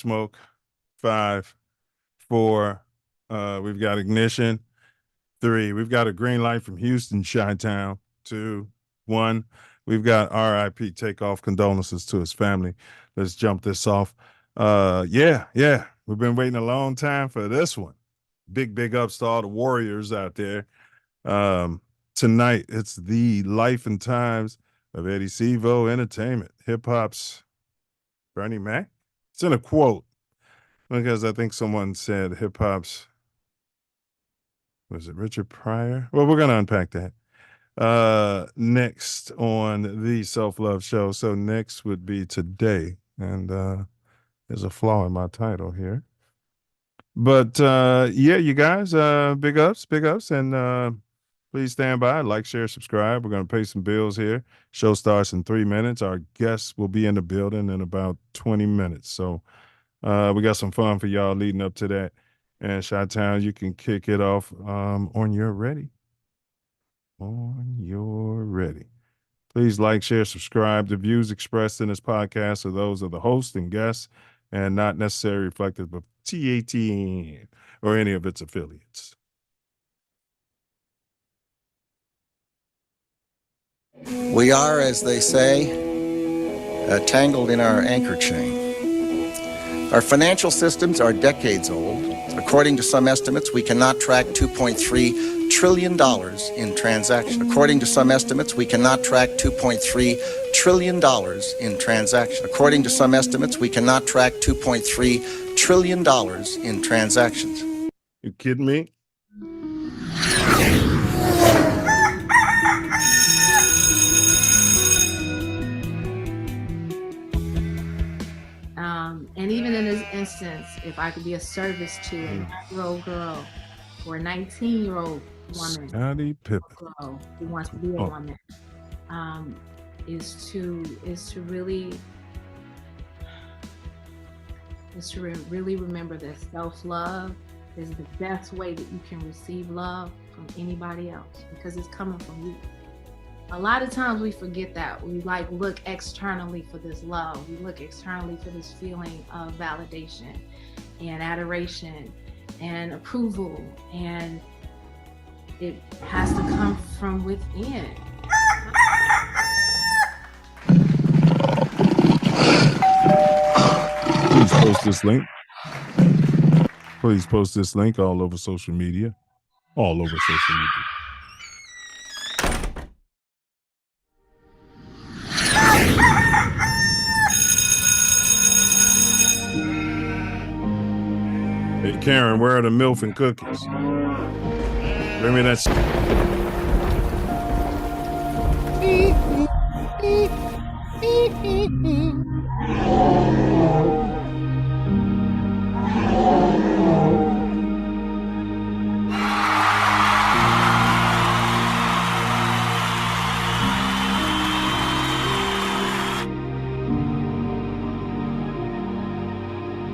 smoke. 5, 4. We've got ignition. 3. We've got a green light from Houston, Chi-Town. 2, 1. We've got RIP takeoff condolences to his family. Let's jump this off. Yeah. We've been waiting a long time for this one. Big ups to all the warriors out there. Tonight, it's the life and times of Eddie Cee-VO Entertainment, hip hop's Bernie Mac. It's in a quote because I think someone said hip hop's, was it Richard Pryor? Well, we're going to unpack that. Next on the Self Luv Show. So next would be today. And there's a flaw in my title here. But yeah, you guys, big ups. And please stand by, like, share, subscribe. We're going to pay some bills here. Show starts in 3 minutes. Our guests will be in the building in about 20 minutes. So we got some fun for y'all leading up to that. And Chi-Town, you can kick it off on your ready. On your ready. Please like, share, subscribe. The views expressed in this podcast are those of the host and guests and not necessarily reflective of TATN or any of its affiliates. We are, as they say, tangled in our anchor chain. Our financial systems are decades old. According to some estimates, we cannot track $2.3 trillion in transactions. According to some estimates, we cannot track $2.3 trillion in transactions. According to some estimates, we cannot track $2.3 trillion in transactions. You kidding me? And even in this instance, if I could be a service to a 9-year-old girl or a 19-year-old woman, Scottie Pippen, girl who wants to be a woman, is to really remember that self-love is the best way that you can receive love from anybody else, because it's coming from you. A lot of times we forget that. We look externally for this love. We look externally for this feeling of validation and adoration and approval, and it has to come from within. Please post this link. Please post this link all over social media. All over social media. Hey, Karen, where are the MILF and cookies? Bring me that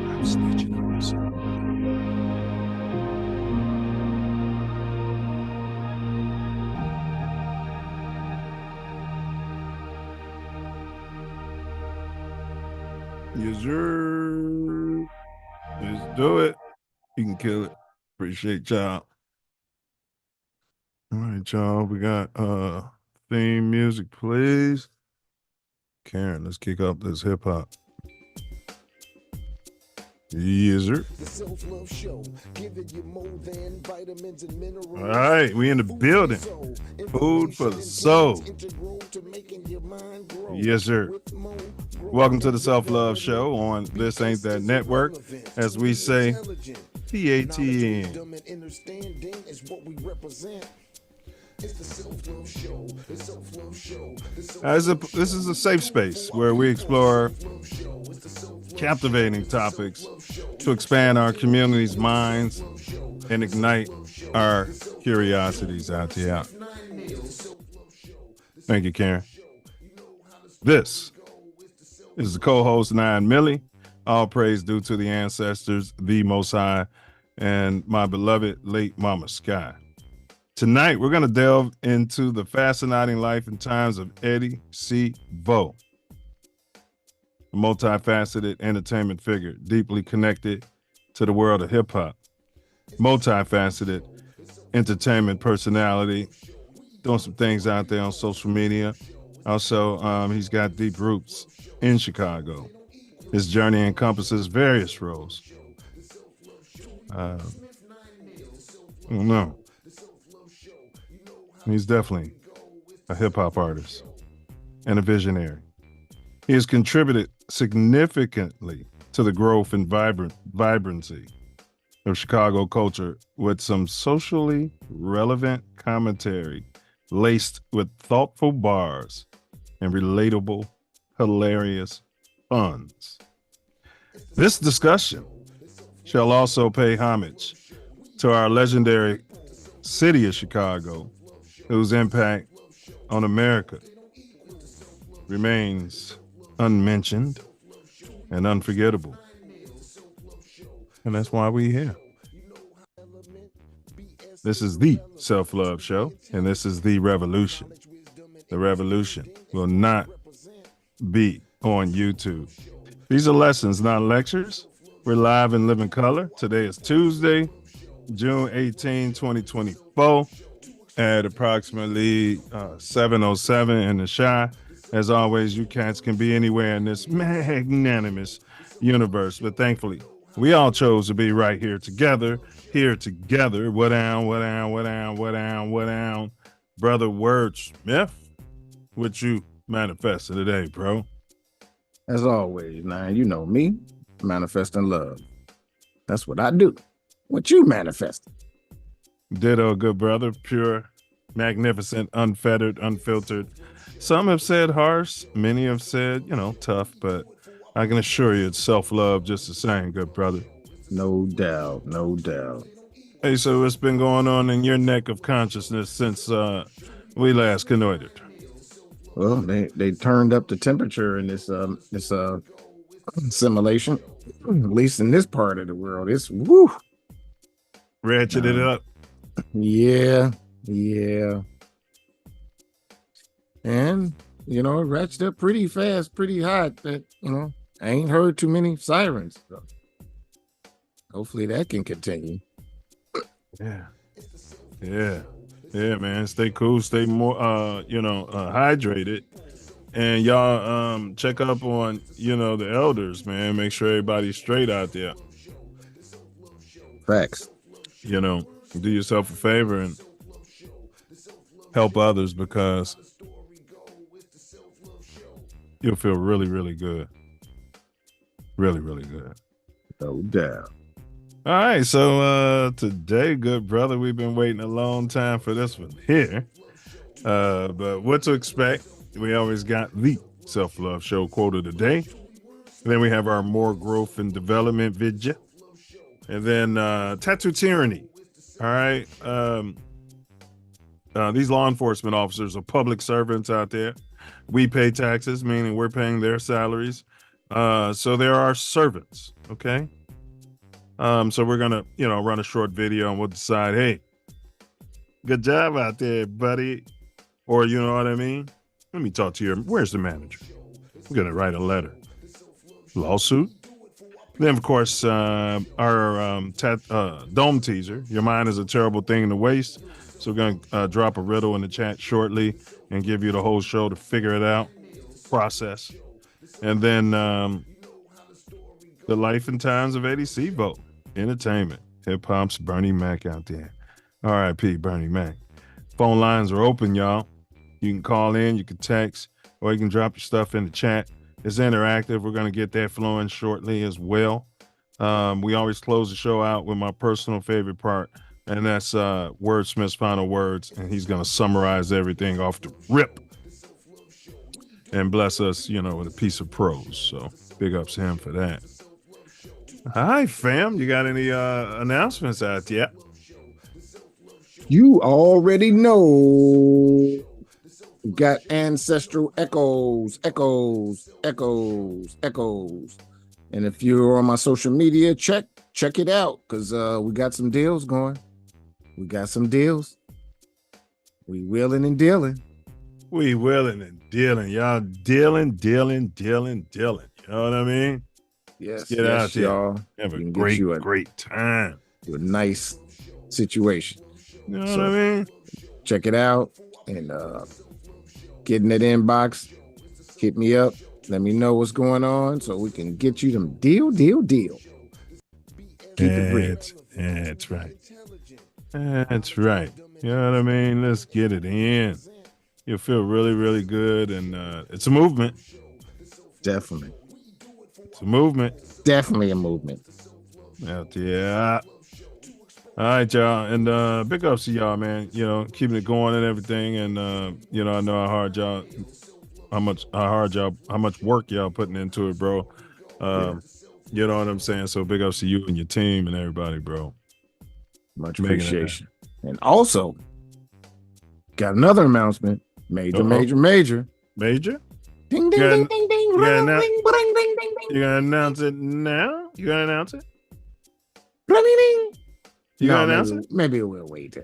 I'm snitching on myself. Yes, sir. Let's do it. You can kill it. Appreciate y'all. All right, y'all. We got theme music, please. Karen, let's kick off this hip hop. Yes, sir. The Self Luv Show, giving you more than vitamins and minerals. All right, we in the building. Food for the soul. Yes, sir. Welcome to the Self Luv Show on This Ain't That Network. As we say, TATN. This is a safe space where we explore captivating topics to expand our community's minds and ignite our curiosities out there. Thank you, Karen. This is the co-host 9 Millie. All praise due to the ancestors, the Most High, and my beloved late Mama Sky. Tonight, we're going to delve into the fascinating life and times of Eddie Cee-VO. a multifaceted entertainment figure, deeply connected to the world of hip hop. Multifaceted entertainment personality, doing some things out there on social media. Also, he's got deep roots in Chicago. His journey encompasses various roles. I don't know. He's definitely a hip hop artist and a visionary. He has contributed significantly to the growth and vibrancy of Chicago culture with some socially relevant commentary laced with thoughtful bars and relatable, hilarious puns. This discussion shall also pay homage to our legendary city of Chicago, whose impact on America remains unmentioned and unforgettable. And that's why we're here. This is the Self Love Show, and this is the revolution. The revolution will not be on YouTube. These are lessons, not lectures. We're live in living color. Today is Tuesday, June 18, 2024, at approximately 7:07 in the Chi. As always, you cats can be anywhere in this magnanimous universe, but thankfully, we all chose to be right here together. What down? Brother Wordsmith, what you manifested today, bro? As always, man, you know me, manifesting love. That's what I do. What you manifesting? Ditto, good brother. Pure, magnificent, unfettered, unfiltered. Some have said harsh. Many have said, tough, but I can assure you it's self-love just the same, good brother. No doubt, no doubt. Hey, so what's been going on in your neck of consciousness since we last canoided? Well, they turned up the temperature in this simulation, at least in this part of the world. It's woo. Ratcheted up. Yeah. And, it ratcheted up pretty fast, pretty hot. That, I ain't heard too many sirens. So hopefully that can continue. Yeah, man. Stay cool. Stay more, hydrated. And y'all check up on, the elders, man. Make sure everybody's straight out there. Facts. Do yourself a favor and help others, because you'll feel really, really good. Really, really good. No doubt. All right, so today, good brother, we've been waiting a long time for this one here. But what to expect? We always got the Self Love Show quote of the day. Then we have our more growth and development video. And then tattoo tyranny. All right. These law enforcement officers are public servants out there. We pay taxes, meaning we're paying their salaries. So there are servants. Okay. So we're gonna, run a short video and we'll decide, hey, good job out there, buddy. Or you know what I mean? Let me talk to where's the manager? I'm gonna write a letter. Lawsuit. Then of course, our dome teaser. Your mind is a terrible thing to waste. So we're gonna drop a riddle in the chat shortly and give you the whole show to figure it out, process. And then the life and times of Eddie Cee-VO Entertainment. Hip hop's Bernie Mack out there. R.I.P. Bernie Mack. Phone lines are open, y'all. You can call in, you can text, or you can drop your stuff in the chat. It's interactive. We're going to get that flowing shortly as well. We always close the show out with my personal favorite part, and that's Wordsmith's final words, and he's going to summarize everything off the rip and bless us, with a piece of prose. So big ups to him for that. Hi, fam. You got any announcements out yet? You already know. We got ancestral echoes. And if you're on my social media, check it out, because we got some deals going. We wheeling and dealing. We willing and dealing, y'all. Dealing. You know what I mean? Yes, Let's get out here. y'all. Have a We can great, get you a, great time. a nice situation. You know So- what I mean? Check it out and get in that inbox. Hit me up. Let me know what's going on so we can get you them deal. Keep it real. That's right. That's right. You know what I mean? Let's get it in. You'll feel really, really good. And it's a movement. Definitely. It's a movement. Definitely a movement. Out there. All right, y'all. And big ups to y'all, man. You know, keeping it going and everything. And you know, I know how much work y'all putting into it, bro. You know what I'm saying? So big ups to you and your team and everybody, bro. Much Making it appreciation. And also, got another announcement. Major. Major? Ding, ding, You ding, got- ding, ding, you got ring, ano- ring, bring, ding, ding, ding, You gonna announce it now? You gonna announce it? bling, ding, ding. You No, gonna announce maybe, it? maybe we'll wait.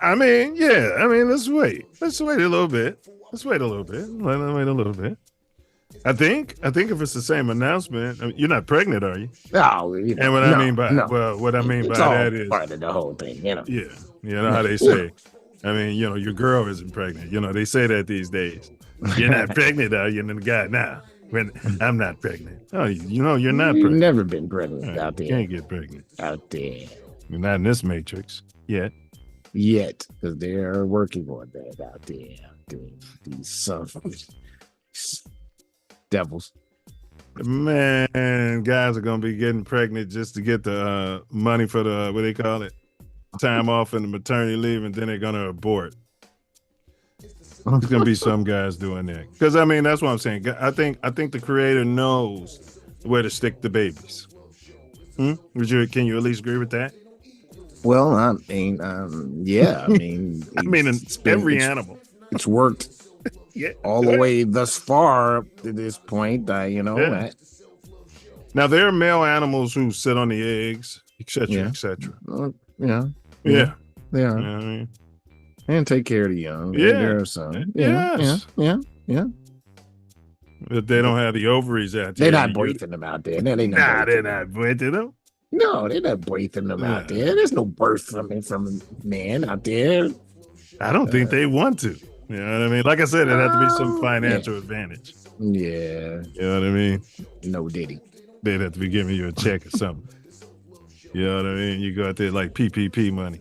I mean, yeah. I mean, let's wait. Let's wait a little bit. Let's wait a little bit. Let us wait a little bit. I think if it's the same announcement, I mean, you're not pregnant, are you? No, And what I mean by what I mean it's by all that is, part of the whole thing, you know. yeah, you know how they say. I mean, you know, your girl isn't pregnant. You know, they say that these days. You're not pregnant, are you? And then the guy, nah, when I'm not pregnant. Oh, you know, you're not You've pregnant. never been pregnant Right, out you there. can't get pregnant. Out there You're not in this matrix yet. yet, because they are working on that out there. These sons of devils. Man, guys are gonna be getting pregnant just to get the money for the what they call it, time off and the maternity leave, and then they're gonna abort. There's gonna be some guys doing that because I mean that's what I'm saying. I think the creator knows where to stick the babies. Can you at least agree with that? Well, I mean, yeah, I mean, I mean, in it's been- every it's- animal. it's worked Yeah. all the way thus far up to this point. You know, Yeah. Now there are male animals who sit on the eggs, etc., Yeah. etc. Yeah, Yeah. they are. You know what I mean? And take care of the young. Yeah. There are some. Yes. Yeah. But they don't have the ovaries out They're there. not breathing them out there. No, they're not. Nah, they're breathing them. not breathing them. No, they're not breathing them out there. There's no birth from a man out there. I don't think they want to. You know what I mean? Like I said, it'd have to be some financial advantage. Yeah. You know what I mean? No diddy. They'd have to be giving you a check or something. You know what I mean? You go out there like PPP money.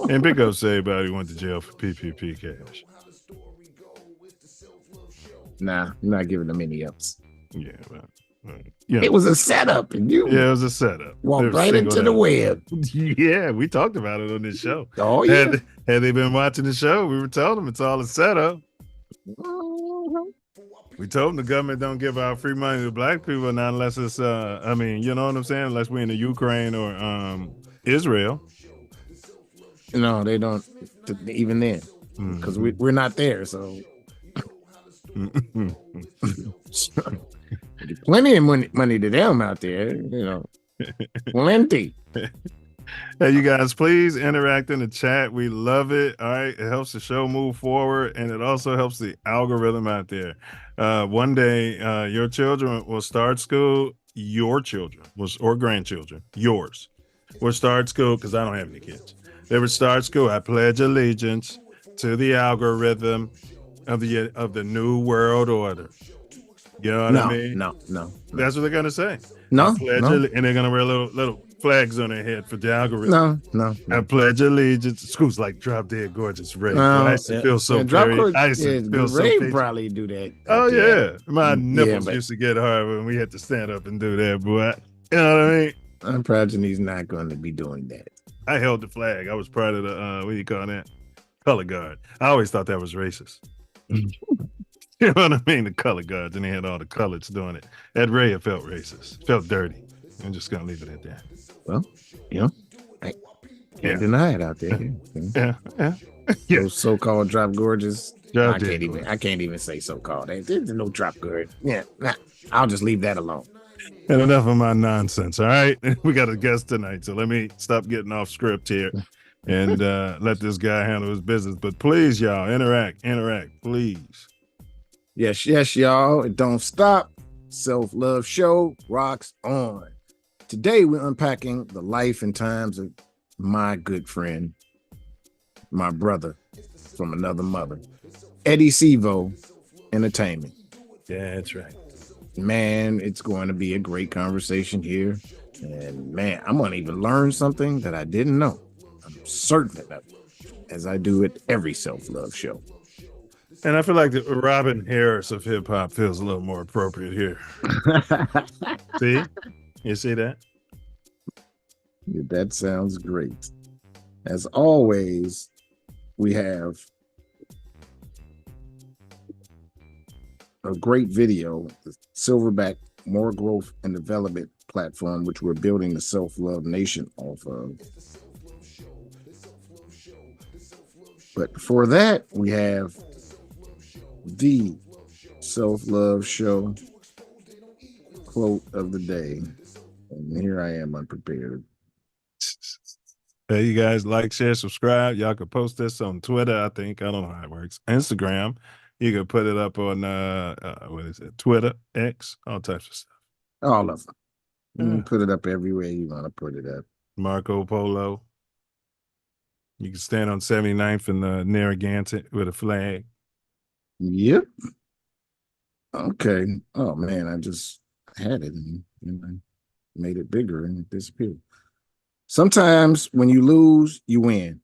And big ups to everybody who went to jail for PPP cash. Nah, I'm not giving them any ups. Yeah, well, you know. It was a setup, and you Yeah, it was a setup. They walked were right into the singled web. out. Yeah, we talked about it on this show. Oh yeah. Had they been watching the show, we were telling them it's all a setup. Mhm. We told them the government don't give out free money to black people, not unless it's I mean, you know what I'm saying? Unless we're in the Ukraine or Israel. No, they don't. Even then, because we're not there. So plenty of money to them out there. You know, plenty. Hey, you guys, please interact in the chat. We love it. All right. It helps the show move forward, and it also helps the algorithm out there. One day, your children will start school. Your children or grandchildren, yours, will start school because I don't have any kids. They would start school. I pledge allegiance to the algorithm of the new world order. You know what I mean? No. That's what they're gonna say. No, I pledge no. and they're gonna wear little flags on their head for the algorithm. No. I pledge allegiance. School's like Drop Dead Gorgeous Ray. No, I used to feel so very. I used to feel so. Ray patriotic. probably do that. Oh out there. yeah, my nipples but- used to get hard when we had to stand up and do that, boy. You know what I mean? I'm progeny's not going to be doing that. I held the flag. I was part of the what do you call that? Color guard. I always thought that was racist. You know what I mean? The color guards, and they had all the coloreds doing it. At Ray, it felt racist. It felt dirty. I'm just gonna leave it at that. Well, you know, I can't deny it out there. Yeah. Yeah. Those so-called drop gorges. Drop I dead can't even say so-called. There's no drop gorge. Yeah, nah, I'll just leave that alone. And enough of my nonsense. All right. We got a guest tonight. So let me stop getting off script here and let this guy handle his business. But please, y'all, interact, please. Yes, yes, y'all. It don't stop. Self Love Show rocks on. Today we're unpacking the life and times of my good friend, my brother from another mother, Eddie Cee-VO Entertainment. Yeah, that's right. Man, it's going to be a great conversation here. And man, I'm going to even learn something that I didn't know. I'm certain of it, as I do at every Self Love Show. And I feel like the Robin Harris of hip hop feels a little more appropriate here. See? You see that? That sounds great. As always, we have a great video, the Silverback More Growth and Development platform, which we're building the Self Love Nation off of. But before that, we have the Self Love Show quote of the day. And here I am unprepared. Hey, you guys like, share, subscribe. Y'all can post this on Twitter, I think. I don't know how it works. Instagram. You can put it up on what is it? Twitter, X, all types of stuff. All of them. You can put it up everywhere you want to put it up. Marco Polo. You can stand on 79th in the Narragansett with a flag. Yep. Okay. Oh man, I just had it and I made it bigger and it disappeared. Sometimes when you lose, you win.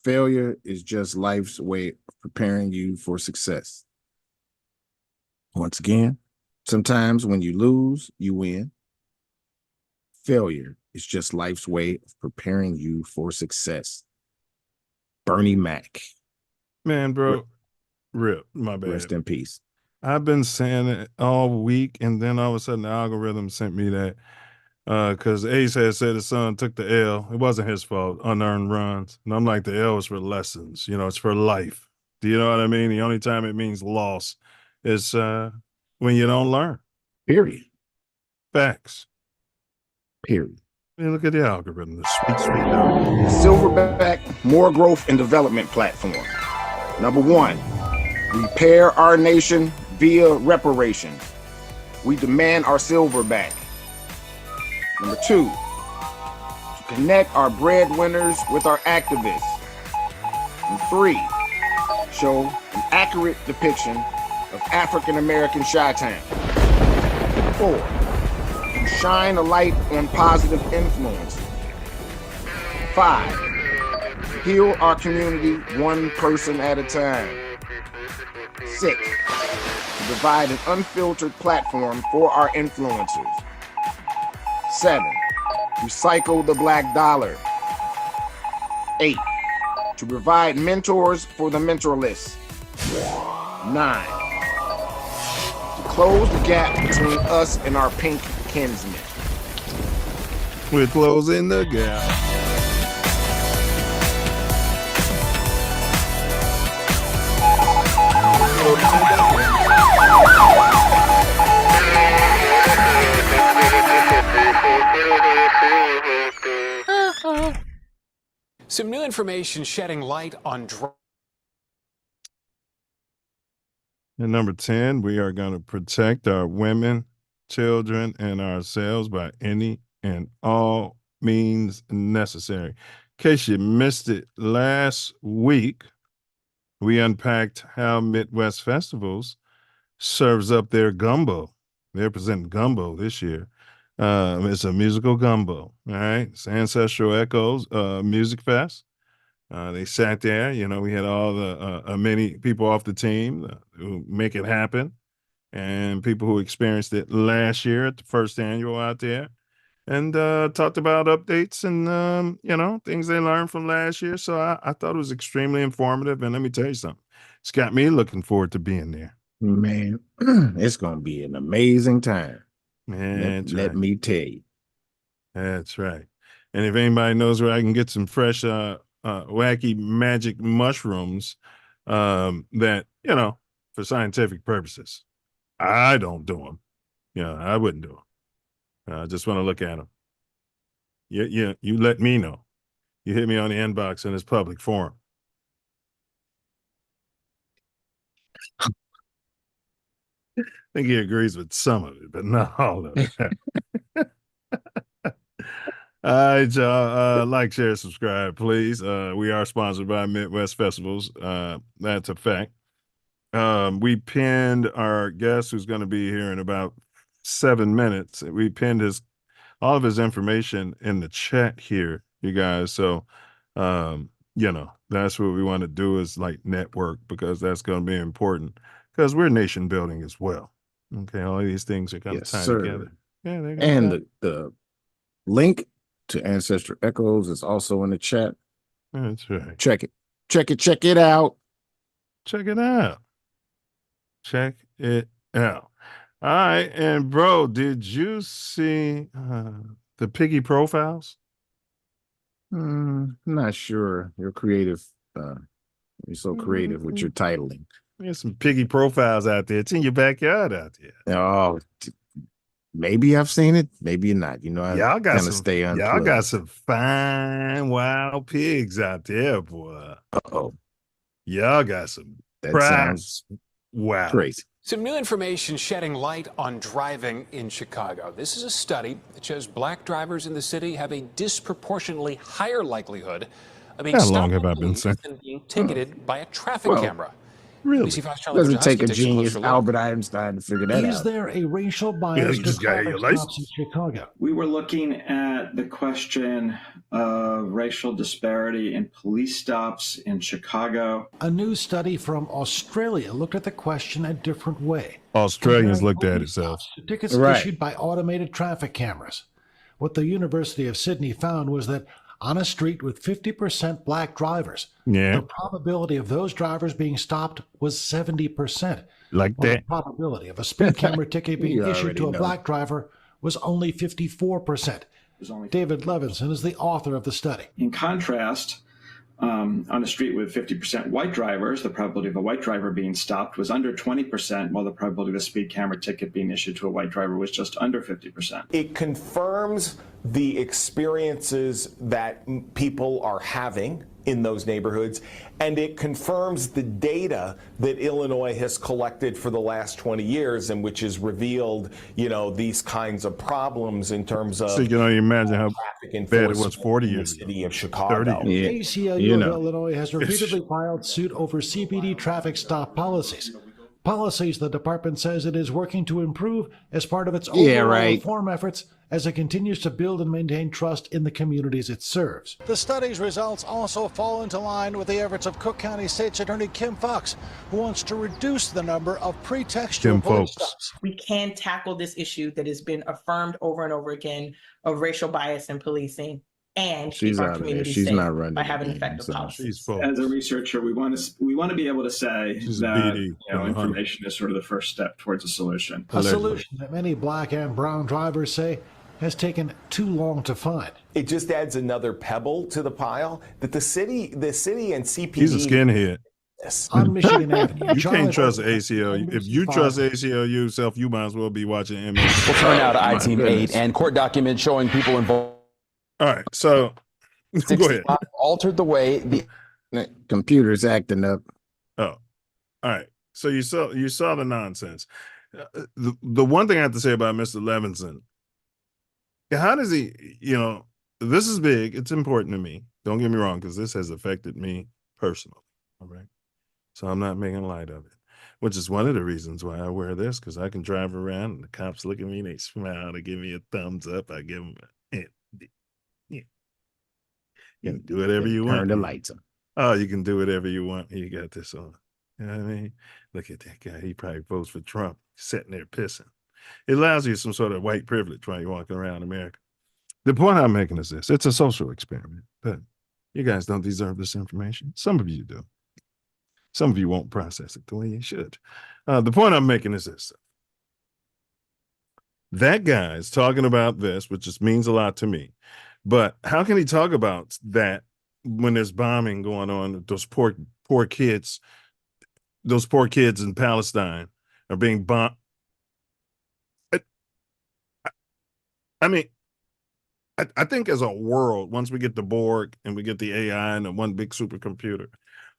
Failure is just life's way of preparing you for success. Once again, sometimes when you lose, you win. Failure is just life's way of preparing you for success. Bernie Mac. Man, bro, rip, my bad. Rest in peace. I've been saying it all week, and then all of a sudden the algorithm sent me that because Ace had said his son took the L. It wasn't his fault, unearned runs. And I'm like, the L is for lessons. You know, it's for life. Do you know what I mean? The only time it means loss is when you don't learn. Period. Facts. Period. Man, look at the algorithm, the sweet, sweet algorithm. Silverback More Growth and Development platform. Number one, repair our nation via reparations. We demand our silver back. Number two, to connect our breadwinners with our activists. And three, show an accurate depiction of African American Chi-Town. 4, to shine a light on positive influence. 5, heal our community one person at a time. 6, to provide an unfiltered platform for our influencers. 7, recycle the black dollar. 8, to provide mentors for the mentorless. 9, to close the gap between us and our pink kinsmen. We're closing the gap. Some new information shedding light on And number 10, we are going to protect our women, children, and ourselves by any and all means necessary. In case you missed it last week, we unpacked how Midwest Festivals serves up their gumbo. They're presenting gumbo this year. It's a musical gumbo, all right? It's Ancestral Echoes Music Fest. They sat there, you know, we had all the many people off the team who make it happen and people who experienced it last year at the first annual out there and talked about updates and, you know, things they learned from last year. So I thought it was extremely informative. And let me tell you something, it's got me looking forward to being there. Man, it's going to be an amazing time. Man, let me tell you. That's right. And if anybody knows where I can get some fresh, wacky magic mushrooms that, you know, for scientific purposes, I don't do them. Yeah, I wouldn't do them. I just want to look at them. You let me know. You hit me on the inbox in this public forum. think he agrees with some of it, but not all of it. All right, y'all. Like, share, subscribe, please. We are sponsored by Midwest Festivals. That's a fact. We pinned our guest who's going to be here in about 7 minutes. We pinned all of his information in the chat here, you guys. So, that's what we want to do is like network, because that's going to be important, because we're nation building as well. Okay, all of these things are going to Yes, tie sir. together. Yeah, they're gonna And tie- the link to Ancestral Echoes is also in the chat. That's right. Check it. Check it out. Check it out. Check it out. All right, and bro, did you see the piggy profiles? Not sure. You're creative. You're so creative with your titling. There's some piggy profiles out there. It's in your backyard out there. Oh, maybe I've seen it. Maybe not. You know, I Y'all got kind of some. stay Y'all unplugged. got some fine wild pigs out there, boy. Uh-oh. Y'all got some. That sounds wow. crazy. Some new information shedding light on driving in Chicago. This is a study that shows black drivers in the city have a disproportionately higher likelihood of being How stopped long have by I been police saying? and being ticketed by a traffic Well, camera. Really? Doesn't take a genius Albert Einstein to figure that Is out. there a racial Yeah, bias you to just got traffic your stops in license. Chicago? We were looking at the question of racial disparity in police stops in Chicago. A new study from Australia looked at the question a different way. Australians comparing looked at police itself. stops to tickets Right. issued by automated traffic cameras. What the University of Sydney found was that on a street with 50% black drivers, Yeah, the probability of those drivers being stopped was 70%. like While the that. probability of a speed camera ticket being You issued already to a know. black driver was only 54%. David Levinson is the author of the study. In contrast, on a street with 50% white drivers, the probability of a white driver being stopped was under 20%, while the probability of a speed camera ticket being issued to a white driver was just under 50%. It confirms the experiences that people are having in those neighborhoods, and it confirms the data that Illinois has collected for the last 20 years, and which has revealed, these kinds of problems in terms of So you can only imagine how traffic bad it was enforcement 40 in the years ago. city of Chicago. 30 Yeah, ACLU you of know. Illinois has repeatedly filed suit over CBD traffic stop policies. Policies the department says it is working to improve as part of its overall reform efforts as it continues to build and maintain trust in the communities it serves. The study's results also fall into line with the efforts of Cook County State's Attorney Kim Foxx, who wants to reduce the number of pretextual Kim police Foxx. stops. We can tackle this issue that has been affirmed over and over again of racial bias in policing and She's keep our out of there. community She's safe not running by the having game, effective so policies. She's full. As a researcher, we want to be able to say She's a that BD from the information is sort of the first step towards a solution. A Allegedly. solution that many black and brown drivers say has taken too long to find. It just adds another pebble to the pile that the city and CPD. He's a skinhead. On Michigan Avenue, You Charlie can't trust Horton, ACLU. If you NBC5. trust ACLU self, you might as well be watching MS. We'll turn now to my I-Team 8 goodness. and court documents showing people involved. All right, so go ahead. Altered the way the Computer's acting up. Oh, all right. So you saw the nonsense. The one thing I have to say about Mr. Levinson, how does he? This is big. It's important to me. Don't get me wrong, because this has affected me personally. All right. So I'm not making light of it, which is one of the reasons why I wear this, because I can drive around and the cops look at me, they smile, they give me a thumbs up, I give them you can do whatever you want. Turn the lights on. Oh, you can do whatever you want. You got this on. You know what I mean? Look at that guy. He probably votes for Trump, sitting there pissing. It allows you some sort of white privilege while you're walking around America. The point I'm making is this. It's a social experiment, but you guys don't deserve this information. Some of you do. Some of you won't process it the way you should. The point I'm making is this. That guy is talking about this, which just means a lot to me. But how can he talk about that when there's bombing going on? Those poor kids, those poor kids in Palestine are being bombed. I mean, I think as a world, once we get the Borg and we get the AI and the one big supercomputer,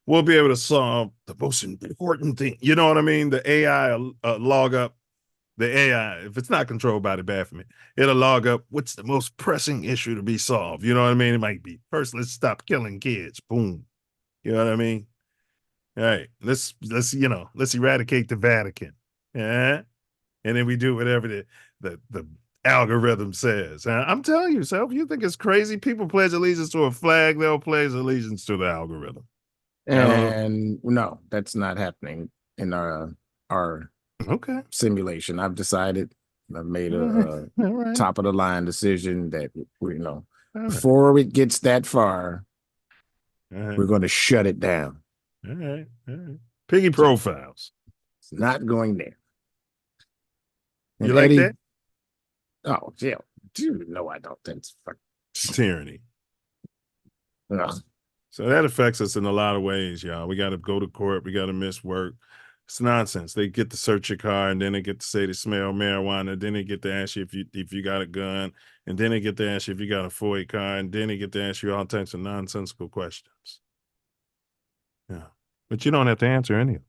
we'll be able to solve the most important thing. You know what I mean? The AI log up the AI. If it's not controlled by the Baphomet, it'll log up what's the most pressing issue to be solved. You know what I mean? It might be first, let's stop killing kids. Boom. You know what I mean? All right, let's eradicate the Vatican. Yeah. And then we do whatever the algorithm says. I'm telling you, Self, you think it's crazy? People pledge allegiance to a flag, they'll pledge allegiance to the algorithm. And no, that's not happening in our okay simulation. I've decided, I've made a right. top of the line decision that before it gets that far, we're going to shut it down. All right. Piggy profiles. It's not going there. And you like Eddie, that? Oh, yeah. Dude, no, I don't. That's fucking tyranny. Ugh. So that affects us in a lot of ways, y'all. We got to go to court. We got to miss work. It's nonsense. They get to search your car, and then they get to say they smell marijuana. Then they get to ask you if you got a gun, and then they get to ask you if you got a FOIA car, and then they get to ask you all types of nonsensical questions. Yeah, but you don't have to answer any of them.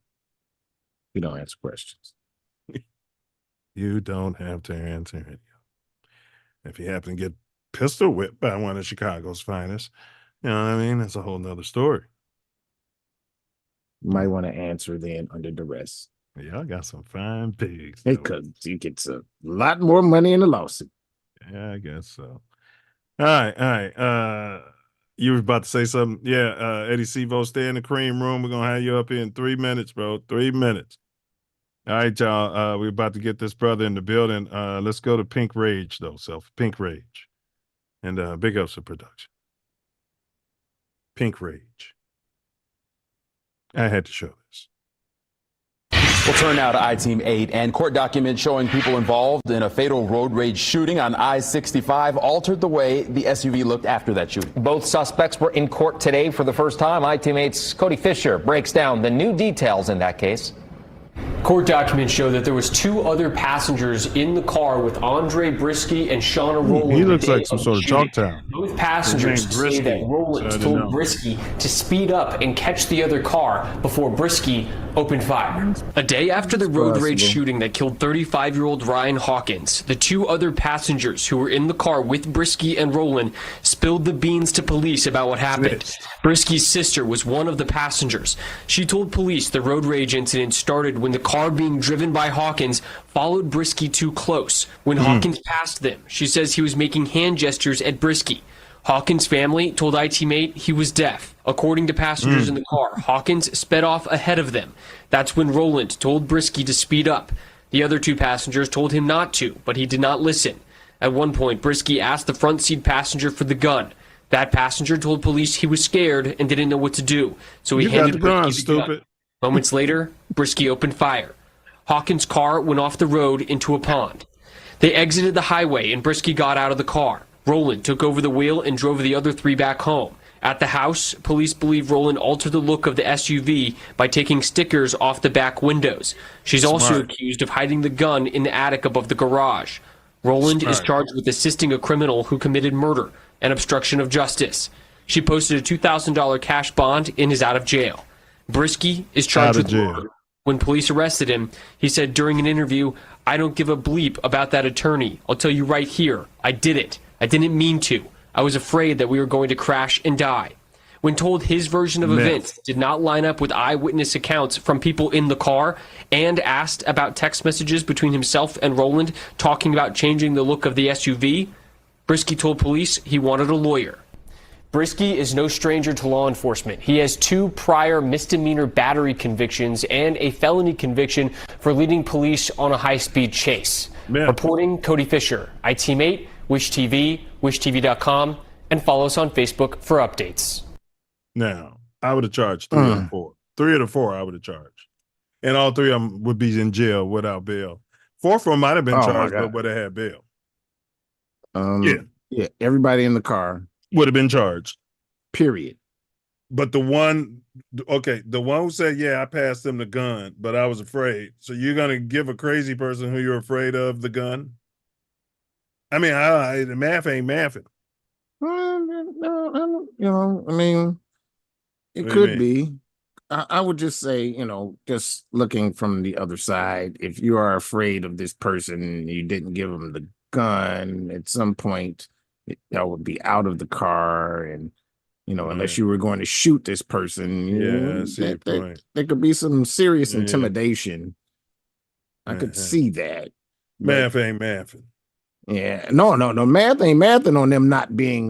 You don't answer questions. You don't have to answer any of them. If you happen to get pistol whipped by one of Chicago's finest, you know what I mean? That's a whole nother story. You might want to answer then under duress. Yeah, I got some fine pigs. Because you get a lot more money in the lawsuit. Yeah, I guess so. All right. You were about to say something? Yeah, Eddie Cee-VO, stay in the cream room. We're going to have you up here in 3 minutes, bro. 3 minutes. All right, y'all. We're about to get this brother in the building. Let's go to Pink Rage, though, Self. Pink Rage. And big ups for production. Pink Rage. I had to show this. We'll turn now to I-Team 8 and court documents showing people involved in a fatal road rage shooting on I-65 altered the way the SUV looked after that shooting. Both suspects were in court today for the first time. I-Team 8's Cody Fisher breaks down the new details in that case. Court documents show that there was 2 other passengers in the car with Andre Brisky and Shauna Rowland. He looks like some sort of Chalktown. Both passengers say that Rowland told Brisky to speed up and catch the other car before Brisky opened fire. A day after the road rage shooting that killed 35-year-old Ryan Hawkins, the 2 other passengers who were in the car with Brisky and Rowland spilled the beans to police about what happened. Brisky's sister was one of the passengers. She told police the road rage incident started when the car being driven by Hawkins followed Brisky too close. When Hawkins passed them, she says he was making hand gestures at Brisky. Hawkins' family told I-Team 8 he was deaf. According to passengers in the car, Hawkins sped off ahead of them. That's when Rowland told Brisky to speed up. The other 2 passengers told him not to, but he did not listen. At one point, Brisky asked the front seat passenger for the gun. That passenger told police he was scared and didn't know what to do, so he handed Brisky the gun. Moments later, Brisky opened fire. Hawkins' car went off the road into a pond. They exited the highway and Brisky got out of the car. Rowland took over the wheel and drove the other 3 back home. At the house, police believe Rowland altered the look of the SUV by taking stickers off the back windows. She's also accused of hiding the gun in the attic above the garage. Rowland is charged with assisting a criminal who committed murder and obstruction of justice. She posted a $2,000 cash bond and is out of jail. Brisky is charged with murder. When police arrested him, he said during an interview, "I don't give a bleep about that attorney. I'll tell you right here, I did it. I didn't mean to. I was afraid that we were going to crash and die." When told his version of events did not line up with eyewitness accounts from people in the car, and asked about text messages between himself and Rowland talking about changing the look of the SUV, Brisky told police he wanted a lawyer. Brisky is no stranger to law enforcement. He has 2 prior misdemeanor battery convictions and a felony conviction for leading police on a high-speed chase. Reporting, Cody Fisher, I-Team 8, Wish TV, wishtv.com, and follow us on Facebook for updates. Now, I would have charged 3 or 4. 3 of the 4 I would have charged. And all 3 of them would be in jail without bail. 4 of them might have been charged, but would have had bail. Yeah, everybody in the car would have been charged. Period. But the one who said, yeah, I passed him the gun, but I was afraid. So you're going to give a crazy person who you're afraid of the gun? I mean, the math ain't mathing. No, I mean, it could be. I would just say, you know, just looking from the other side, if you are afraid of this person, you didn't give them the gun at some point, that would be out of the car, and you know, unless you were going to shoot this person, Yeah, I see your point. there could be some serious Yeah. intimidation. I could see that. Math ain't mathing. Yeah, no, math ain't mathing on them not being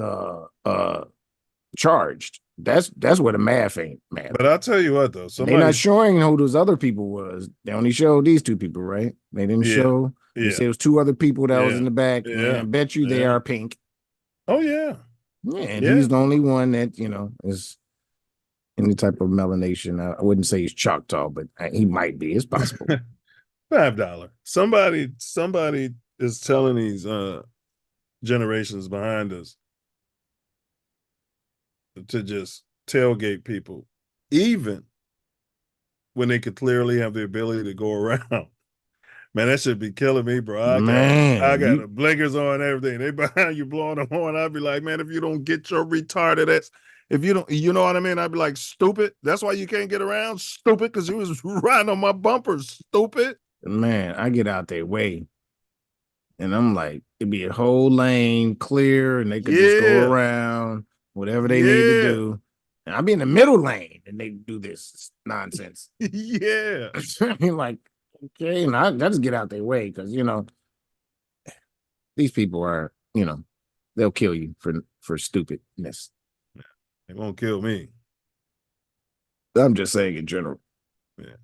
charged. That's where the math ain't math. But I'll tell you what though, They're not showing who those other people was. They only showed these two people, right? They didn't show. They said it was two other people that was in the back. Yeah, I bet you they are pink. Oh yeah. Yeah, and he's the only one that, you know, is any type of melanation. I wouldn't say he's Choctaw, but he might be. It's possible. $5. Somebody is telling these generations behind us to just tailgate people, even when they could clearly have the ability to go around. Man, that should be killing me, bro. I got the blinkers on and everything. They behind you blowing the horn. I'd be like, man, if you don't get your retarded ass, if you don't, you know what I mean? I'd be like, stupid. That's why you can't get around, stupid, because you was riding on my bumper, stupid. Man, I get out their way. And I'm like, it'd be a whole lane clear, and they could just go around, whatever they need to do. And I'd be in the middle lane, and they do this nonsense. Yeah. I mean, like, okay, and I just get out their way, because, you know, these people are, you know, they'll kill you for stupidness. They won't kill me. I'm just saying in general. Yeah.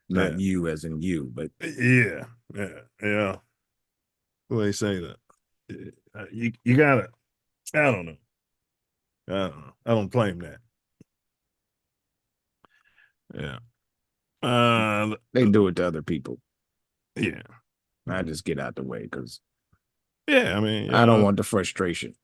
Not you as in you, but yeah. Well, they say that you gotta. I don't know. I don't claim that. Yeah. They do it to other people. Yeah. I just get out the way because. Yeah, I mean, I don't want the frustration.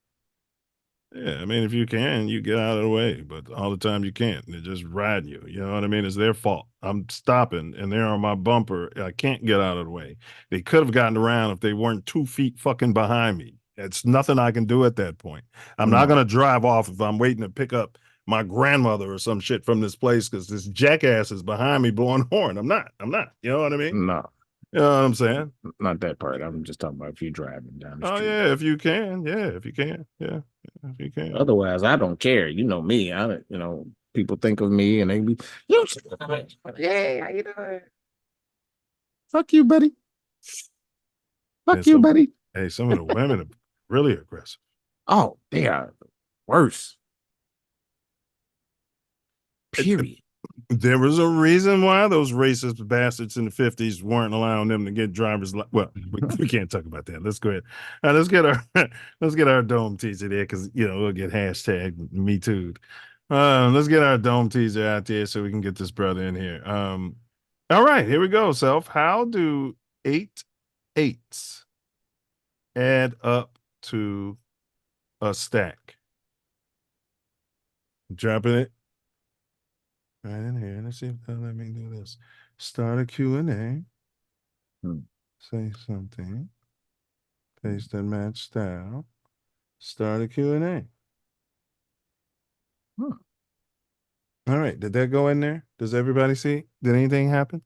Yeah, I mean, if you can, you get out of the way, but all the time you can't. They're just riding you. You know what I mean? It's their fault. I'm stopping, and they're on my bumper. I can't get out of the way. They could have gotten around if they weren't 2 feet fucking behind me. It's nothing I can do at that point. I'm not going to drive off if I'm waiting to pick up my grandmother or some shit from this place because this jackass is behind me blowing horn. I'm not. You know what I mean? No. You know what I'm saying? Not that part. I'm just talking about if you're driving down the street. Oh, yeah, if you can. Yeah, if you can. Yeah, if you can. Otherwise, I don't care. You know me. You know, people think of me and they be, hey, how you doing? Fuck you, buddy. Fuck you, buddy. Hey, some of the women are really aggressive. Oh, they are worse. Period. There was a reason why those racist bastards in the 50s weren't allowing them to get driver's license. Well, we can't talk about that. Let's go ahead. Let's get our dome teaser there because we'll get hashtag me too. Let's get our dome teaser out there so we can get this brother in here. All right, here we go, Self. How do 8 8s add up to a stack? Dropping it right in here. Let's see if they'll let me do this. Start a Q&A. Say something. Paste and match style. Start a Q&A. All right. Did that go in there? Does everybody see? Did anything happen?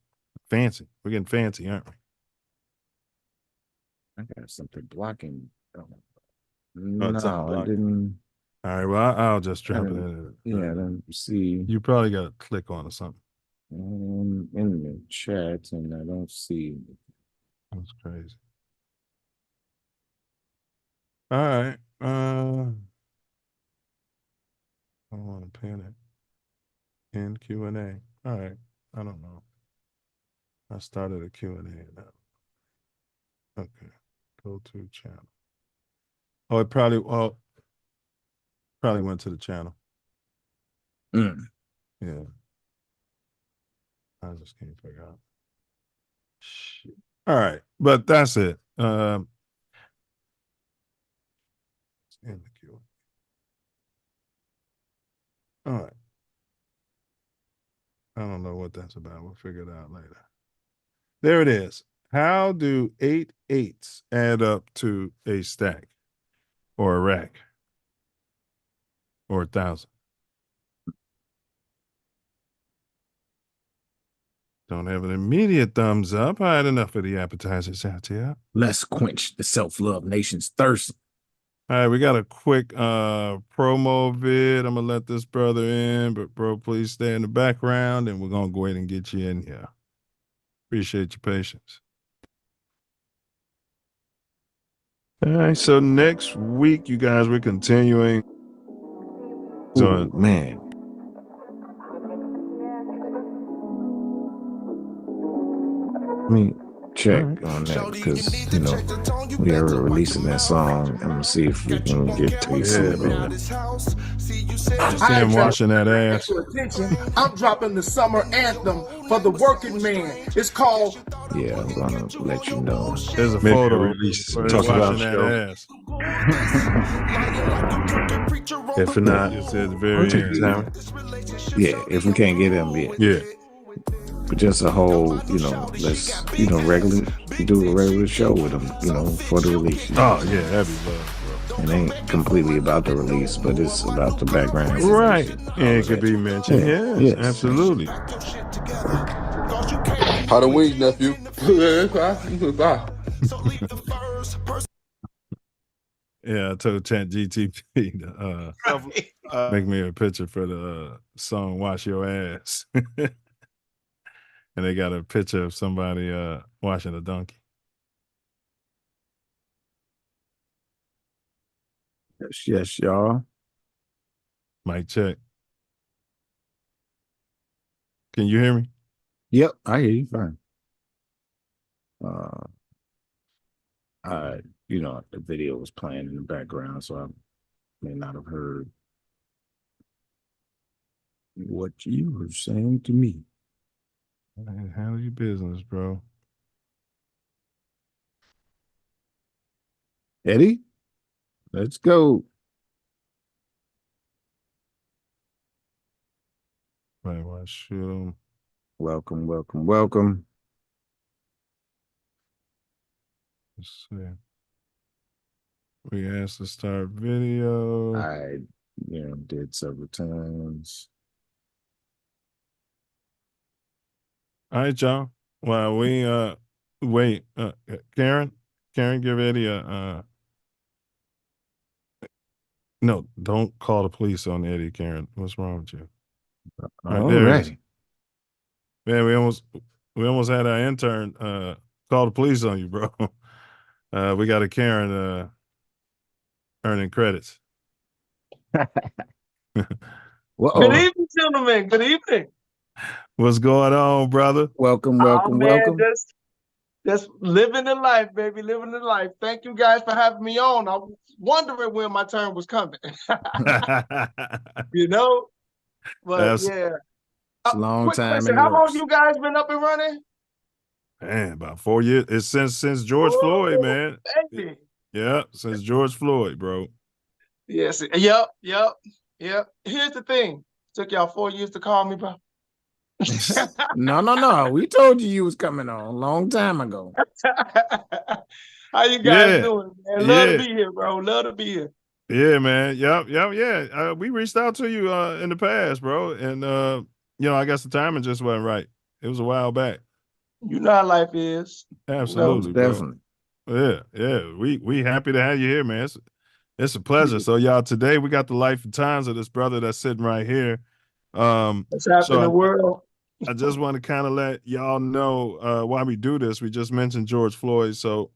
Fancy. We're getting fancy, aren't we? I got something blocking. No, I didn't. All right, well, I'll just drop it in. Yeah, let me see. You probably got to click on or something. In the chat, and I don't see. That's crazy. All right. I don't want to pin it. In Q&A. All right. I don't know. I started a Q&A now. Okay. Go to channel. Oh, it probably went to the channel. Yeah. I just can't figure out. Shit. All right. But that's it. In the queue. All right. I don't know what that's about. We'll figure it out later. There it is. How do 8 8s add up to a stack or a rack or 1,000? Don't have an immediate thumbs up. I had enough of the appetizers out here. Let's quench the self-love nation's thirst. All right, we got a quick promo vid. I'm gonna let this brother in, but bro, please stay in the background, and we're gonna go ahead and get you in here. Appreciate your patience. All right, so next week, you guys, we're continuing. So, man. I mean, check on that because, you know, we are releasing that song. I'm going to see if we can get Tracy. See him washing that ass. I'm dropping the summer anthem for the working man. It's called... Yeah, I'm going to let you know. There's a photo release. Talk about that ass. If not, it's at the very end. Yeah, if we can't get him, yeah. But just a whole, you know, let's, you know, do a regular show with him, you know, for the release. Oh, yeah, that'd be love, bro. It ain't completely about the release, but it's about the background. Right. Yeah, it could be mentioned. Yeah, yes, absolutely. How the wings, nephew? Yeah, I told ChatGPT to make me a picture for the song Wash Your Ass. And they got a picture of somebody washing a donkey. Yes, y'all. Mic check. Can you hear me? Yep, I hear you fine. You know, the video was playing in the background, so I may not have heard what you were saying to me. Handle your business, bro. Eddie, let's go. Right, well, shoot him. Welcome, welcome, welcome. Let's see. We asked to start video. I, you know, did several times. All right, y'all. Well, we wait. Karen, give Eddie a no, don't call the police on Eddie, Karen. What's wrong with you? All right. Man, we almost had our intern call the police on you, bro. We got a Karen earning credits. Good evening, gentlemen. Good evening. What's going on, brother? Welcome, man, welcome. Just living the life, baby, living the life. Thank you guys for having me on. I was wondering when my turn was coming. You know? But yeah. It's a long time. Question, how long you guys been up and running? Man, about 4 years. It's since George Floyd, man. Baby. Yeah, since George Floyd, bro. Yes. Yep. Here's the thing. Took y'all 4 years to call me, bro. No. We told you was coming on a long time ago. How you guys doing, man? Love to be here, bro. Love to be here. Yeah, man. Yep. We reached out to you in the past, bro. And you know, I guess the timing just wasn't right. It was a while back. You know how life is. Absolutely, definitely. Yeah. We happy to have you here, man. It's a pleasure. So y'all, today we got the life and times of this brother that's sitting right here. What's happening in the world? I just want to kind of let y'all know why we do this. We just mentioned George Floyd. So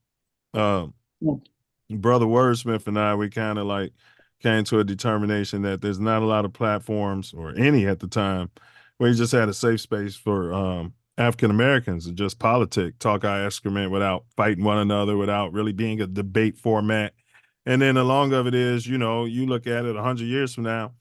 Brother Wordsmith and I, we kind of like came to a determination that there's not a lot of platforms, or any at the time, where you just had a safe space for African Americans to just talk our excrement without fighting one another, without really being a debate format. And then the long of it is, you know, you look at it 100 years from now,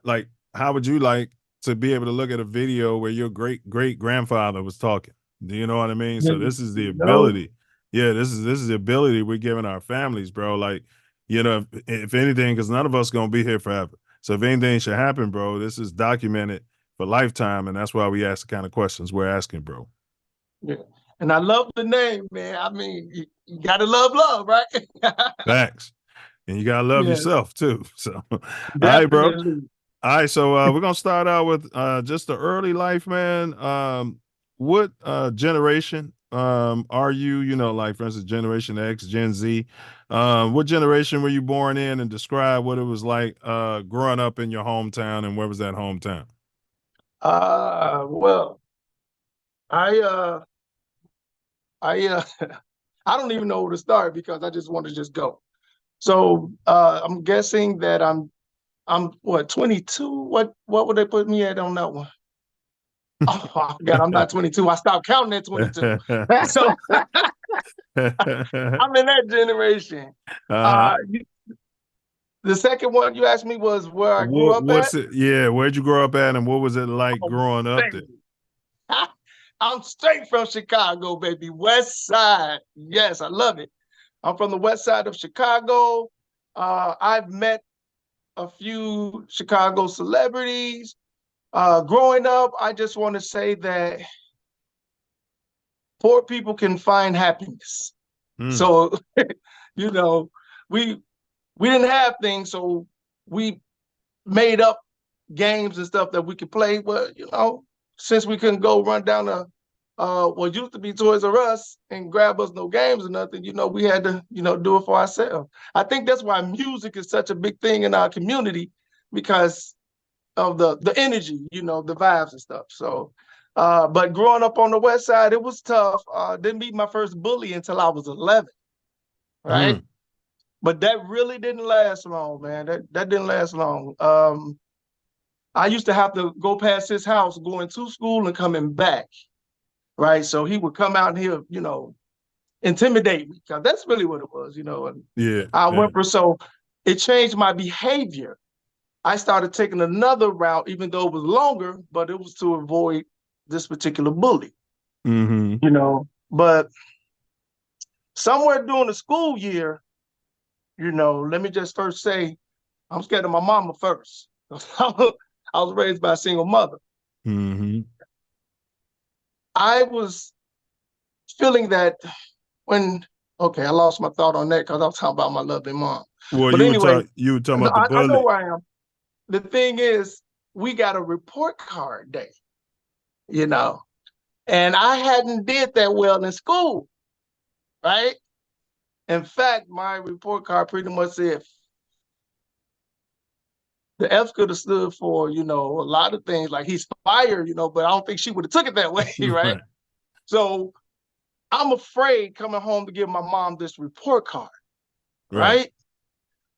like, how would you like to be able to look at a video where your great-great-grandfather was talking? Do you know what I mean? So this is the ability. Yeah, this is the ability we're giving our families, bro. Like, you know, if anything, because none of us gonna be here forever. So if anything should happen, bro, this is documented for lifetime, and that's why we ask the kind of questions we're asking, bro. Yeah, and I love the name, man. I mean, you gotta love, right? Facts, and you gotta love yourself too. So, all right, bro. All right, so we're gonna start out with just the early life, man. what generation are you? You know, like for instance, Generation X, Gen Z. What generation were you born in, and describe what it was like growing up in your hometown, and where was that hometown? Well, I I I don't even know where to start because I just want to just go. So I'm guessing that I'm what, 22? What would they put me at on that one? Oh, I forgot I'm not 22. I stopped counting at 22. So I'm in that generation. The second one you asked me was where I grew up at. What's it? Yeah, where'd you grow up at, and what was it like growing up there? I'm straight from Chicago, baby. West Side. Yes, I love it. I'm from the west side of Chicago. I've met a few Chicago celebrities. Growing up, I just want to say that poor people can find happiness. So, you know, we didn't have things, so we made up games and stuff that we could play. Well, you know, since we couldn't go run down to what used to be Toys R Us and grab us no games or nothing, you know, we had to, you know, do it for ourselves. I think that's why music is such a big thing in our community, because of the energy, you know, the vibes and stuff. So, but growing up on the west side, it was tough. Didn't meet my first bully until I was 11, right? But that really didn't last long, man. That didn't last long. I used to have to go past his house, going to school and coming back, right? So he would come out here, you know, intimidate me, because that's really what it was, you know. And I went for, so it changed my behavior. I started taking another route, even though it was longer, but it was to avoid this particular bully, you know. But somewhere during the school year, you know, let me just first say, I'm scared of my mama first. I was raised by a single mother. I was feeling that when, okay, I lost my thought on that because I was talking about my lovely mom. Well, but anyway, you were talking about the bully. I know where I am. The thing is, we got a report card day, you know, and I hadn't did that well in school, right? In fact, my report card pretty much said the F could have stood for, you know, a lot of things, like he's fired, you know, but I don't think she would have took it that way, right? So I'm afraid coming home to give my mom this report card, right?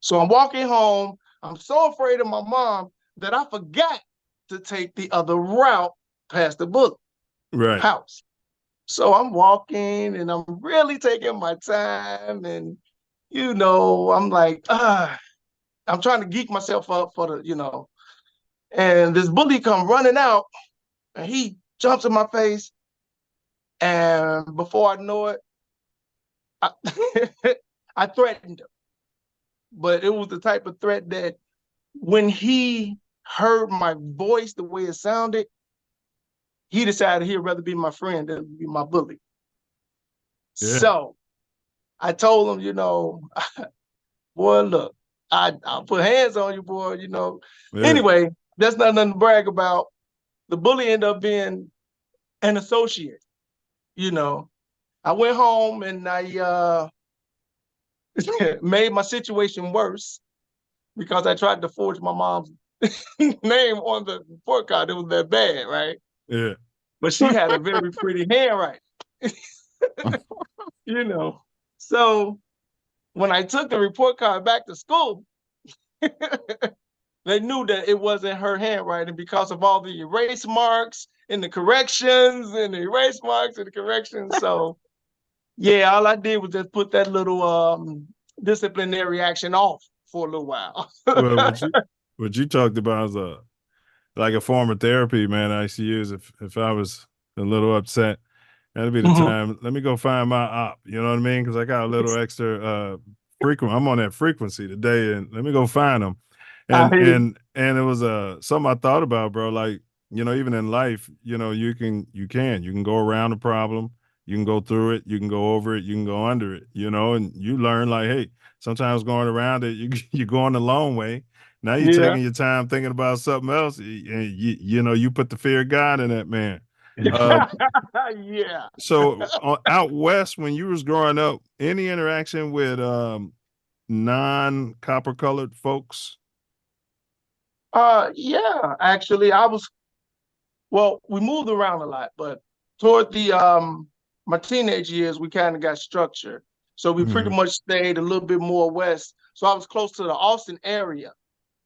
So I'm walking home. I'm so afraid of my mom that I forgot to take the other route past the bully house. So I'm walking and I'm really taking my time, and, you know, I'm like, I'm trying to geek myself up for the, you know, and this bully come running out and he jumps in my face. And before I know it, I threatened him. But it was the type of threat that when he heard my voice, the way it sounded, he decided he'd rather be my friend than be my bully. So I told him, you know, boy, look, I'll put hands on you, boy, you know. Anyway, that's nothing to brag about. The bully ended up being an associate, you know. I went home and I made my situation worse because I tried to forge my mom's name on the report card. It was that bad, right? Yeah. But she had a very pretty handwriting, you know. So when I took the report card back to school, they knew that it wasn't her handwriting because of all the erase marks and the corrections and the erase marks and the corrections. So yeah, all I did was just put that little disciplinary action off for a little while. Well, what you talked about is like a form of therapy, man. I used to use if I was a little upset, that'd be the time. Let me go find my op. You know what I mean? Because I got a little extra frequent. I'm on that frequency today, and let me go find them. And it was something I thought about, bro. Like, you know, even in life, you know, you can go around the problem. You can go through it, you can go over it, you can go under it, you know, and you learn like, hey, sometimes going around it, you're going the long way. Now you're taking your time thinking about something else, and you know, you put the fear of God in that, man. Yeah. So out west, when you was growing up, any interaction with non-copper colored folks? Yeah, actually, we moved around a lot, but toward the my teenage years, we kind of got structured. So we pretty much stayed a little bit more west. So I was close to the Austin area.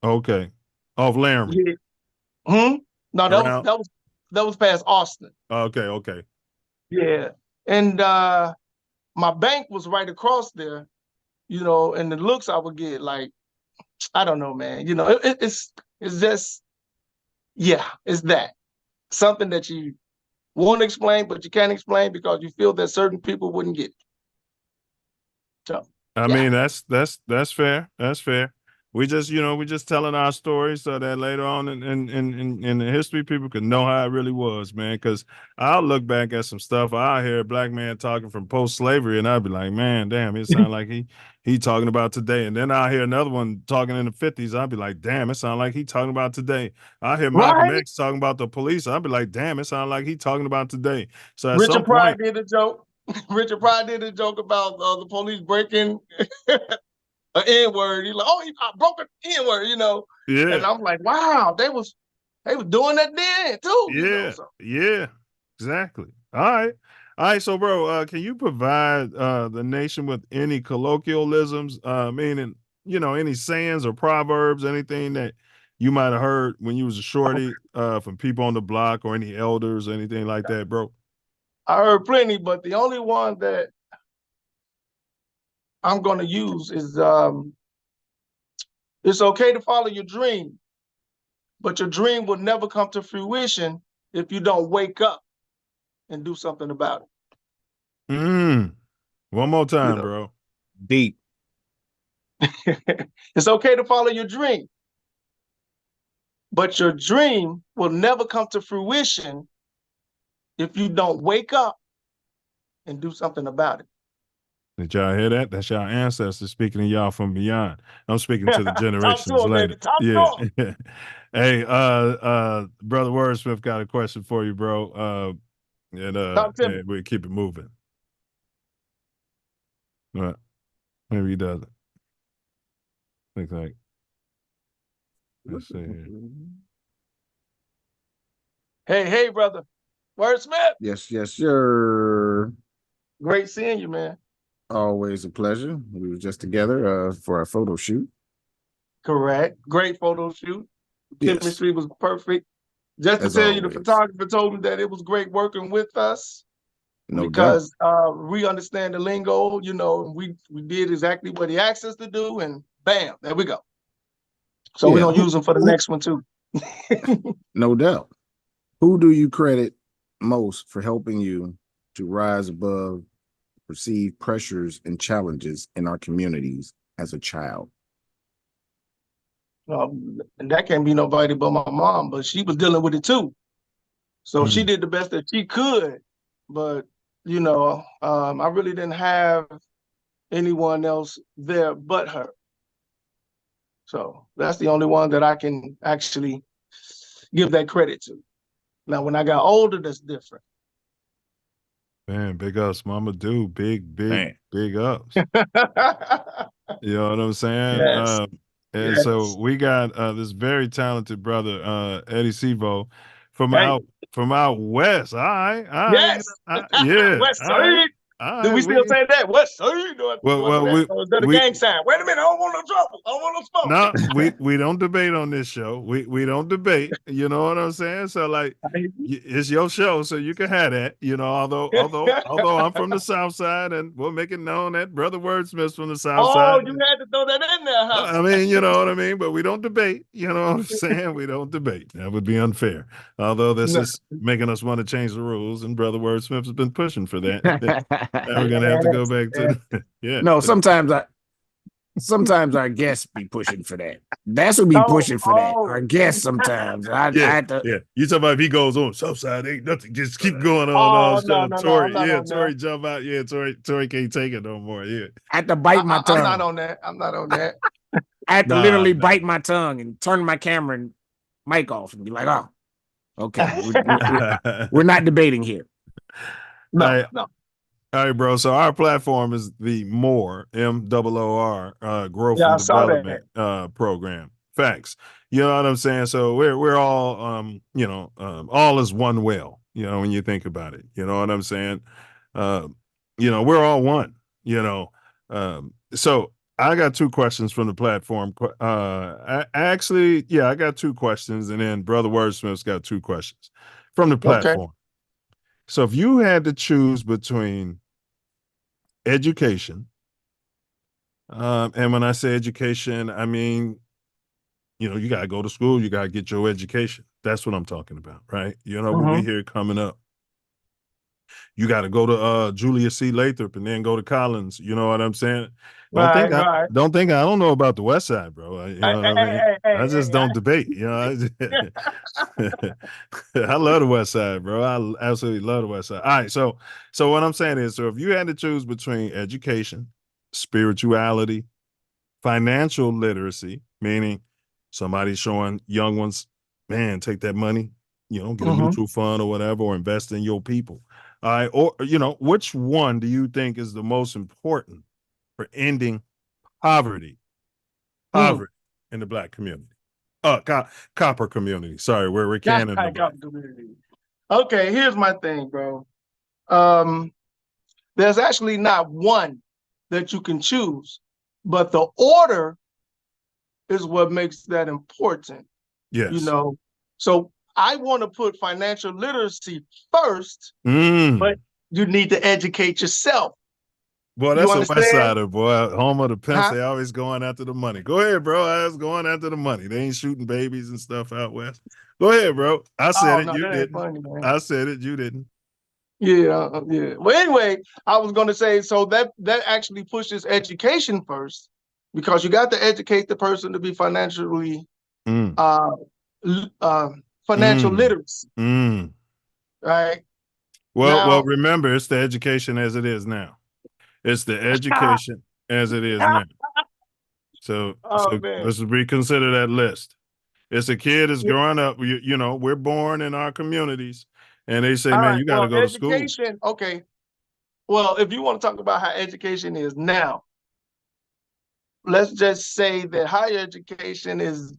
Okay. Off Laramie. Yeah. No, that was past Austin. Okay. Yeah. And my bank was right across there, and the looks I would get, like, I don't know, man. It's just, yeah, it's that. Something that you want to explain, but you can't explain because you feel that certain people wouldn't get it. So I mean, that's fair. That's fair. We just telling our stories so that later on in the history, people can know how it really was, man. Because I'll look back at some stuff. I'll hear a black man talking from post-slavery, and I'll be like, man, damn, it sounds like he talking about today. And then I'll hear another one talking in the 50s. I'll be like, damn, it sounds like he talking about today. I'll hear Malcolm X talking about the police. I'll be like, damn, it sounds like he talking about today. So at Richard some Pryor point, did a joke. Richard Pryor did a joke about the police breaking an N-word. He's like, I broke an N-word, Yeah. And I'm like, wow, they was doing that then too. Yeah, exactly. All right. So, bro, can you provide the nation with any colloquialisms, meaning, any sayings or proverbs, anything that you might have heard when you was a shorty from people on the block or any elders, anything like that, bro? I heard plenty, but the only one that I'm going to use is it's okay to follow your dream, but your dream will never come to fruition if you don't wake up and do something about it. One more time, bro. Deep. It's okay to follow your dream, but your dream will never come to fruition if you don't wake up and do something about it. Did y'all hear that? That's y'all ancestors speaking to y'all from beyond. I'm speaking to the generations Talk to him, later. baby. Talk to him. Hey, brother Wordsmith got a question for you, bro. And we keep it moving. But maybe he doesn't. Looks like. Let's see here. Hey, brother. Wordsmith. Yes, sir. Great seeing you, man. Always a pleasure. We were just together for a photo shoot. Correct. Great photo shoot. Chemistry was perfect. Just to tell you, the photographer told me that it was great working with us. Because we understand the lingo, we did exactly what he asked us to do, and bam, there we go. So we're gonna use him for the next one too. No doubt. Who do you credit most for helping you to rise above perceived pressures and challenges in our communities as a child? And that can't be nobody but my mom, but she was dealing with it too. So she did the best that she could, but I really didn't have anyone else there but her. So that's the only one that I can actually give that credit to. Now, when I got older, that's different. Man, big ups, mama. Dude, big ups. You know what I'm saying? Yes. And so we got this very talented brother, Eddie Cee-VO from out west. All right. Yes. West Side. Do we still say that? West Side? Well, is that a gang sign? Wait a minute, I don't want no trouble. I don't want no smoke. No, we don't debate on this show. We don't debate. You know what I'm saying? So like, it's your show, so you can have that. Although I'm from the South Side, and we'll make it known that brother Wordsmith's from the South Side. Oh, you had to throw that in there, huh? I mean, you know what I mean? But we don't debate. You know what I'm saying? We don't debate. That would be unfair. Although this is making us want to change the rules, and brother Wordsmith has been pushing for that. We're gonna have to go back to No, sometimes our guests be pushing for that. That's what be pushing for that. Our guests sometimes. I have to, You talking about if he goes on Southside, ain't nothing. Just keep going on. No, Tory, Tory jump out. Yeah, Tory can't take it no more. Yeah. I had to bite my tongue. I'm not on that. I had to literally bite my tongue and turn my camera and mic off and be like, Okay, we're not debating here. No. All right, bro. So our platform is the MOOR, MOOR, Growth Yeah, and I saw that. Development Program. Facts. You know what I'm saying? So we're all all is one well, when you think about it. You know what I'm saying? We're all one, So I got two questions from the platform. I got two questions, and then Brother Wordsmith's got two questions from the platform. Okay. So if you had to choose between education, and when I say education, I mean, you got to go to school, you got to get your education. That's what I'm talking about, right? What we hear coming up. You got to go to Julius C. Lathrop and then go to Collins. You know what I'm saying? Don't think I don't know about the West Side, bro. You know what I mean? I just don't debate. I love the West Side, bro. I absolutely love the West Side. All right, so what I'm saying is, so if you had to choose between education, spirituality, financial literacy, meaning somebody showing young ones, man, take that money, get a mutual fund or whatever, or invest in your people. All right, or which one do you think is the most important for ending poverty in the Black community? Copper community. Sorry, we're canon. Okay, here's my thing, bro. There's actually not one that you can choose, but the order is what makes that important. Yes. So I want to put financial literacy first, but you need to educate yourself. Boy, that's a West Sider, boy. Home of the pimps, they always going after the money. Go ahead, bro. I was going after the money. They ain't shooting babies and stuff out west. Go ahead, bro. I said it. You didn't. Funny, man. I said it. You didn't. Yeah. Well, anyway, I was going to say, so that actually pushes education first, because you got to educate the person to be financially financial literacy. Right. Well, remember, it's the education as it is now. It's the education as it is now. So let's reconsider that list. It's a kid that's growing up. We're born in our communities, and they say, man, you got to go to school. Okay. Well, if you want to talk about how education is now, let's just say that higher education is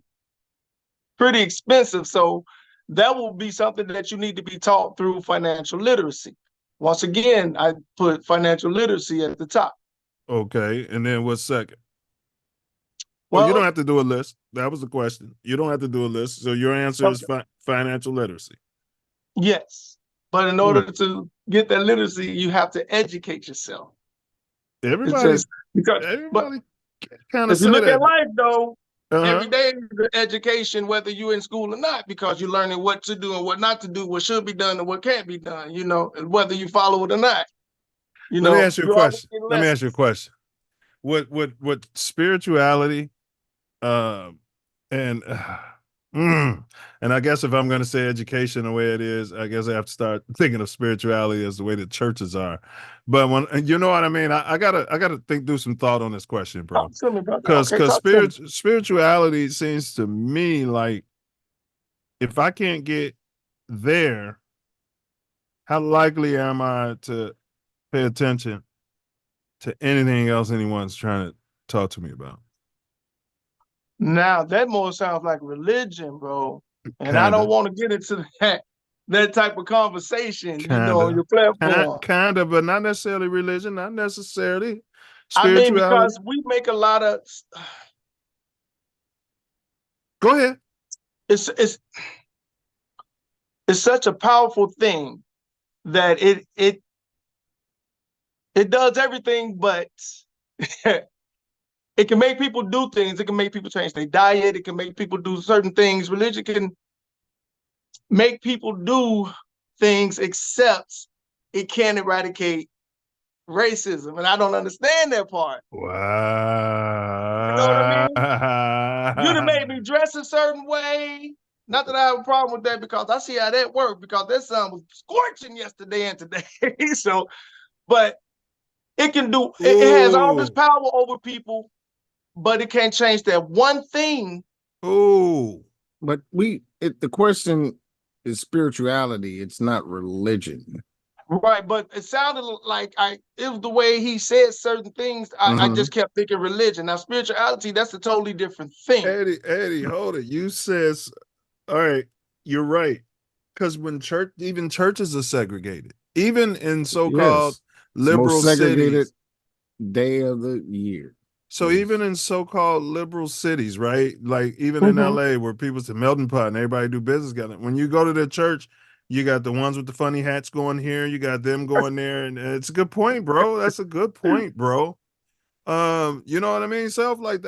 pretty expensive. So that will be something that you need to be taught through financial literacy. Once again, I put financial literacy at the top. Okay. And then what's second? Well, you don't have to do a list. That was the question. You don't have to do a list. So your answer is financial literacy. Yes. But in order to get that literacy, you have to educate yourself. Everybody kind of if you look at life, though, every day is education, whether you're in school or not, because you're learning what to do and what not to do, what should be done and what can't be done, and whether you follow it or not. Let me ask you a question. What spirituality, and I guess if I'm going to say education the way it is, I guess I have to start thinking of spirituality as the way the churches are. But when you know what I mean, I gotta do some thought on this question, bro. Because spirituality seems to me like, if I can't get there, how likely am I to pay attention to anything else anyone's trying to talk to me about? Now that more sounds like religion, bro. And I don't want to get into that type of conversation, on your platform. Kind of, but not necessarily religion, not necessarily spirituality. I mean, because we make a lot of. Go ahead. It's such a powerful thing that it does everything, but it can make people do things. It can make people change their diet. It can make people do certain things. Religion can make people do things, except it can't eradicate racism. And I don't understand that part. Wow. You know what I mean? You done made me dress a certain way. Not that I have a problem with that, because I see how that works, because that sun was scorching yesterday and today. But it can do, it has all this power over people, but it can't change that one thing. But the question It's spirituality. It's not religion. Right, but it sounded like it was the way he said certain things. I just kept thinking religion. Now, spirituality, that's a totally different thing. Eddie, hold it. You says, all right, you're right. Because when even churches are segregated, even in so-called liberal most segregated cities, day of the year. So even in so-called liberal cities, right? Like even in LA where people say melting pot and everybody do business together. When you go to the church, you got the ones with the funny hats going here, you got them going there, and it's a good point, bro. That's a good point, bro. You know what I mean? Like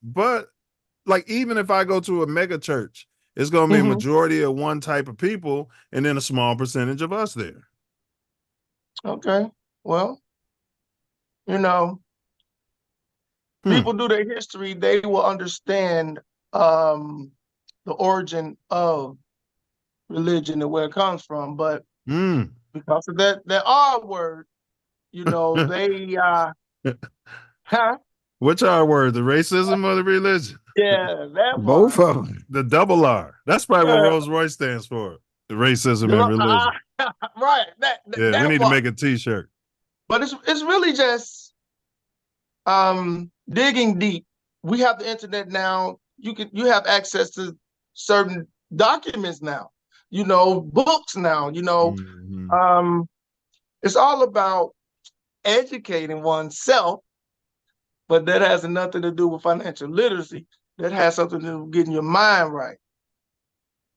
but like even if I go to a mega church, it's gonna be a majority of one type of people and then a small percentage of us there. Okay. Well, people do their history, they will understand the origin of religion and where it comes from. But because of that R word, they Which R word? The racism or the religion? Yeah, that both of them. The double R. That's probably what Rolls Royce stands for. The racism and religion. Right. Yeah, we need to make a T-shirt. But it's really just digging deep. We have the internet now. You have access to certain documents now. Books now. It's all about educating oneself, but that has nothing to do with financial literacy. That has something to do with getting your mind right.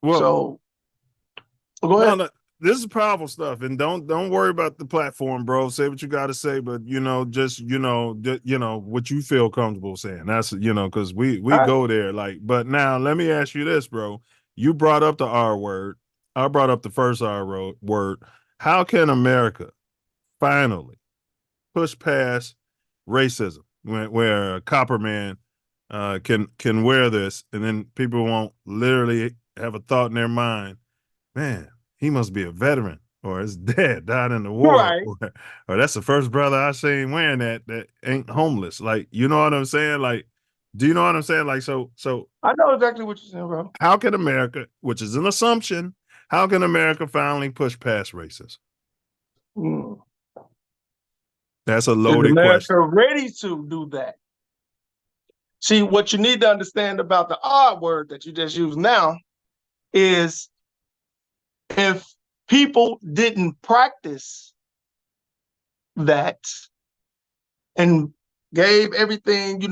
Well, so go ahead. No, this is powerful stuff, and don't worry about the platform, bro. Say what you got to say, but just what you feel comfortable saying. That's because we go there. Like, but now let me ask you this, bro. You brought up the R word. I brought up the first R word. How can America finally push past racism, where a copper man can wear this, and then people won't literally have a thought in their mind, man, he must be a veteran, or his dad died in the war, right. or that's the first brother I seen wearing that ain't homeless. Like, you know what I'm saying? Like, do you know what I'm saying? Like, so I know exactly what you're saying, bro. How can America, which is an assumption, how can America finally push past racism? That's a loaded question. America ready to do that? See, what you need to understand about the R word that you just used now is if people didn't practice that and gave everything,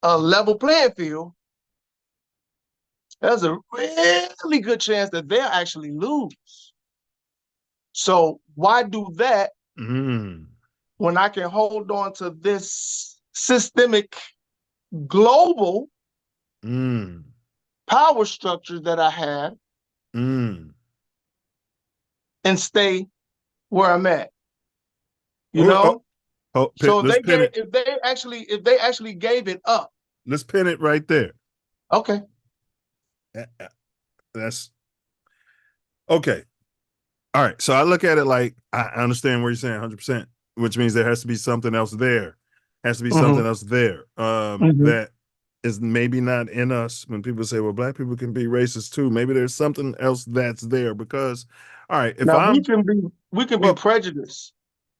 a level playing field, there's a really good chance that they'll actually lose. So why do that when I can hold on to this systemic global power structure that I have and stay where I'm at? So if they actually gave it up. Let's pin it right there. Okay. That's okay. All right. So I look at it like I understand what you're saying 100%, which means there has to be something else there. Has to be something else there that is maybe not in us. When people say, well, black people can be racist too, maybe there's something else that's there because, all right, if we can be prejudiced.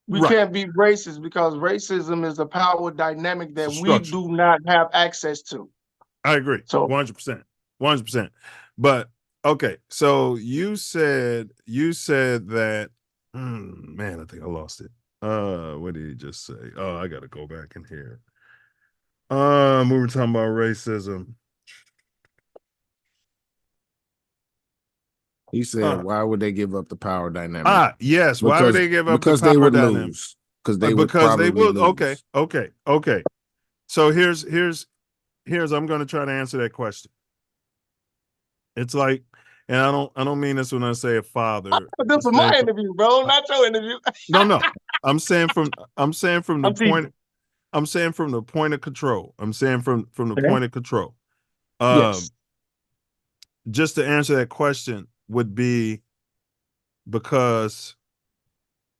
We can't be racist because racism is a power dynamic that we do not have access to. I agree. So 100%. 100%. But okay, so you said that man, I think I lost it. What did he just say? Oh, I gotta go back in here. We were talking about racism. He said, why would they give up the power dynamic? Yes. Why would they give up the power they would dynamic? Lose. Because they would probably lose. Okay. So here's I'm gonna try to answer that question. It's like, and I don't mean this when I say a father. This is my interview, bro, not your interview. No. I'm saying from the point of control. I'm saying from the point of control. Yes. Just to answer that question would be because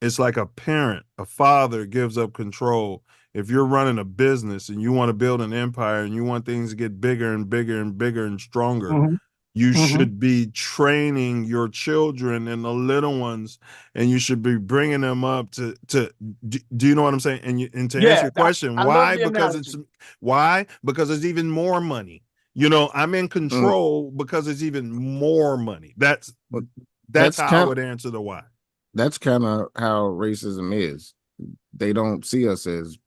it's like a parent, a father gives up control. If you're running a business and you want to build an empire and you want things to get bigger and bigger and bigger and stronger, You should be training your children and the little ones, and you should be bringing them up to do you know what I'm saying? And to answer your question, I love why? the analogy. Because it's even more money. I'm in control because it's even more money. That's how I would answer the why. That's kind of how racism is. They don't see us as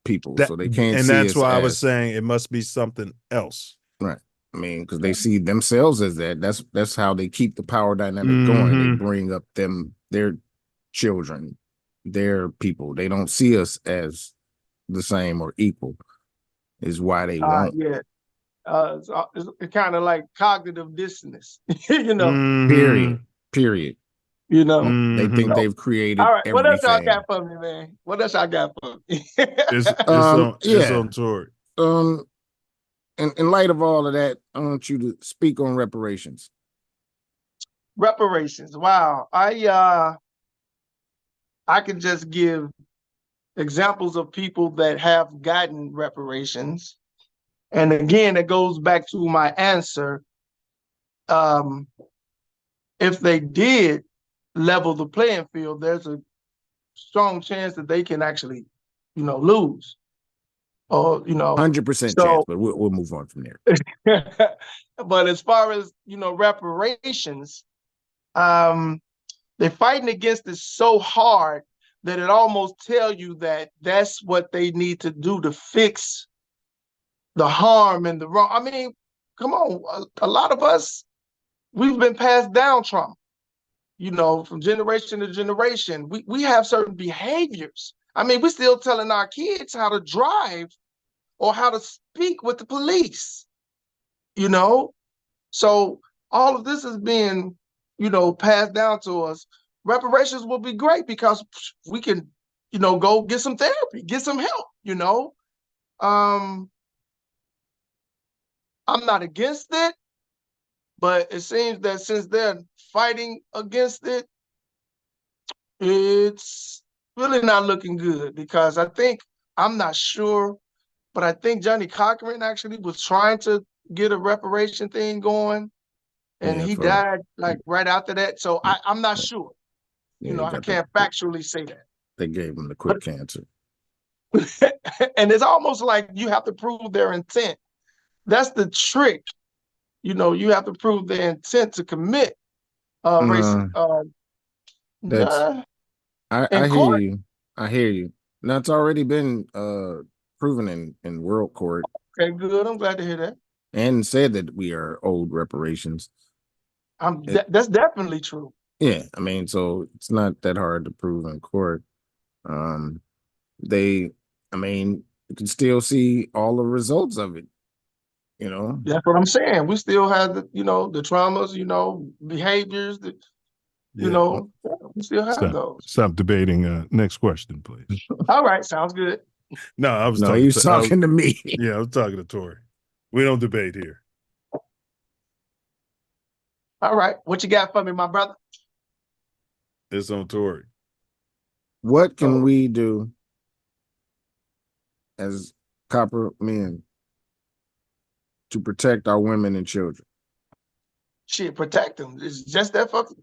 people, so they can't and see that's us why I as, was saying it must be something else. right. I mean, because they see themselves as that. That's how they keep the power dynamic going. They bring up their children, their people. They don't see us as the same or equal. Is why they won't. Yeah. It's kind of like cognitive dissonance, you know. Period. You know, they think they've created all right. everything. What else y'all got for me, man? What else y'all got for me? It's on tour. In light of all of that, I want you to speak on reparations. Reparations. Wow. I can just give examples of people that have gotten reparations. And again, it goes back to my answer. If they did level the playing field, there's a strong chance that they can actually, lose. Or, 100% chance, but we'll move on from there. But as far as, reparations, they're fighting against it so hard that it almost tell you that that's what they need to do to fix the harm and the wrong. I mean, come on, a lot of us, we've been passed down trauma, from generation to generation. We have certain behaviors. I mean, we're still telling our kids how to drive or how to speak with the police, So all of this is being, passed down to us. Reparations will be great because we can, go get some therapy, get some help, I'm not against it, but it seems that since they're fighting against it, it's really not looking good because I'm not sure, but I think Johnny Cochran actually was trying to get a reparation thing going, and he died like right after that. So I'm not sure. I can't factually say that. They gave him the quick cancer. And it's almost like you have to prove their intent. That's the trick. You have to prove their intent to commit racism. I hear you. I hear you. Now it's already been proven in world court. Okay, good. I'm glad to hear that. And said that we are owed reparations. That's definitely true. Yeah, I mean, so it's not that hard to prove in court. You can still see all the results of it. That's what I'm saying. We still have the traumas, behaviors that, we still have those. Stop debating. Next question, please. All right, sounds good. No, I was talking to me. Yeah, I was talking to Tori. We don't debate here. All right, what you got for me, my brother? It's on Tori. What can we do as copper men to protect our women and children? Shit, protect them. It's just that fucking.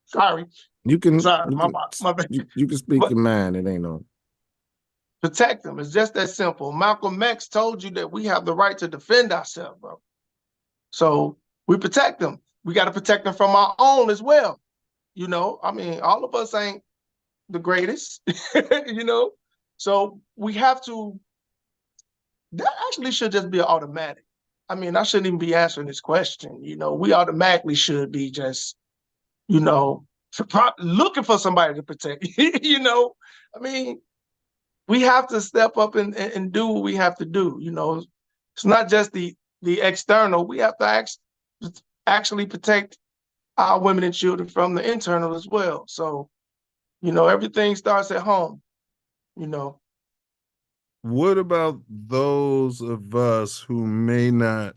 Sorry. You can. Sorry, my bad. You can speak your mind. It ain't no. Protect them. It's just that simple. Malcolm X told you that we have the right to defend ourselves, bro. So we protect them. We got to protect them from our own as well. I mean, all of us ain't the greatest, So we have to. That actually should just be an automatic. I mean, I shouldn't even be answering this question. We automatically should be just, looking for somebody to protect. I mean, we have to step up and do what we have to do. It's not just the external. We have to actually protect our women and children from the internal as well. So, everything starts at home. What about those of us who may not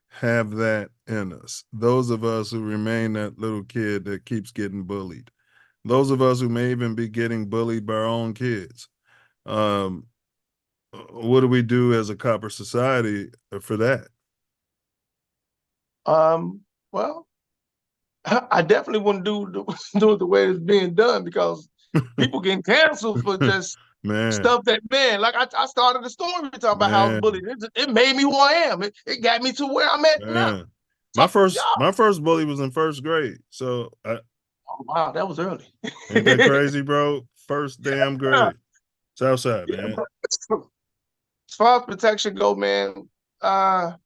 have that in us? Those of us who remain that little kid that keeps getting bullied. Those of us who may even be getting bullied by our own kids. What do we do as a copper society for that? well, I definitely wouldn't do it the way it's being done, because people getting canceled for just stuff that, man, like I started the story talking about house bullying. It made me who I am. It got me to where I'm at now. My first bully was in first grade. So oh, wow, that was early. Ain't that crazy, bro? First damn grade. Southside, man. As far as protection go, man, I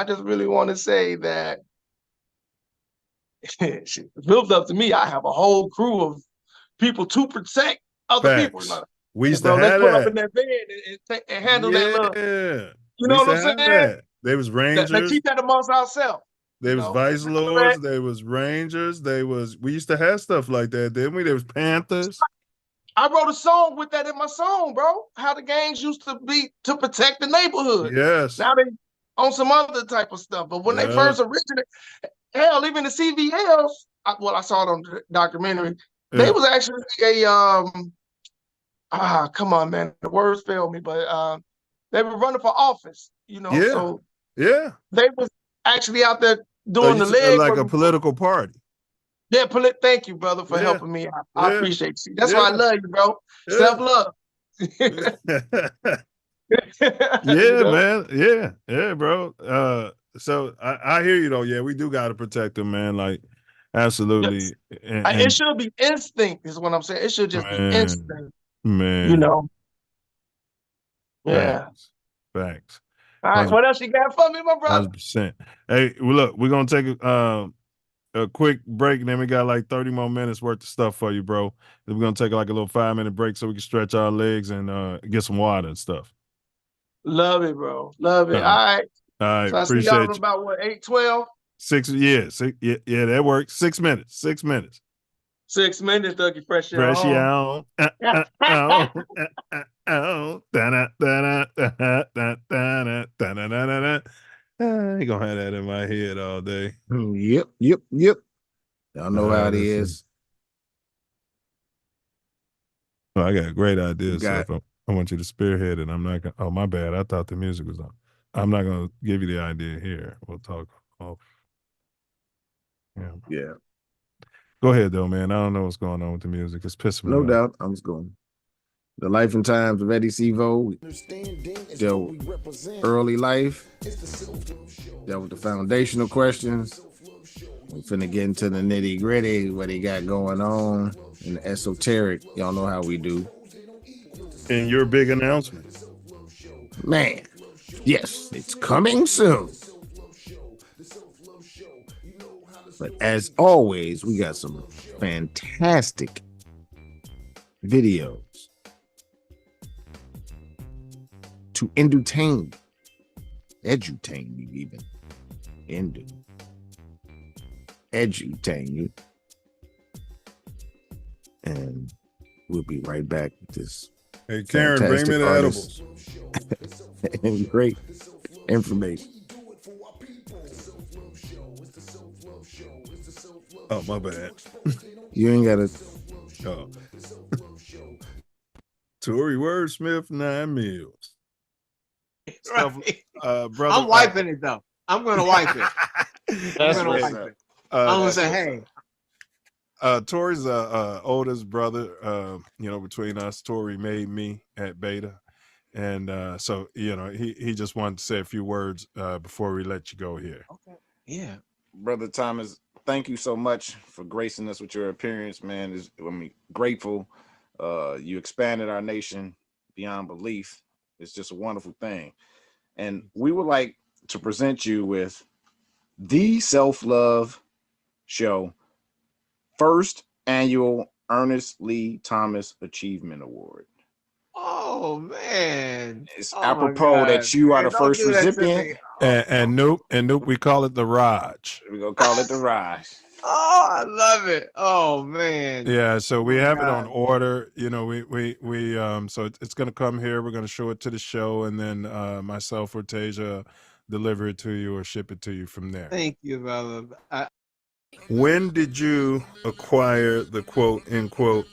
just really want to say that if it was up to me, I have a whole crew of people to protect other people. We used to have pull up that. in that van and handle that love. You We know used what to I'm have saying? that. There was Rangers. Let's keep that amongst ourselves. There was Vice Lords. There was Rangers. We used to have stuff like that, didn't we? There was Panthers. I wrote a song with that in my song, bro. How the gangs used to be to protect the neighborhood. Yes. Now they on some other type of stuff. But when they first originated, hell, even the CVLs, I saw it on the documentary. They was actually come on, man, the words failed me, but they were running for office, you know. So they was actually out there doing the leg like a political party. Yeah, thank you, brother, for helping me out. I appreciate you. That's why I love you, bro. Self love. Man. Yeah, bro. So I hear you though. Yeah, we do got to protect them, man. Like, absolutely. Yes. It should be instinct, is what I'm saying. It should just be instinct. Man. You know. Yeah. Facts. All right. What else you got for me, my brother? 100%. Hey, look, we're gonna take a quick break, and then we got like 30 more minutes worth of stuff for you, bro. Then we're gonna take like a little 5-minute break so we can stretch our legs and get some water and stuff. Love it, bro. Love it. All right. All right. So I see y'all in about what, 8:12? 6, yeah, that works. 6 minutes. 6 minutes. 6 minutes, Dougie Fresh on. Fresh on. I ain't gonna have that in my head all day. Yep. Y'all know how it is. Oh, I got a great idea. So I want you to spearhead it. I'm not gonna. Oh, my bad. I thought the music was on. I'm not gonna give you the idea here. We'll talk off. Yeah. Go ahead though, man. I don't know what's going on with the music. It's pissing me off. No doubt. I'm just going. The Life and Times of Eddie Cee-VO. Dealt with early life. Dealt with the foundational questions. We're finna get into the nitty gritty, what he got going on, and the esoteric. Y'all know how we do. And your big announcement. Man, yes, it's coming soon. But as always, we got some fantastic videos to entertain, edutain you even, edutain you. And we'll be right back with this. Hey, Karen, bring me the edibles. And great information. Oh, my bad. You ain't got to. Oh. Tory Wordsmith, 9 meals. Right. Brother, I'm wiping it, though. I'm going to wipe it. I'm going to say, hey. Tory's oldest brother, between us. Tory made me at Beta. And so, he just wanted to say a few words before we let you go here. Okay. Yeah. Brother Thomas, thank you so much for gracing us with your appearance, man. Grateful. You expanded our nation beyond belief. It's just a wonderful thing. And we would like to present you with the Self Luv Show first annual Ernest Lee Thomas Achievement Award. Oh, man. It's apropos that you are the first recipient. And Noop, we call it the Raj. We're going to call it the Raj. Oh, I love it. Oh, man. Yeah, so we have it on order. So it's going to come here. We're going to show it to the show, and then myself or Tasia deliver it to you or ship it to you from there. Thank you, brother. When did you acquire the quote unquote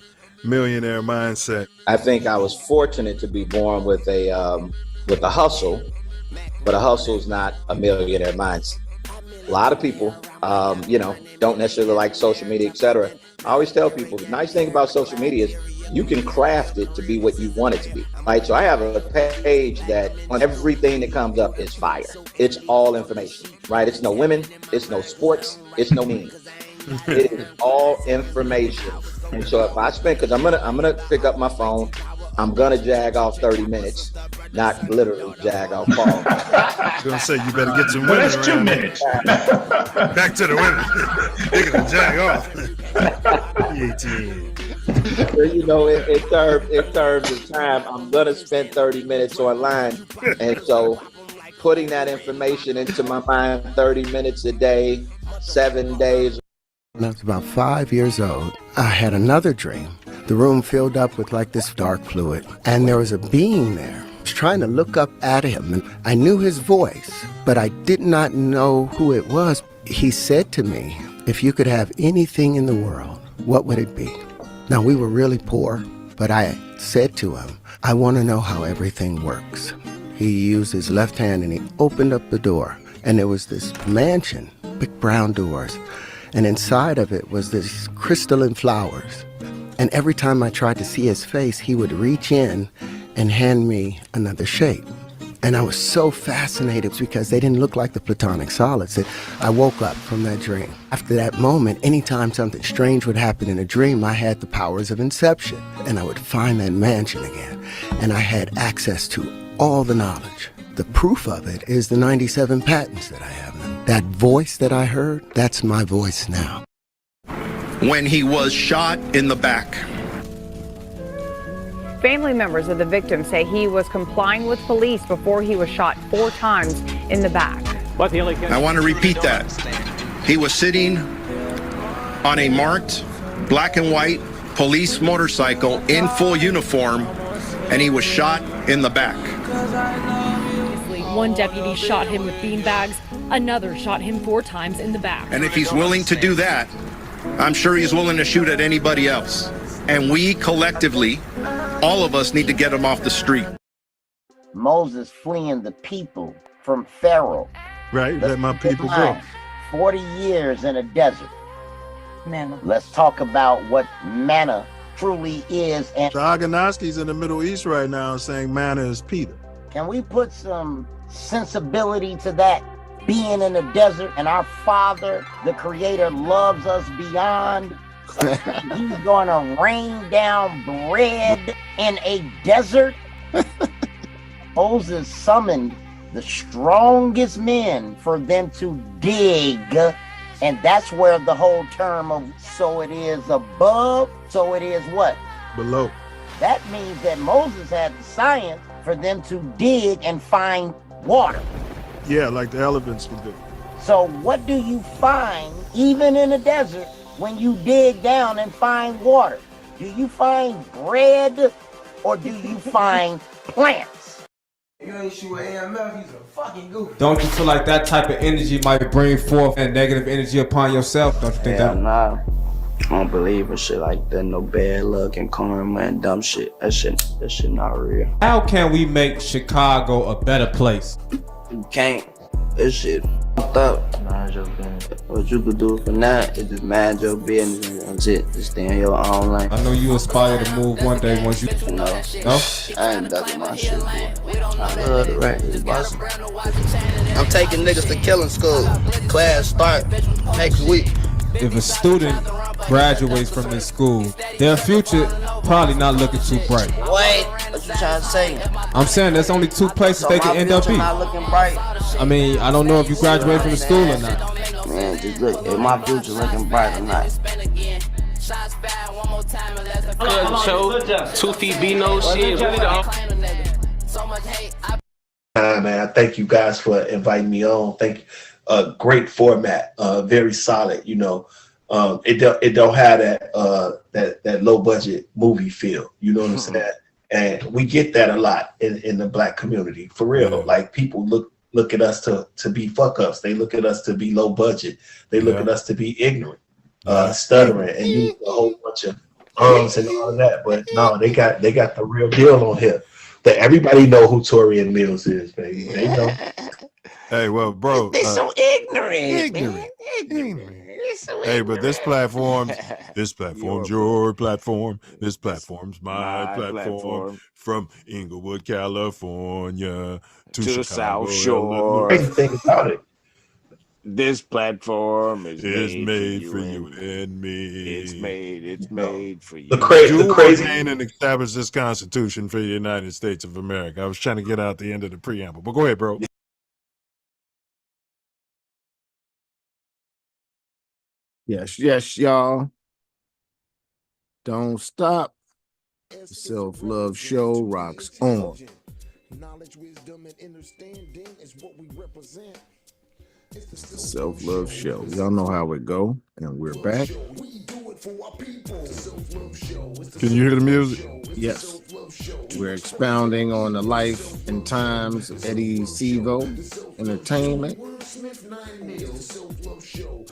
millionaire mindset? I think I was fortunate to be born with a hustle, but a hustle is not a millionaire mindset. A lot of people, don't necessarily like social media, etc. I always tell people the nice thing about social media is you can craft it to be what you want it to be, right? So I have a page that on everything that comes up is fire. It's all information, right? It's no women, it's no sports, it's no meaning. It is all information. And so if I spend, because I'm gonna pick up my phone, I'm gonna jag off 30 minutes, not literally jag off Paul. I was gonna say you better get some women. Well, that's 2 minutes. Back to the women. They're gonna jag off. In terms of time, I'm gonna spend 30 minutes online, and so putting that information into my mind 30 minutes a day, 7 days. When I was about 5 years old, I had another dream. The room filled up with like this dark fluid, and there was a being there. I was trying to look up at him, and I knew his voice, but I did not know who it was. He said to me, if you could have anything in the world, what would it be? Now, we were really poor, but I said to him, I want to know how everything works. He used his left hand and he opened up the door, and there was this mansion, big brown doors. And inside of it was this crystalline flowers. And every time I tried to see his face, he would reach in and hand me another shape. And I was so fascinated because they didn't look like the platonic solids. I woke up from that dream. After that moment, anytime something strange would happen in a dream, I had the powers of inception. And I would find that mansion again. And I had access to all the knowledge. The proof of it is the 97 patents that I have. That voice that I heard, that's my voice now. When he was shot in the back. Family members of the victim say he was complying with police before he was shot 4 times in the back. I want to repeat that. He was sitting on a marked black and white police motorcycle in full uniform, and he was shot in the back. One deputy shot him with beanbags. Another shot him 4 times in the back. And if he's willing to do that, I'm sure he's willing to shoot at anybody else. And we collectively, all of us, need to get him off the street. Moses fleeing the people from Pharaoh. Right, let my people go. 40 years in a desert. Manna. Let's talk about what manna truly is. And Agonoski's in the Middle East right now saying manna is Peter. Can we put some sensibility to that? Being in the desert, and our Father, the Creator, loves us beyond. He's going to rain down bread in a desert. Moses summoned the strongest men for them to dig, and that's where the whole term of so it is above, so it is what? Below. That means that Moses had the science for them to dig and find water. Yeah, like the elephants would do. So what do you find, even in the desert, when you dig down and find water? Do you find bread or do you find plants? You ain't shoot AML, he's a fucking goof. Don't you feel like that type of energy might bring forth a negative energy upon yourself? Don't you think that? Nah, I don't believe in shit like that. No bad luck and karma and dumb shit. That shit not real. How can we make Chicago a better place? You can't. This shit fucked up. Mind your business. What you could do for that is just mind your business and that's it. Just stay in your own lane. I know you aspire to move one day once you... No? I ain't ducking my shit, boy. I love the rap. It's busting. I'm taking niggas to killing school. Class start next week. If a student graduates from this school, their future probably not looking too bright. Wait, what you trying to say? I'm saying there's only 2 places they can end up in. Not looking bright. I mean, I don't know if you graduate from the school or not. Man, just look, if my future looking bright or not. Good show, 2 feet Bino shit. Man, I thank you guys for inviting me on. Thank you. Great format, very solid. You know, it don't have that low budget movie feel. You know what I'm saying? And we get that a lot in the Black community, for real. Like people look at us to be fuck ups. They look at us to be low budget. They look at us to be ignorant, stuttering, and use a whole bunch of and all of that. But no, they got the real deal on here. That everybody know who Torian Mills is, baby. They know. Hey, well, bro. They're so ignorant, man. Ignorant. They're so Hey, but this platform's Your your platform. This platform's my platform. From Inglewood, California to the Chicago, South Shore. Illinois. Crazy thing about it. This platform is made for you and me. It's made for you. The crazy ordain and establish this Constitution for the United States of America. I was trying to get out the end of the preamble, but go ahead, bro. Yes, y'all. Don't stop. The Self Love Show rocks on. Knowledge, wisdom, and understanding is what we represent. It's the Self Love Show. Y'all know how it go, and we're back. Can you hear the music? Yes. We're expounding on the life and times of Eddie Cee-VO Entertainment.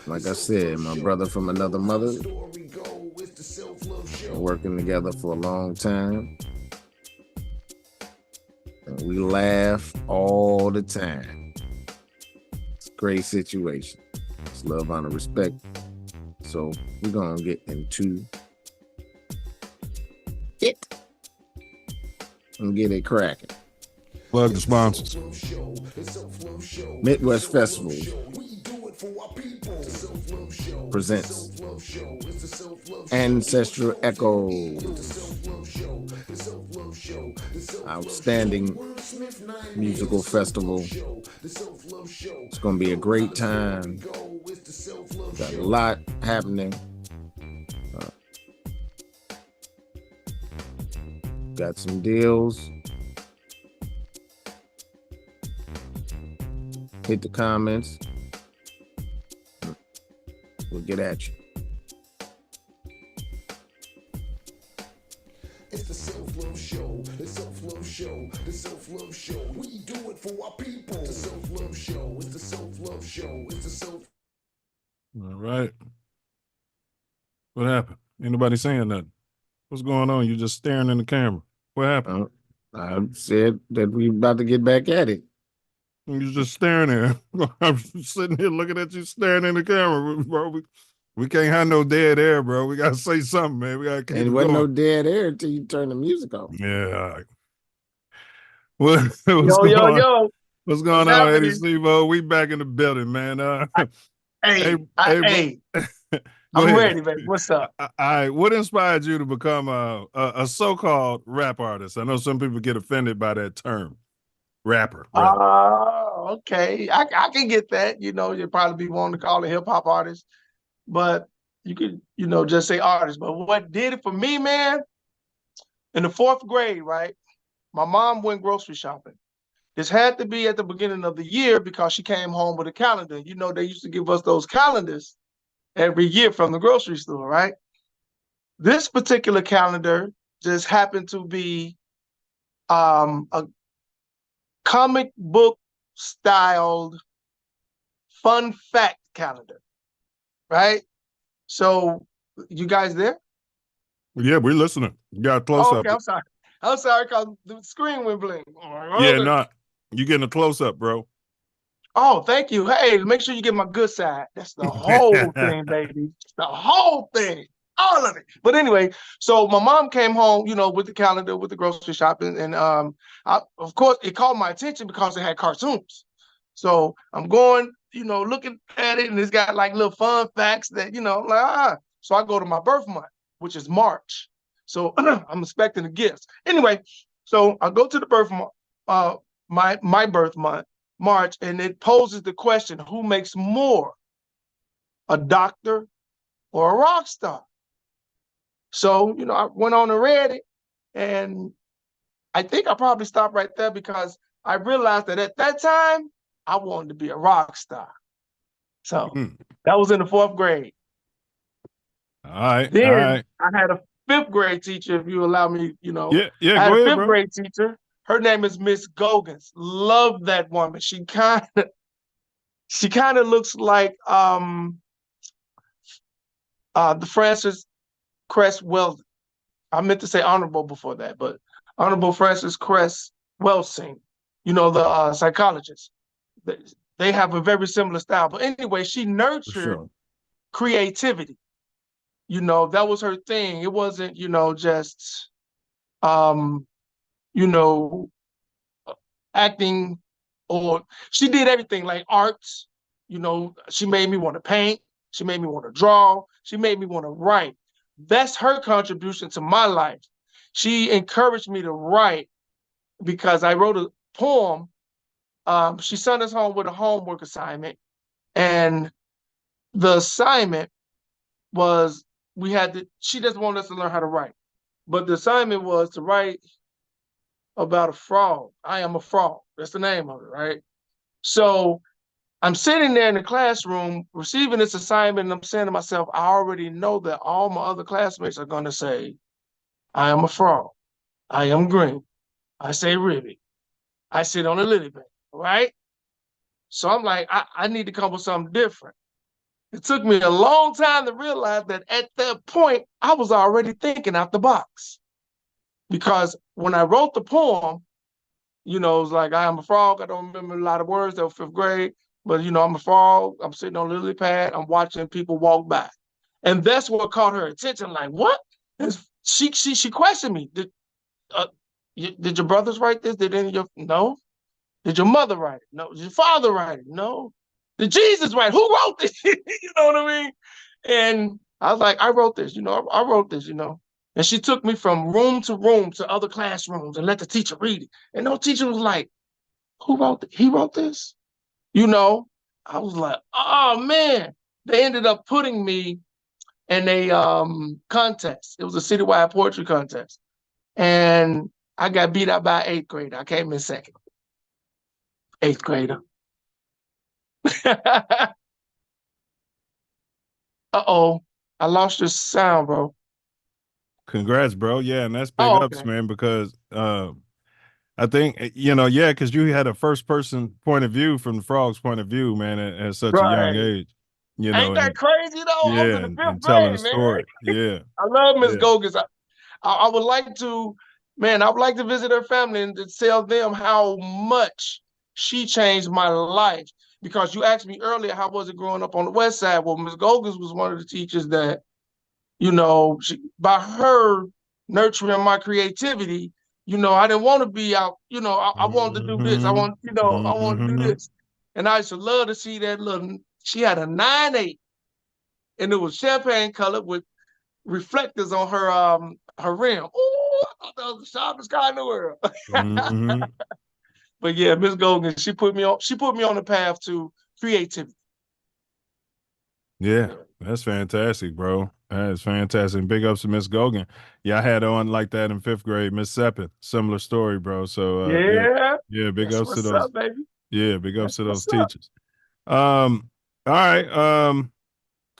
Like I said, my brother from another mother. Been working together for a long time. And we laugh all the time. It's a great situation. It's love, honor, respect. So we're going to get into it and get it cracking. Plug the sponsors. Midwest Festival presents Ancestral Echoes. Outstanding musical festival. It's going to be a great time. Got a lot happening. Got some deals. Hit the comments. We'll get at you. It's the Self Love Show, the Self Love Show, the Self Love Show. We do it for our people. The Self Love Show, it's the Self Love Show, it's the Self. All right. What happened? Ain't nobody saying nothing. What's going on? You just staring in the camera. What happened? I said that we about to get back at it. You just staring there. I'm sitting here looking at you staring in the camera, bro. We can't have no dead air, bro. We gotta say something, man. We gotta keep And it it wasn't no going. dead air until you turn the music off. Yeah. All right. What's going on? What's going on, happening? Eddie Cee-VO? We back in the building, man. Hey, Go I'm ahead. ready, baby. What's up? All right. What inspired you to become a so-called rap artist? I know some people get offended by that term, rapper. Okay. I can get that. You know, you'd probably be wanting to call it hip hop artist, but you could, just say artist. But what did it for me, man? In the 4th grade, right? My mom went grocery shopping. This had to be at the beginning of the year because she came home with a calendar. You know, they used to give us those calendars every year from the grocery store, right? This particular calendar just happened to be a comic book styled fun fact calendar, right? So you guys there? Yeah, we're listening. You got a close up. Okay, I'm sorry because the screen went blank. Yeah, no, you getting a close up, bro. Oh, thank you. Hey, make sure you get my good side. That's the whole thing, baby. The whole thing. All of it. But anyway, so my mom came home, with the calendar, with the grocery shopping. And of course, it caught my attention because it had cartoons. So I'm going, looking at it, and it's got like little fun facts that, So I go to my birth month, which is March. So I'm expecting the gifts. Anyway, so I go to the birth month, my birth month, March, and it poses the question, who makes more, a doctor or a rock star? So, I went on and read it, and I think I probably stopped right there because I realized that at that time, I wanted to be a rock star. So that was in the 4th grade. All right. Then all right. I had a 5th grade teacher, if you allow me, Yeah, I had go a ahead, 5th bro. grade teacher. Her name is Miss Gogans. Love that woman. She kind of looks like the Francis Cress Wells. I meant to say honorable before that, but Honorable Francis Cress Welsing, the psychologist. they have a very similar style. But anyway, she nurtured creativity. You know, that was her thing. It wasn't, you know, just you know, acting, or she did everything like arts. You know, she made me want to paint. She made me want to draw. She made me want to write. That's her contribution to my life. She encouraged me to write because I wrote a poem. She sent us home with a homework assignment, and the assignment was she just wanted us to learn how to write. But the assignment was to write about a frog. I am a frog. That's the name of it, right? So I'm sitting there in the classroom receiving this assignment, and I'm saying to myself, I already know that all my other classmates are going to say, I am a frog. I am green. I say ribby. I sit on a lily pad, right? So I'm like, I need to come up with something different. It took me a long time to realize that at that point, I was already thinking out the box. Because when I wrote the poem, you know, it was like, I am a frog. I don't remember a lot of words. That was 5th grade. But, you know, I'm a frog. I'm sitting on a lily pad. I'm watching people walk by. And that's what caught her attention. Like, what? And she questioned me. Did your brothers write this? Did any of your... No. Did your mother write it? No. Did your father write it? No. Did Jesus write it? Who wrote this? You know what I mean? And I was like, I wrote this, you know, I wrote this, you know. And she took me from room to other classrooms and let the teacher read it. And no teacher was like, who wrote it? He wrote this? You know, I was like, oh man. They ended up putting me in a contest. It was a citywide poetry contest. And I got beat out by 8th grader. I came in second. 8th grader. Uh-oh. I lost your sound, bro. Congrats, bro. Yeah, and that's big ups, man, because I think, you know, yeah, because you had a first person point of view from the frog's point of view, man, at such a young age. You know, ain't that crazy though? Yeah, I was in the 5th and telling grade, the story. Man. Yeah. I love Miss Gogans. I would like to, man, I would like to visit her family and to tell them how much she changed my life. Because you asked me earlier, how was it growing up on the West Side? Well, Miss Gogans was one of the teachers that, you know, by her nurturing my creativity, you know, I didn't want to be out, you know, I wanted to do this. I want, you know, I want to do this. And I used to love to see that little, she had a 9/8 and it was champagne colored with reflectors on her rim. Oh, I thought that was the sharpest car in the world. But yeah, Miss Gogan, she put me on the path to creativity. Yeah, that's fantastic, bro. That is fantastic. Big ups to Miss Gogan. Yeah, I had on like that in 5th grade. Miss Seppin, similar story, bro. So yeah, big ups to those. Up, baby. Yeah, big ups to those teachers. All right.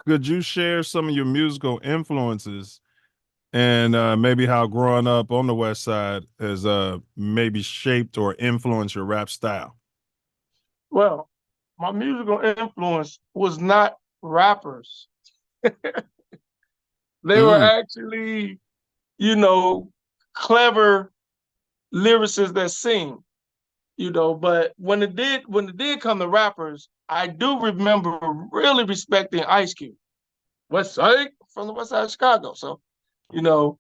Could you share some of your musical influences and maybe how growing up on the West Side has maybe shaped or influenced your rap style? Well, my musical influence was not rappers. They were actually, you know, clever lyricists that sing, you know. But when it did come to rappers, I do remember really respecting Ice Cube, West Side, from the West Side of Chicago. So, you know,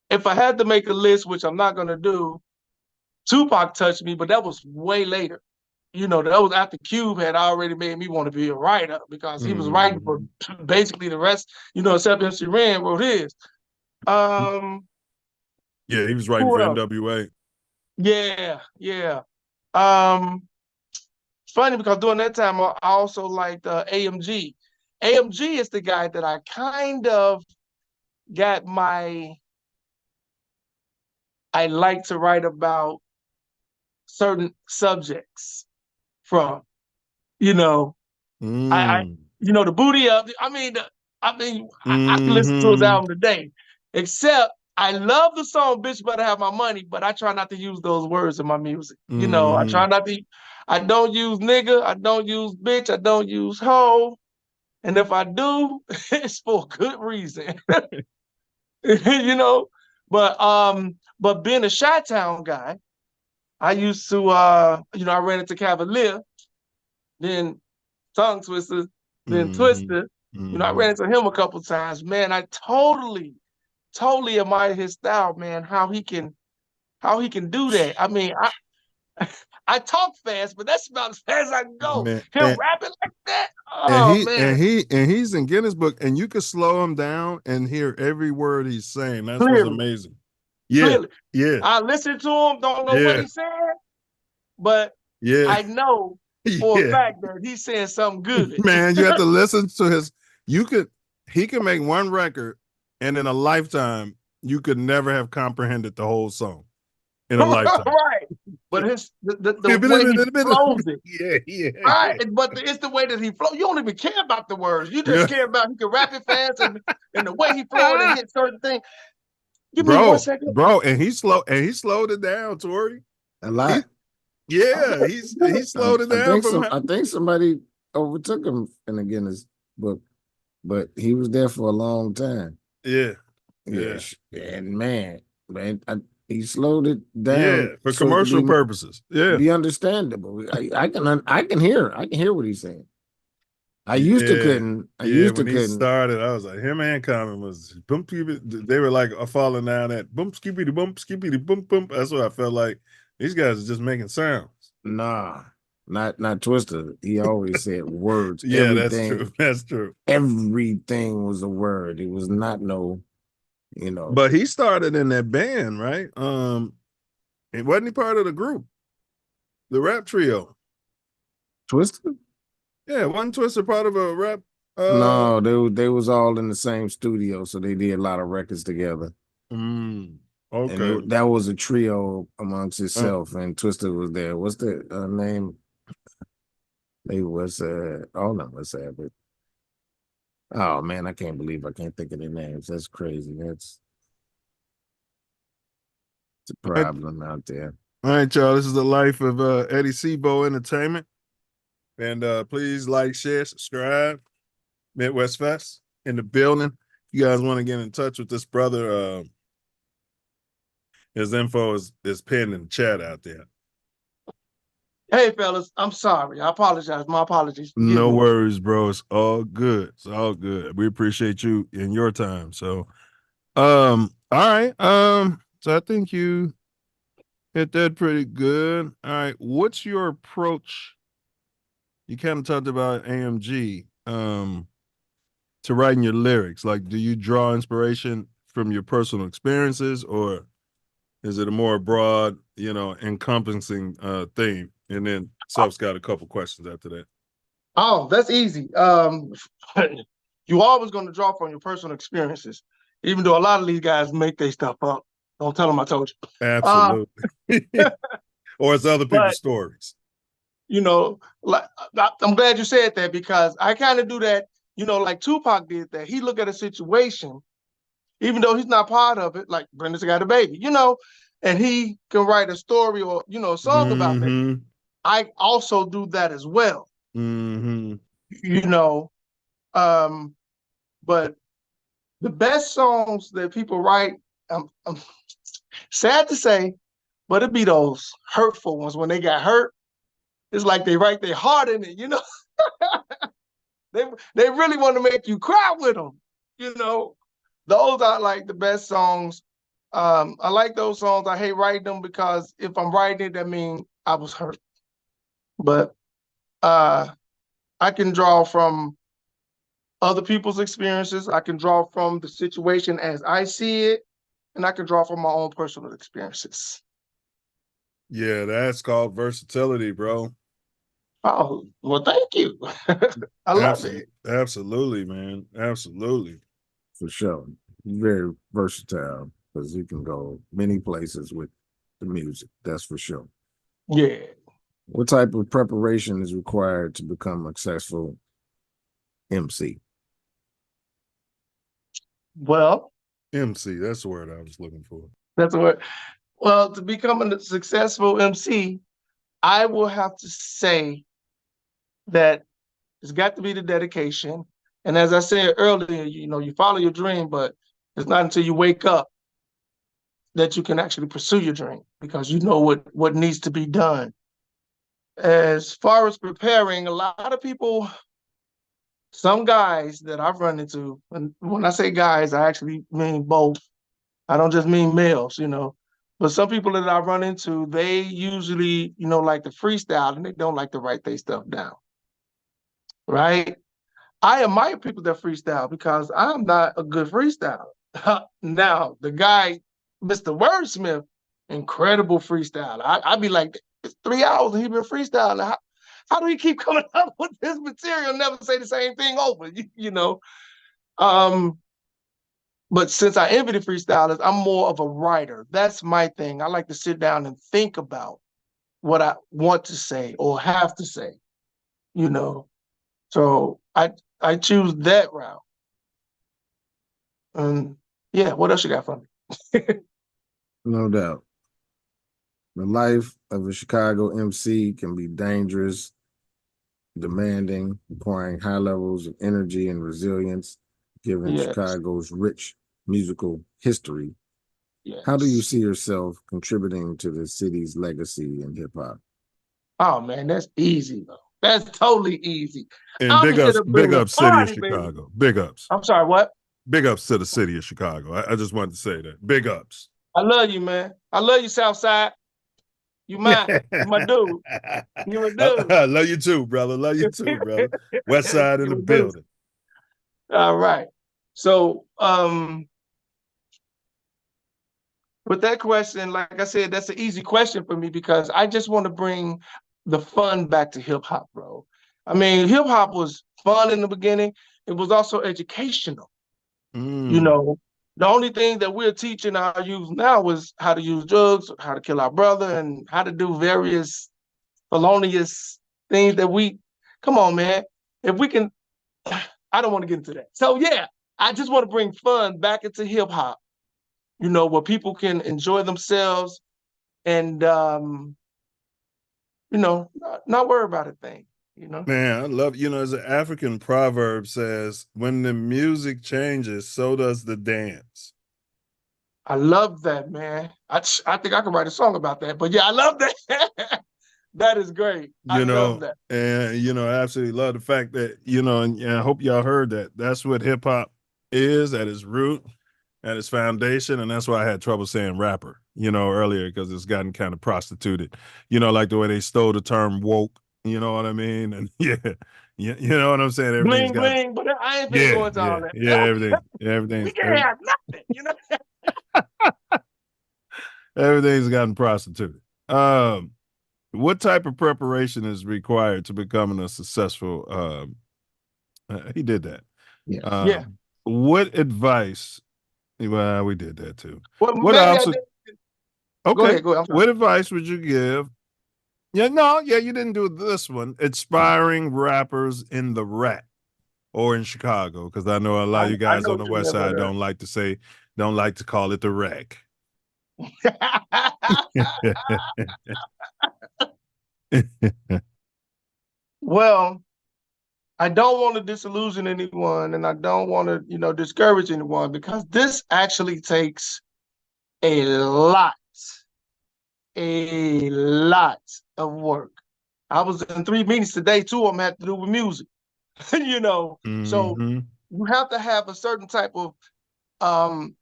if I had to make a list, which I'm not gonna do, Tupac touched me, but that was way later. You know, that was after Cube had already made me want to be a writer because he was writing for basically the rest, you know, except MC Ren wrote his. Yeah, he was writing for NWA. Yeah. Funny because during that time, I also liked AMG. AMG is the guy that I kind of got I like to write about certain subjects from, you know, I you know, the booty up. I can listen to his album today, except I love the song "Bitch Better Have My Money," but I try not to use those words in my music. You know, I try not to. I don't use nigga. I don't use bitch. I don't use hoe. And if I do, it's for a good reason. You know, but being a Chi-Town guy, I used to, I ran into Cavalier, then Tongue Twister, then Twister. I ran into him a couple times. Man, I totally admire his style, man. How he can do that. I mean, I talk fast, but that's about as fast as I can go. Man, Him rapping like that. Oh man. He's in Guinness Book, and you could slow him down and hear every word he's saying. That's what's Clearly. amazing. Yeah, Clearly. yeah. I listen to him, don't know what he's saying, but I know for a fact that he's saying something good. Man, you have to listen to his. He could make one record, and in a lifetime, you could never have comprehended the whole song in a lifetime. Right. But the way he flows it. Yeah. Right. But it's the way that he flows. You don't even care about the words. You just care about he can rap it fast and the way he flowed and hit certain things. Give me 1 second. Bro, and he slowed it down, Tori. A lot. He slowed it down. I think somebody overtook him in the Guinness Book, but he was there for a long time. Yeah. And man, he slowed it down. Yeah, for commercial purposes. Yeah, be understandable. I can hear what he's saying. I used to couldn't. When he started, I was like, him and Common was boom. They were like falling down that boom, skippity boom, boom. That's what I felt like. These guys are just making sounds. Nah, not Twister. He always said words. Yeah, that's true. That's true. Everything was a word. It was not But he started in that band, right? Wasn't he part of the group, the rap trio? Twister? Yeah, wasn't Twister part of a rap? No, they was all in the same studio, so they did a lot of records together. Okay, and that was a trio amongst itself, and Twister was there. What's the name? They was all of them was there, but oh man, I can't believe I can't think of their names. That's crazy. It's a problem out there. All right, y'all. This is the life of Eddie Cee-VO Entertainment. And please like, share, subscribe. Midwest Fest in the building. If you guys want to get in touch with this brother, his info is pinned in the chat out there. Hey, fellas, I'm sorry. I apologize. My apologies. No worries, bro. It's all good. It's all good. We appreciate you and your time. So, all right. So I think you hit that pretty good. All right. What's your approach? You kind of talked about AMG to writing your lyrics. Like, do you draw inspiration from your personal experiences, or is it a more broad, encompassing theme? And then Self's got a couple questions after that. Oh, that's easy. You always going to draw from your personal experiences, even though a lot of these guys make their stuff up. Don't tell them I told you. Absolutely. Or it's other people's stories. Like, I'm glad you said that, because I kind of do that, like Tupac did that. He looked at a situation, even though he's not part of it, like Brenda's got a baby, and he can write a story or, a song about that. I also do that as well. But the best songs that people write, I'm sad to say, but it'd be those hurtful ones when they got hurt. It's like they write their heart in it, They really want to make you cry with them, Those are like the best songs. I like those songs. I hate writing them, because if I'm writing it, that means I was hurt. But I can draw from other people's experiences. I can draw from the situation as I see it, and I can draw from my own personal experiences. Yeah, that's called versatility, bro. Oh, well, thank you. I love it. Absolutely, man. Absolutely. For sure. Very versatile, because you can go many places with the music. That's for sure. Yeah. What type of preparation is required to become a successful MC? Well, MC, that's the word I was looking for. That's the word. Well, to become a successful MC, I will have to say that it's got to be the dedication. And as I said earlier, you follow your dream, but it's not until you wake up that you can actually pursue your dream. because you know what needs to be done. As far as preparing, a lot of people, some guys that I've run into, and when I say guys, I actually mean both. I don't just mean males, But some people that I run into, they usually, like to freestyle and they don't like to write their stuff down. Right? I admire people that freestyle because I'm not a good freestyler. Now, the guy, Mr. Wordsmith, incredible freestyler. I'd be like, it's 3 hours and he been freestyling. How do he keep coming up with this material? Never say the same thing over, But since I envy the freestylers, I'm more of a writer. That's my thing. I like to sit down and think about what I want to say or have to say, So I choose that route. Yeah, what else you got for me? No doubt. The life of a Chicago MC can be dangerous, demanding, requiring high levels of energy and resilience, given Chicago's rich musical history. Yes. How do you see yourself contributing to the city's legacy in hip hop? Oh man, that's easy though. That's totally easy. And big ups, city of Chicago. Big ups. I'm sorry, what? Big ups to the city of Chicago. I just wanted to say that. Big ups. I love you, man. I love you, Southside. You mine. You my dude. You my dude. I love you too, brother. Love you too, brother. West Side in the building. All right. So, with that question, like I said, that's an easy question for me because I just want to bring the fun back to hip hop, bro. I mean, hip hop was fun in the beginning. It was also educational. The only thing that we're teaching our youth now is how to use drugs, how to kill our brother, and how to do various felonious things that come on, man. If we can, I don't want to get into that. So yeah, I just want to bring fun back into hip hop, where people can enjoy themselves and, not worry about a thing, Man, I love, as an African proverb says, when the music changes, so does the dance. I love that, man. I think I can write a song about that, but yeah, I love that. That is great. I love that. And, I absolutely love the fact that, and I hope y'all heard that. That's what hip hop is at its root, at its foundation. And that's why I had trouble saying rapper, earlier, because it's gotten kind of prostituted, like the way they stole the term woke. You know what I mean? And you know what I'm saying? Everything's bling, but I ain't been going to all that. Everything. We can't have nothing, Everything's gotten prostituted. What type of preparation is required to becoming a successful? He did that. Yeah. What advice? Well, we did that too. Well, Okay. Go ahead. What advice would you give? You didn't do this one. Aspiring rappers in the rap or in Chicago, because I know a lot of you guys on the West Side don't like to call it the rec. Well, I don't want to disillusion anyone, and I don't want to, discourage anyone, because this actually takes a lot of work. I was in 3 meetings today. 2 of them had to do with music, So you have to have a certain type of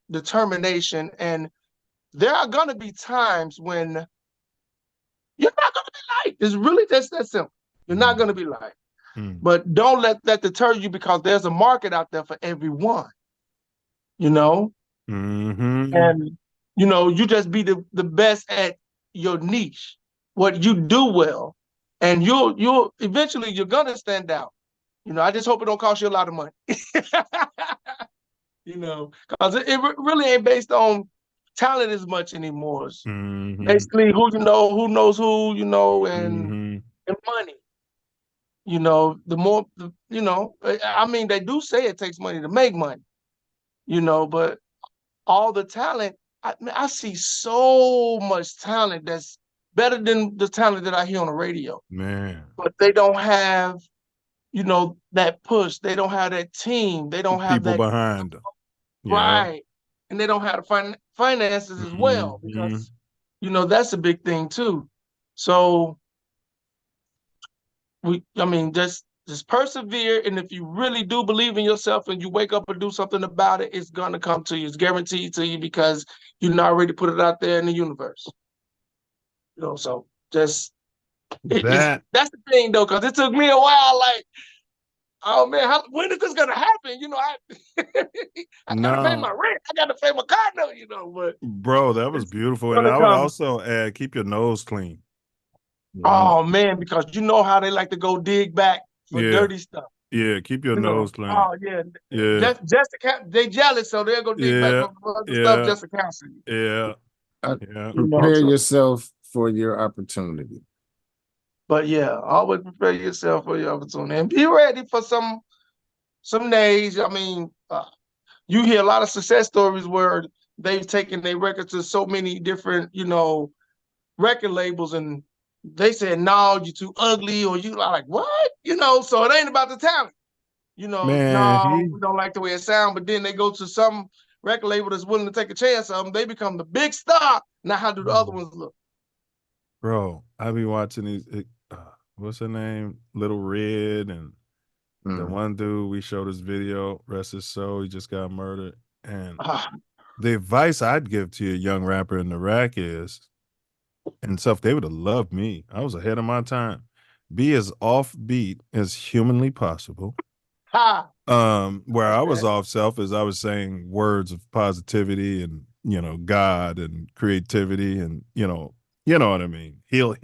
determination, and there are going to be times when you're not going to be liked. It's really just that simple. You're not going to be liked. But don't let that deter you, because there's a market out there for everyone, And, you just be the best at your niche, what you do well, and you'll eventually you're going to stand out. I just hope it don't cost you a lot of money, because it really ain't based on talent as much anymore. Basically, who knows who, and money. The more, I mean, they do say it takes money to make money, but all the talent, I see so much talent that's better than the talent that I hear on the radio. Man. But they don't have, that push. They don't have that team. They don't have people behind them. Right. And they don't have the finances as well, because, that's a big thing too. So just persevere, and if you really do believe in yourself and you wake up and do something about it, it's gonna come to you. It's guaranteed to you because you already put it out there in the universe. So just that's the thing though, because it took me a while. Like, oh man, when is this gonna happen? I gotta pay my rent. I gotta pay my car note. But bro, that was beautiful, and I would also add, keep your nose clean. Oh man, because you know how they like to go dig back for dirty stuff. Yeah, keep your nose clean. Oh yeah, yeah. Just they jealous, so they'll go dig back for other stuff just to counsel you. Prepare yourself for your opportunity. But yeah, always prepare yourself for your opportunity and be ready for some days. I mean, you hear a lot of success stories where they've taken their records to so many different, record labels, and they said, "No, you're too ugly," or you like, "What?" So it ain't about the talent. Man, we don't like the way it sounds. But then they go to some record label that's willing to take a chance on them. They become the big star. Now, how do the other ones look? Bro, I be watching these. What's her name? Little Red, and the one dude we showed his video. Rest his soul. He just got murdered. And the advice I'd give to a young rapper in the rack is, and stuff, they would have loved me. I was ahead of my time. Be as offbeat as humanly possible. Where I was off self is I was saying words of positivity and God and creativity and you know what I mean. Heal.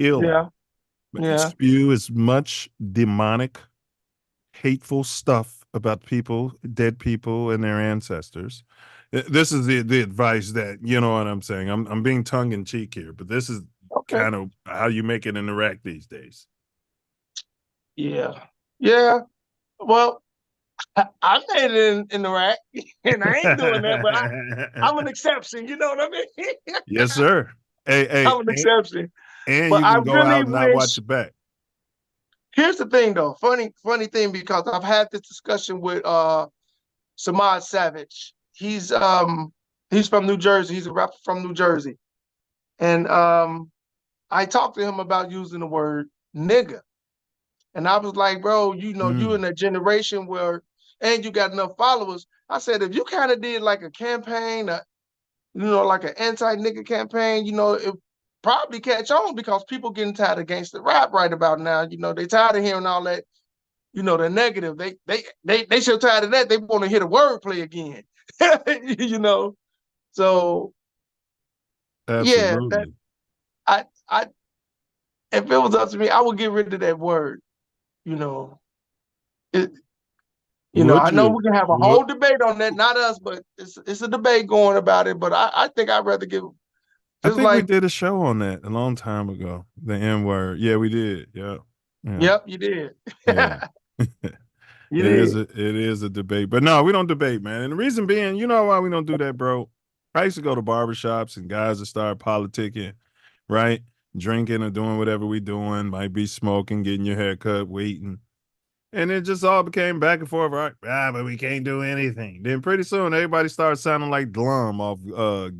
Spew as much demonic, hateful stuff about people, dead people and their ancestors. This is the advice that, you know what I'm saying. I'm being tongue in cheek here, but this is kind of how you make it in the rack these days. Yeah. Well, I made it in the rack, and I ain't doing that, but I'm an exception. You know what I mean? Yes, sir. Hey, I'm an exception. And but you can go out and not watch your back. Here's the thing, though. Funny thing, because I've had this discussion with Samad Savage. He's from New Jersey. He's a rapper from New Jersey, and I talked to him about using the word nigga. And I was like, bro, you in a generation where, and you got enough followers. I said, if you kind of did like a campaign, like an anti-nigga campaign, it probably catch on, because people getting tired of gangster rap right about now. They tired of hearing all that, the negative. They so tired of that, they want to hear the wordplay again. So absolutely. Yeah, I if it was up to me, I would get rid of that word. I know we can have a whole debate on that, not us, but it's a debate going about it. But I think I'd rather give. I think we did a show on that a long time ago. The N word. Yeah, we did. Yeah. Yep, you did. Yeah. It is a debate. But no, we don't debate, man. And the reason being, you know why we don't do that, bro? I used to go to barbershops and guys that start politicking, right? Drinking or doing whatever we doing, might be smoking, getting your hair cut, waiting. And it just all became back and forth, right? But we can't do anything. Then pretty soon, everybody started sounding like Glum off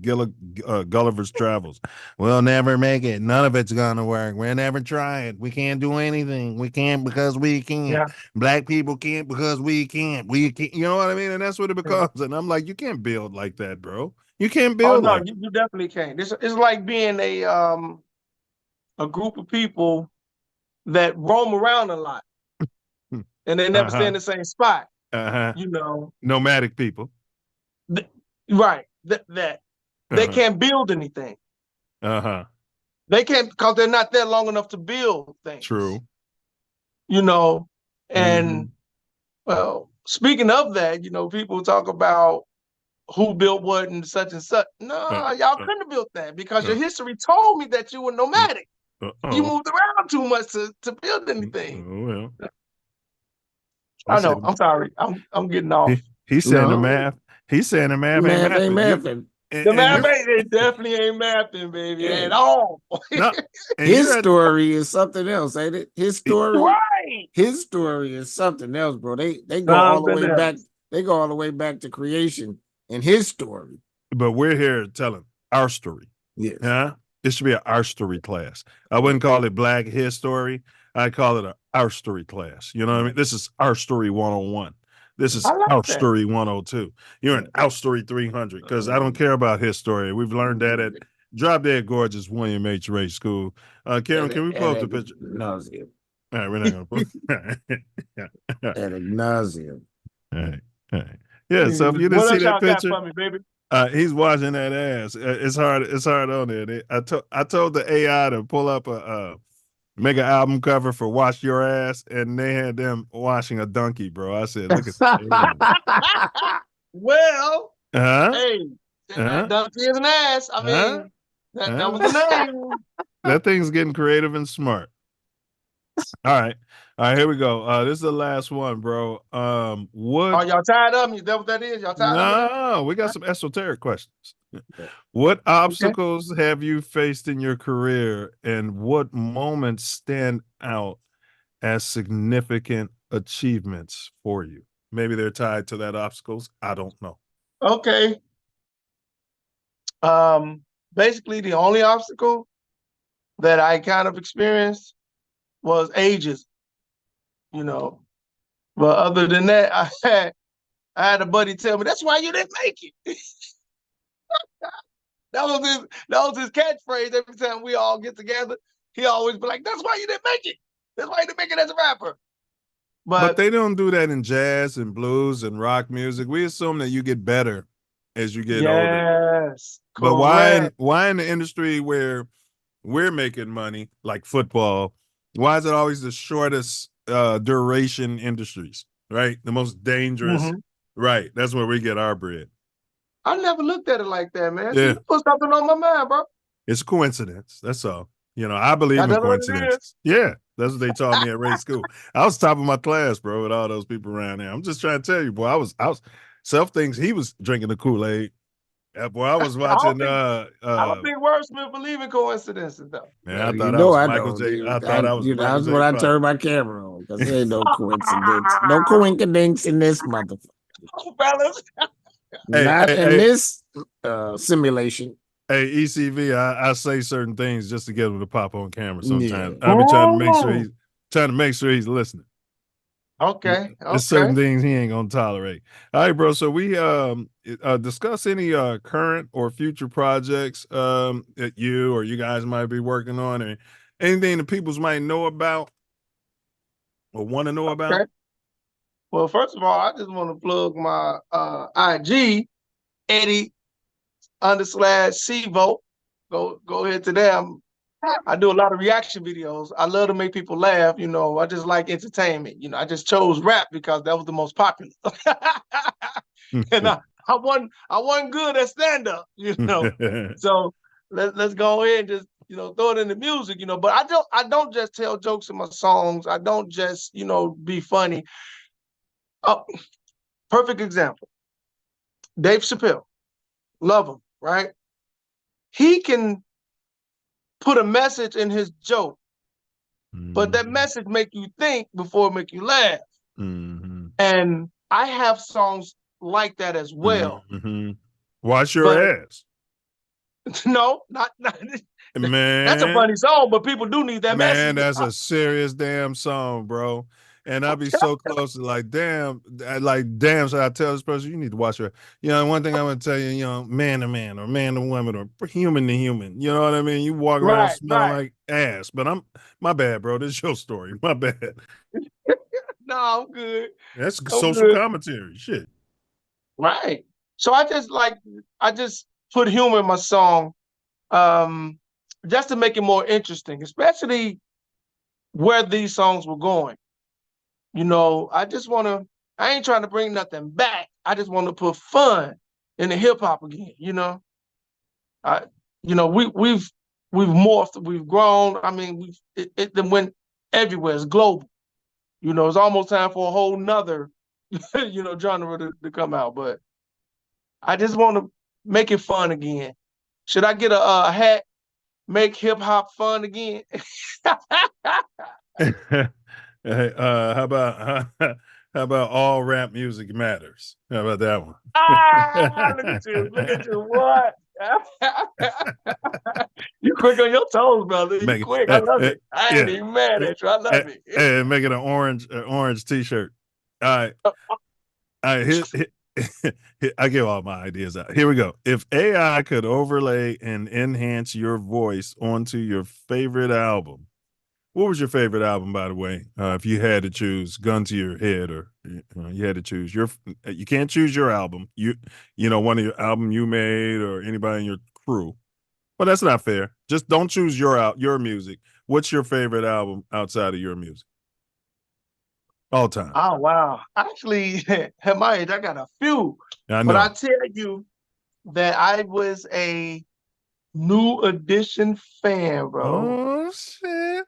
Gulliver's Travels. We'll never make it. None of it's going to work. We'll never try it. We can't do anything. We can't because we can't. Yeah. Black people can't because we can't. We can't. You know what I mean? And that's what it becomes. And I'm like, you can't build like that, bro. You can't build like that. You definitely can't. It's like being a group of people that roam around a lot. And they never stay in the same spot. Nomadic people. Right. They can't build anything. They can't, because they're not there long enough to build things. True. And well, speaking of that, people talk about who built what and such and such. No, y'all couldn't have built that, because your history told me that you were nomadic. You moved around too much to build anything. Oh, well. I know. I'm sorry. I'm getting off. He's saying the math. He's saying the math ain't mathing. The math it definitely ain't mathing, baby, at all. His story is something else, ain't it? His story, right? His story is something else, bro. They go all the way back. They go all the way back to creation in his story. But we're here telling our story. Yes. Huh? It should be an our story class. I wouldn't call it Black History. I call it our story class. You know what I mean? This is our story 101. This is I like our that. story 102. You're an our story 300 because I don't care about history. We've learned that at Drop Dead Gorgeous William H. Ray School. Karen, can we pull up the picture? Nauseum. All right, we're not going to pull. Ad nauseum. All right. All right. Yeah, so if you didn't What see else y'all that got picture, for me, baby? he's washing that ass. It's hard. It's hard on there. I told the AI to pull up make an album cover for "Wash Your Ass," and they had them washing a donkey, bro. I said, "Look at that." Well, Huh? hey, Huh? donkey is an ass. I mean, that was the name. That thing's getting creative and smart. All right. Here we go. This is the last one, bro. What? Oh, y'all tired of me? Is that what that is? Y'all tired of me? No, we got some esoteric questions. What obstacles have you faced in your career, and what moments stand out as significant achievements for you? Maybe they're tied to that obstacles. I don't know. Okay. Basically, the only obstacle that I kind of experienced was ages. You know, but other than that, I had a buddy tell me, "That's why you didn't make it." That was his catchphrase every time we all get together. He always be like, "That's why you didn't make it. That's why you didn't make it as a rapper." But they don't do that in jazz and blues and rock music. We assume that you get better as you get older. Yes, But correct. why in the industry where we're making money, like football, why is it always the shortest duration industries, right? The most dangerous, right? That's where we get our bread. I never looked at it like that, man. Yeah. You put something on my mind, bro. It's a coincidence. That's all. You know, I believe in That's what it coincidences. Yeah, that's what they taught me at Ray School. I was top of my class, bro, with all those people around there. I'm just trying to tell you, boy. I was Self thinks he was drinking the Kool-Aid. Yeah, boy, I was watching. I don't think wordsmiths believe in coincidences, though. Man, I You thought I know was I Michael don't. J. I thought I was Michael That's J. when I Fox. turned my camera on because there ain't no coincidence. No coincidence in this motherfucker. Fellas. Not in this simulation. Hey, ECV, I say certain things just to get him to pop on camera sometimes. Yeah. I've been trying to make sure he's listening. Okay. There's certain things he ain't gonna tolerate. All right, bro. So we discuss any current or future projects that you or you guys might be working on, or anything that peoples might know about or want to know about. Well, first of all, I just want to plug my IG, Eddie _Cee-VO. Go ahead to them. I do a lot of reaction videos. I love to make people laugh. You know, I just like entertainment. You know, I just chose rap because that was the most popular. And I wasn't good at stand-up, you know. So let's go ahead and just, you know, throw it in the music, you know. But I don't just tell jokes in my songs. I don't just, you know, be funny. Perfect example. Dave Chappelle. Love him, right? He can put a message in his joke, but that message make you think before it make you laugh. And I have songs like that as well. Wash your ass. No, not man. That's a funny song, but people do need that message. Man, that's a serious damn song, bro. And I'd be so close to like, damn, should I tell this person you need to watch your, you know, one thing I'm gonna tell you, you know, man to man or man to woman or human to human. You know what I mean? You walk around smelling like ass. But my bad, bro. This is your story. My bad. No, I'm good. That's social commentary. Shit. Right. So I just put humor in my song, just to make it more interesting, especially where these songs were going. You know, I ain't trying to bring nothing back. I just want to put fun in the hip hop again, you know. You know, we've morphed, we've grown. I mean, it went everywhere. It's global. You know, it's almost time for a whole nother, you know, genre to come out. But I just want to make it fun again. Should I get a hat? Make hip hop fun again? Hey, how about all rap music matters? How about that one? Look at you, what? You quick on your toes, brother. You Make quick. I love it. I ain't yeah. even mad at you. I love it. And make it an orange T-shirt. All right. All right. I give all my ideas out. Here we go. If AI could overlay and enhance your voice onto your favorite album, what was your favorite album, by the way? If you had to choose, gun to your head, or you had to choose you can't choose your album. You know, one of your album you made or anybody in your crew. Well, that's not fair. Just don't choose your music. What's your favorite album outside of your music? All time. Oh wow! Actually, at my age, I got a few. I know. But I tell you that I was a New Edition fan, bro. Oh shit!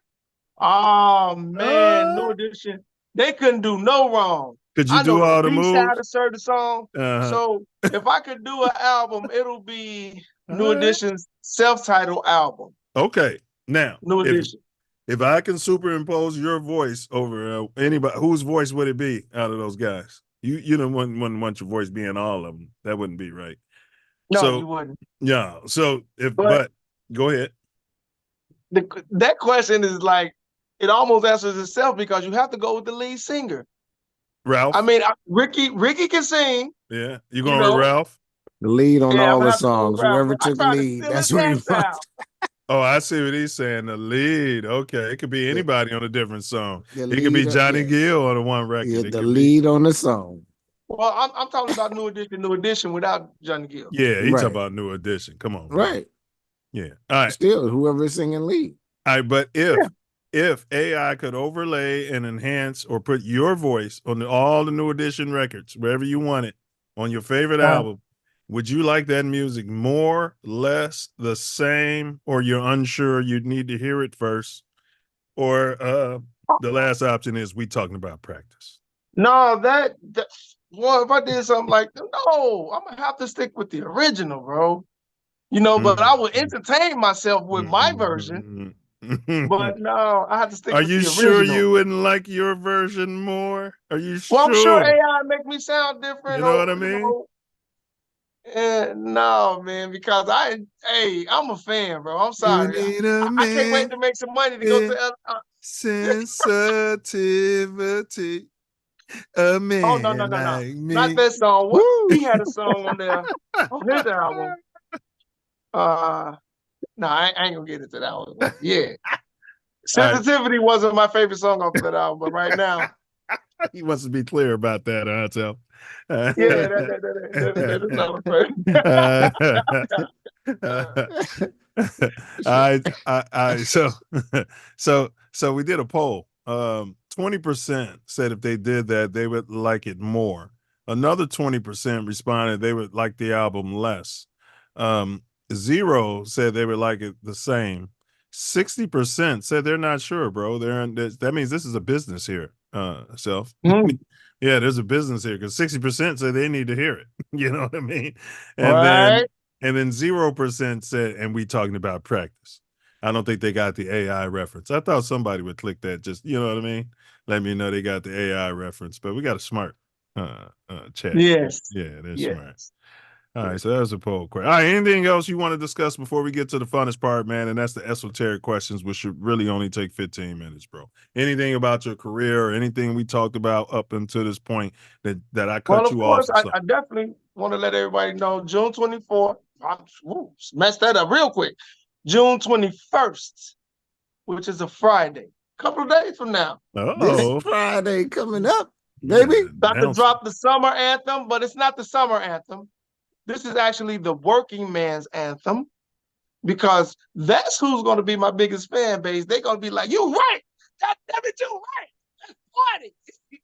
Oh man, New Edition. They couldn't do no wrong. Could you I do know all the the B moves? side of certain song. Uh-huh. So if I could do an album, it'll be New Edition's self-titled album. Okay, now New Edition. If I can superimpose your voice over anybody, whose voice would it be out of those guys? You don't want your voice being all of them. That wouldn't be right. No, you wouldn't. Yeah. So but go ahead. That question is like, it almost answers itself because you have to go with the lead singer. Ralph. I mean, Ricky can sing. Yeah. You going with Ralph? The lead on all I'm the gonna have to go songs. with Ralph. Whoever I took the tried to lead, steal that's his what he dance wants. style. Oh, I see what he's saying. The lead. Okay. It could be anybody on a different song. The It could be lead, Johnny yeah. Gill on a one record. Yeah, It the could lead on the song. Well, I'm talking about New Edition without Johnny Gill. Yeah, he Right. talking about New Edition. Come on. Bro. Right. Yeah. All right. Still, whoever's singing lead. All right, but if AI could overlay and enhance or put your voice on all the New Edition records, wherever you want it, on your favorite album, would you like that music more, less, the same, or you're unsure, you'd need to hear it first? Or the last option is we talking about practice. No, well, if I did something like that, no, I'm gonna have to stick with the original, bro. You know, but I would entertain myself with my version. But no, I have to stick Are with the you original. sure you wouldn't like your version more? Are you sure? Well, I'm sure AI make me sound different. You know what I mean? No, man, because I'm a fan, bro. I'm sorry. I can't wait to make some money to go to sensitivity. A man no. like me. Not that song. He had a song on there on his album. No, I ain't gonna get into that one. Yeah. Sensitivity wasn't my favorite song off that album, but right now. He wants to be clear about that, Tell. Yeah, that is not So we did a poll. 20% said if they did that, they would like it more. Another 20% responded they would like the album less. 0 said they would like it the same. 60% said they're not sure, bro. That means this is a business here, Self. Yeah, there's a business here because 60% say they need to hear it. You know what I mean? And then 0% said, and we talking about practice. I don't think they got the AI reference. I thought somebody would click that, just, you know what I mean? Let me know they got the AI reference, but we got a smart chat. Yes. Yeah, they're smart. All right, so that was a poll question. All right, anything else you want to discuss before we get to the funnest part, man? And that's the esoteric questions, which should really only take 15 minutes, bro. Anything about your career or anything we talked about up until this point that I cut you off? Of course, I definitely want to let everybody know June 24th. Messed that up real quick. June 21st, which is a Friday. A couple of days from now. This Friday coming up, baby. About to drop the summer anthem, but it's not the summer anthem. This is actually the working man's anthem, because that's who's going to be my biggest fan base. They're going to be like, "You right, that damn it, you right, that's party,"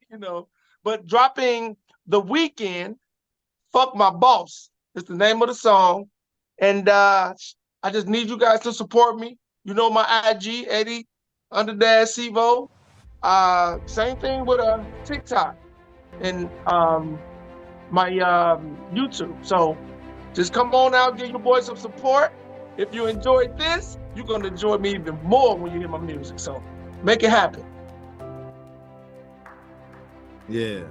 you know. But dropping The Weeknd, "Fuck My Boss" is the name of the song, and I just need you guys to support me. You know my IG, Eddie _Cee-VO. Same thing with TikTok and my YouTube. So just come on out, give your boy some support. If you enjoyed this, you're going to enjoy me even more when you hear my music. So make it happen. Yeah.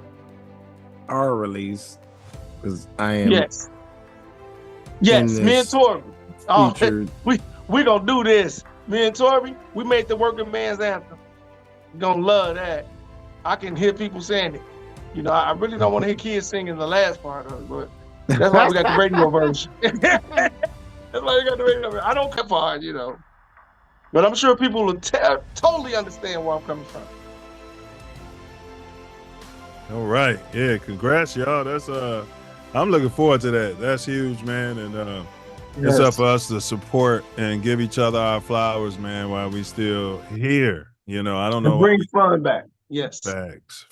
Our release, because I am Yes, me and Torby. Oh, featured. we gonna do this. Me and Torby, we made the working man's anthem. You're gonna love that. I can hear people saying it. You know, I really don't want to hear kids singing the last part of it, but that's why we got the radio version. That's why we got the radio version. I don't care for it, you know. But I'm sure people will totally understand where I'm coming from. All right. Yeah, congrats, y'all. That's I'm looking forward to that. That's huge, man. And it's up for us to support and give each other our flowers, man, while we still here. You know, I don't know. Bring fun back. Yes. Facts.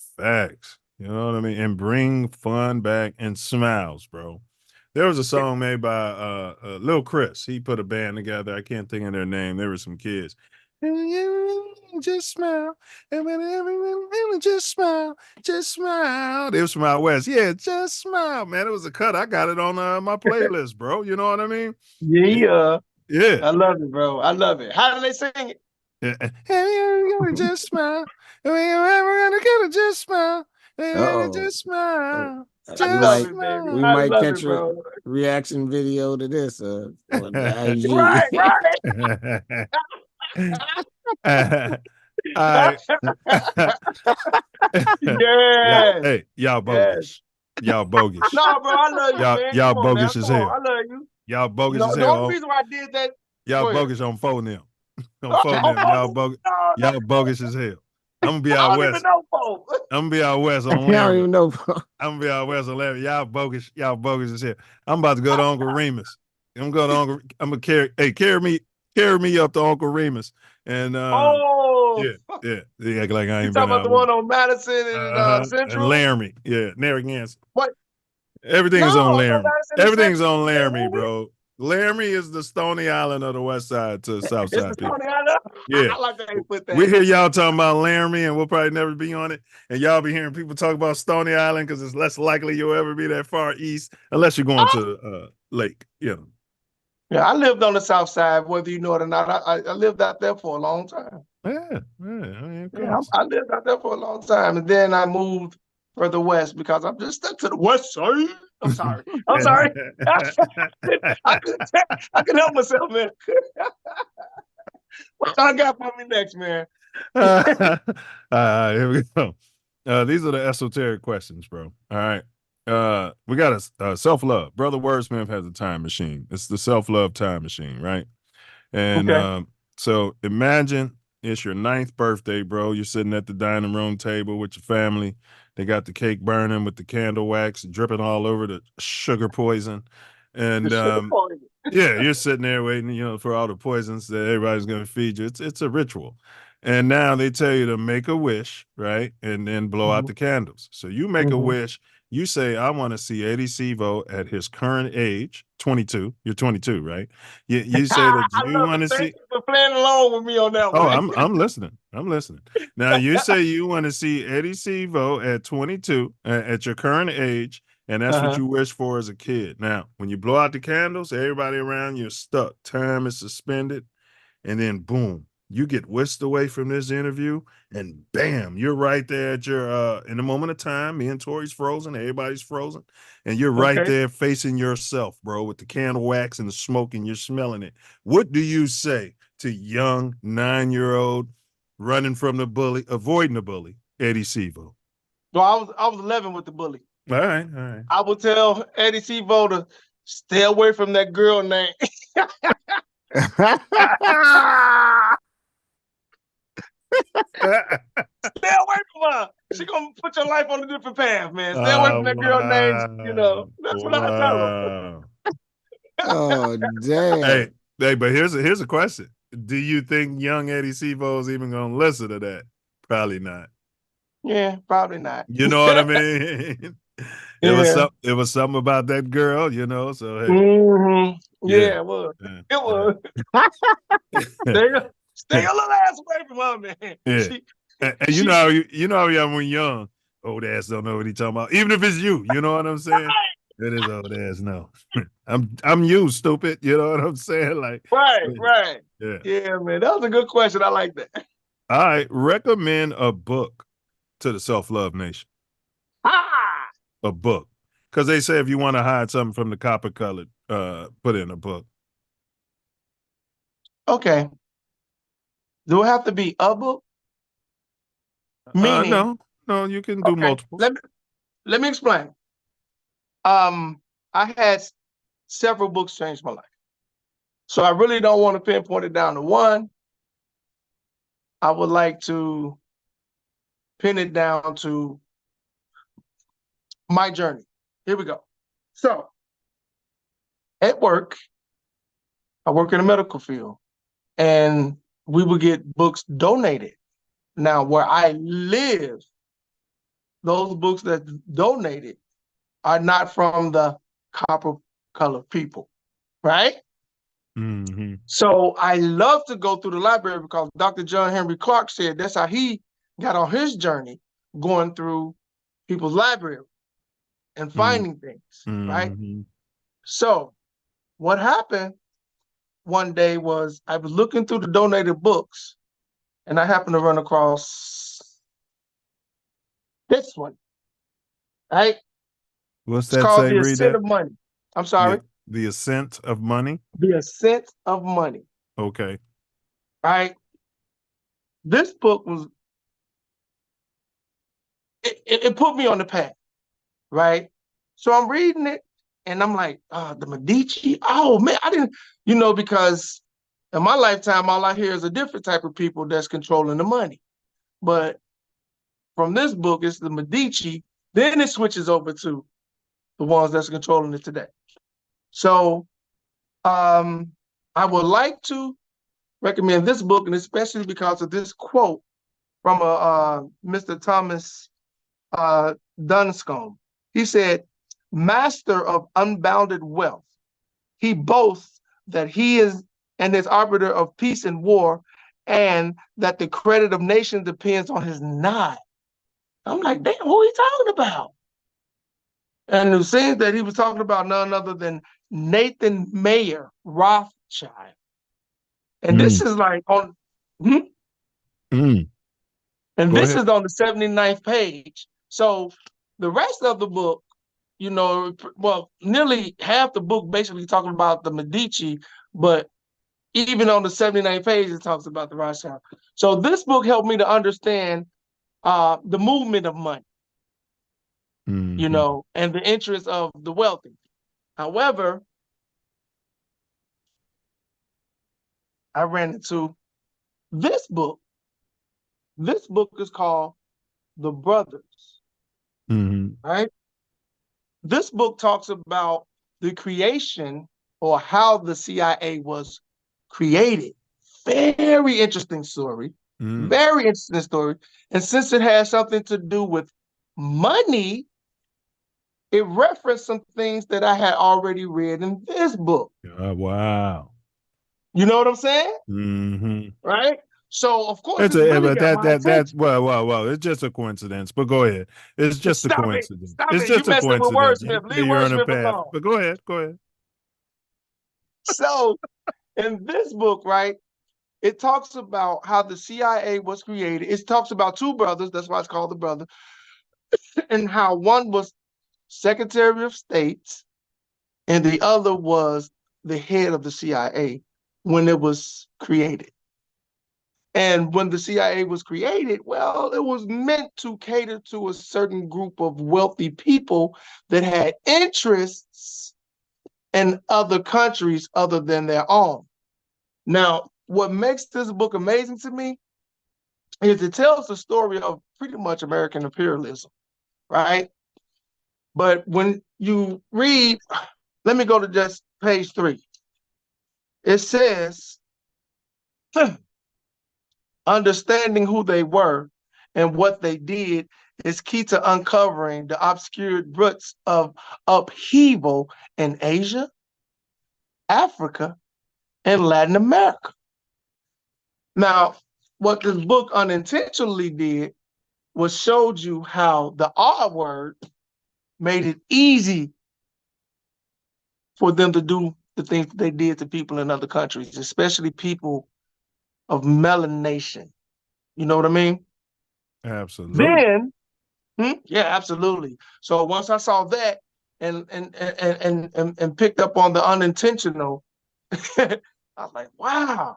You know what I mean? And bring fun back and smiles, bro. There was a song made by Lil Chris. He put a band together. I can't think of their name. There were some kids. Just smile. And whenever just smile. Just smile. They was from out west. Yeah, just smile. Man, it was a cut. I got it on my playlist, bro. You know what I mean? Yeah. Yeah. I love it, bro. I love it. How do they sing it? Yeah. Just smile. And whenever gonna get it, just smile. Just smile. We might catch a reaction video to this on the IG. Right. Yeah. Hey, y'all bogus. Y'all bogus. No, bro, I love you, man. Y'all bogus as hell. I love you. Y'all bogus as The hell. only reason why I did that. Y'all bogus on phone them. Y'all bogus. Y'all bogus as hell. I'm gonna be out west. I'm gonna be out west on Larry. I don't even know. I'm gonna be out west on Larry. Y'all bogus as hell. I'm about to go to Uncle Remus. I'm gonna carry me up to Uncle Remus. And they act like I ain't you been talking about out the one on Madison and Central? and Laramie. Yeah, Narragansett. What? Everything's on Laramie. Everything's on Laramie, bro. Laramie is the Stony Island of the west side to the south side. It's the Stony Island? Yeah. I like that they put that. We hear y'all talking about Laramie, and we'll probably never be on it. And y'all be hearing people talk about Stony Island because it's less likely you'll ever be that far east, unless you're going to Lake. You know. Yeah, I lived on the south side, whether you know it or not. I lived out there for a long time. Yeah. I lived out there for a long time, and then I moved further west because I'm just stuck to the west side. I'm sorry. I couldn't help myself, man. What y'all got for me next, man? Here we go. These are the esoteric questions, bro. All right. We got a self-love. Brother Wordsmith has a time machine. It's the self-love time machine, right? And so imagine it's your 9th birthday, bro. You're sitting at the dining room table with your family. They got the cake burning with the candle wax dripping all over the sugar poison. And yeah, you're sitting there waiting, you know, for all the poisons that everybody's going to feed you. It's a ritual. And now they tell you to make a wish, right? And then blow out the candles. So you make a wish. You say, I want to see Eddie Cee-VO at his current age, 22. You're 22, right? You say that you want to see. Thank you for playing along with me on that one. Oh, I'm listening. I'm listening. Now you say you want to see Eddie Cee-VO at 22, at your current age, and that's what you wish for as a kid. Now, when you blow out the candles, everybody around you is stuck. Time is suspended, and then boom, you get whisked away from this interview, and bam, you're right there at your in the moment of time. Me and Tori's frozen, everybody's frozen, and you're right there facing yourself, bro, with the candle wax and the smoke, and you're smelling it. What do you say to young 9-year-old running from the bully, avoiding the bully, Eddie Cee-VO? Well, I was 11 with the bully. All right. I would tell Eddie Cee-VO to stay away from that girl name. Stay away from her. She gonna put your life on a different path, man. Stay away from that girl named, you know. That's what I tell her. Oh, damn. Hey, but here's a question. Do you think young Eddie Cee-VO is even gonna listen to that? Probably not. Yeah, probably not. You know what I mean? It was something about that girl, you know. So hey. Yeah, it was. Yeah. It was. Stay a little ass away from her, man. Yeah. And you know how when young, old ass don't know what he talking about. Even if it's you know what I'm saying? It is old ass, no. I'm you, stupid. You know what I'm saying? Like right. Yeah, man. That was a good question. I like that. All right. Recommend a book to the Self Love Nation. A book. Because they say if you want to hide something from the copper colored, put in a book. Okay. Do it have to be a book? Meaning, no, you can do multiple. Let me explain. I had several books change my life. So I really don't want to pinpoint it down to one. I would like to pin it down to my journey. Here we go. So at work, I work in the medical field, and we would get books donated. Now, where I live, those books that donated are not from the copper colored people, right? Mm-hmm. So I love to go through the library because Dr. John Henry Clark said that's how he got on his journey, going through people's library and finding things, right? So what happened one day was I was looking through the donated books, and I happened to run across this one, right? What's It's that called say? The Read Ascent that. of Money. I'm sorry. The Ascent of Money. The Ascent of Money. Okay. Right. This book was, it put me on the path, right? So I'm reading it, and I'm like, the Medici. Oh man, I didn't, because in my lifetime, all I hear is a different type of people that's controlling the money. But from this book, it's the Medici. Then it switches over to the ones that's controlling it today. So I would like to recommend this book, and especially because of this quote from Mr. Thomas Dunscombe. He said, "Master of unbounded wealth, he boasts that he is and is arbiter of peace and war, and that the credit of nations depends on his nod." I'm like, damn, who are you talking about? And it seems that he was talking about none other than Nathan Mayer Rothschild. And this is like on, and this is on the 79th page. So the rest of the book, well, nearly half the book basically talking about the Medici, but even on the 79th page, it talks about the Rothschild. So this book helped me to understand the movement of money, and the interest of the wealthy. However, I ran into this book. This book is called The Brothers, right? This book talks about the creation or how the CIA was created. Very interesting story. Very interesting story. And since it has something to do with money, it referenced some things that I had already read in this book. Wow. You know what I'm saying? Mm-hmm. Right? So of course, That's well, it's just a coincidence. But go ahead. It's just a coincidence. Stop it's it. just You a messing with coincidence. wordsmith. Leave You're on a wordsmith path. alone. But go ahead. So in this book, right, it talks about how the CIA was created. It talks about two brothers. That's why it's called The Brother. And how one was Secretary of State and the other was the head of the CIA when it was created. And when the CIA was created, well, it was meant to cater to a certain group of wealthy people that had interests in other countries other than their own. Now, what makes this book amazing to me is it tells the story of pretty much American imperialism, right? But when you read, let me go to just page 3. It says, understanding who they were and what they did is key to uncovering the obscure roots of upheaval in Asia, Africa, and Latin America. Now, what this book unintentionally did was showed you how the R word made it easy for them to do the things that they did to people in other countries, especially people of melanation. You know what I mean? Absolutely. Then, yeah, absolutely. So once I saw that, and picked up on the unintentional. I was like, wow.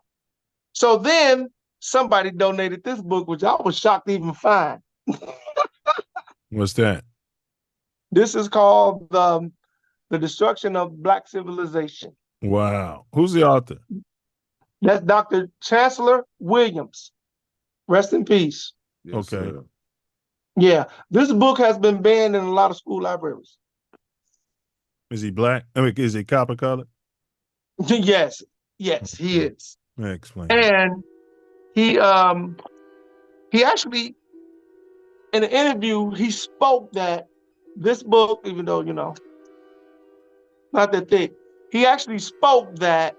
So then somebody donated this book, which I was shocked to even find. What's that? This is called The Destruction of Black Civilization. Wow. Who's the author? That's Dr. Chancellor Williams. Rest in peace. Okay. Yeah, this book has been banned in a lot of school libraries. Is he black? I mean, is he copper colored? Yes, he is. Explain. And he actually, in an interview, he spoke that this book, even though, you know, not that thick, he actually spoke that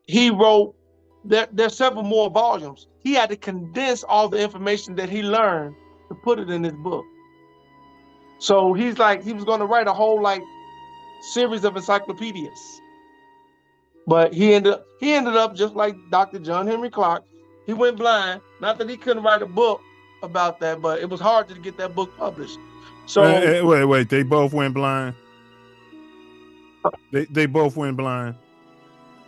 he wrote, there's several more volumes. He had to condense all the information that he learned to put it in his book. So he's like, he was going to write a whole like series of encyclopedias. But he ended up just like Dr. John Henry Clark. He went blind. Not that he couldn't write a book about that, but it was hard to get that book published. So wait, they both went blind. They both went blind.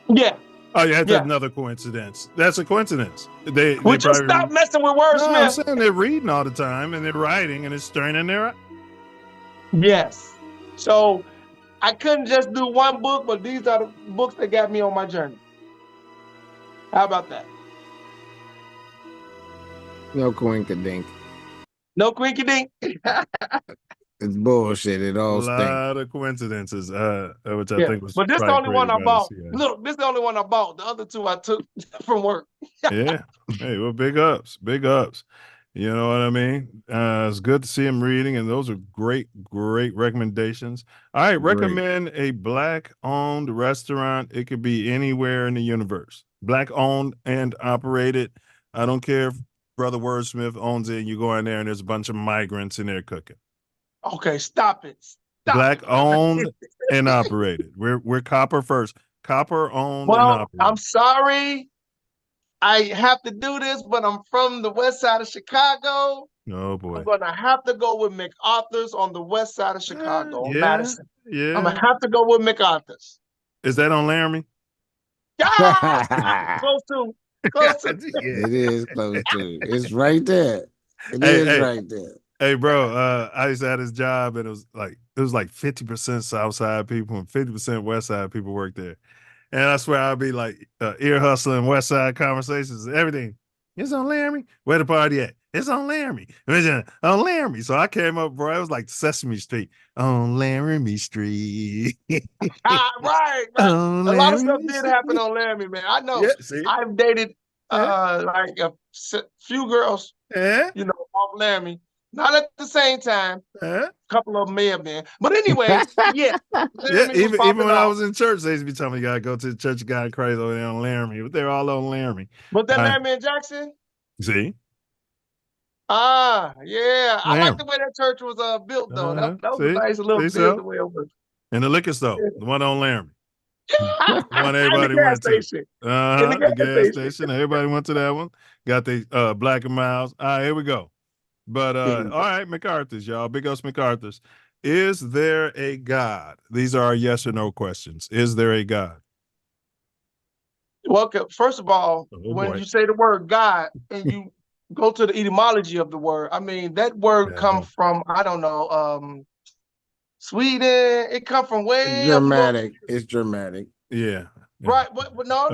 Yeah. Oh yeah, that's another coincidence. That's a coincidence. They Would you stop messing with wordsmith? No, I'm saying they're reading all the time and they're writing and it's straining their. Yes. So I couldn't just do one book, but these are the books that got me on my journey. How about that? No coinkydink. No coinkydink. It's bullshit. It all stinks. A lot of coincidences, which I think was. But this is the only one I bought. Look, this is the only one I bought. The other two I took from work. Yeah. Hey, well, big ups. Big ups. You know what I mean? It's good to see him reading, and those are great, great recommendations. All right, recommend a Black-owned restaurant. It could be anywhere in the universe. Black-owned and operated. I don't care if Brother Wordsmith owns it, and you go in there, and there's a bunch of migrants in there cooking. Okay, stop it. Black-owned and operated. We're copper first. Copper-owned and operated. I'm sorry. I have to do this, but I'm from the west side of Chicago. Oh boy. I'm gonna have to go with MacArthur's on the west side of Chicago, Madison. Yeah. I'm gonna have to go with MacArthur's. Is that on Laramie? Close to. It is close to. It's right there. It is right there. Hey, bro, I used to have this job and it was like 50% South Side people and 50% West Side people work there. And I swear I'd be like ear hustling West Side conversations and everything. It's on Laramie. Where the party at? It's on Laramie. It's on Laramie. So I came up, bro. It was like Sesame Street. On Laramie Street. Right. A lot of stuff did happen on Laramie, man. I know. Yeah, I've dated like a few girls, you know, off Laramie. Not at the same time. A couple of them may have been. But anyway, yeah. Even when I was in church, they used to be telling me you gotta go to the church of God crazy over there on Laramie. But they're all on Laramie. But that Laramie in Jackson? See? Yeah. I like the way that church was built though. That was a nice little build the way over. And the liquor store, the one on Laramie. The one everybody went to. The gas station. Everybody went to that one. Got the Black and Miles. All right, here we go. But all right, MacArthur's, y'all. Big ups MacArthur's. Is there a God? These are our yes or no questions. Is there a God? Well, first of all, when you say the word God and you go to the etymology of the word, I mean, that word comes from, I don't know, Sweden. It comes from way Germanic. It's Germanic. Yeah. Right, but no.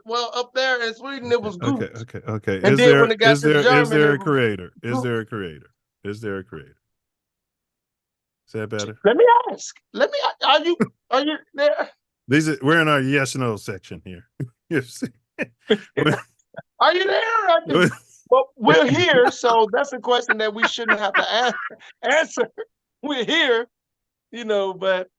Well, up there in Sweden, it was goose. Okay. And then when it got to German, is there a creator? Is there a creator? Is there a creator? Is that better? Let me ask. Are you there? We're in our yes or no section here. Are you there? Well, we're here, so that's a question that we shouldn't have to answer. We're here, you know, but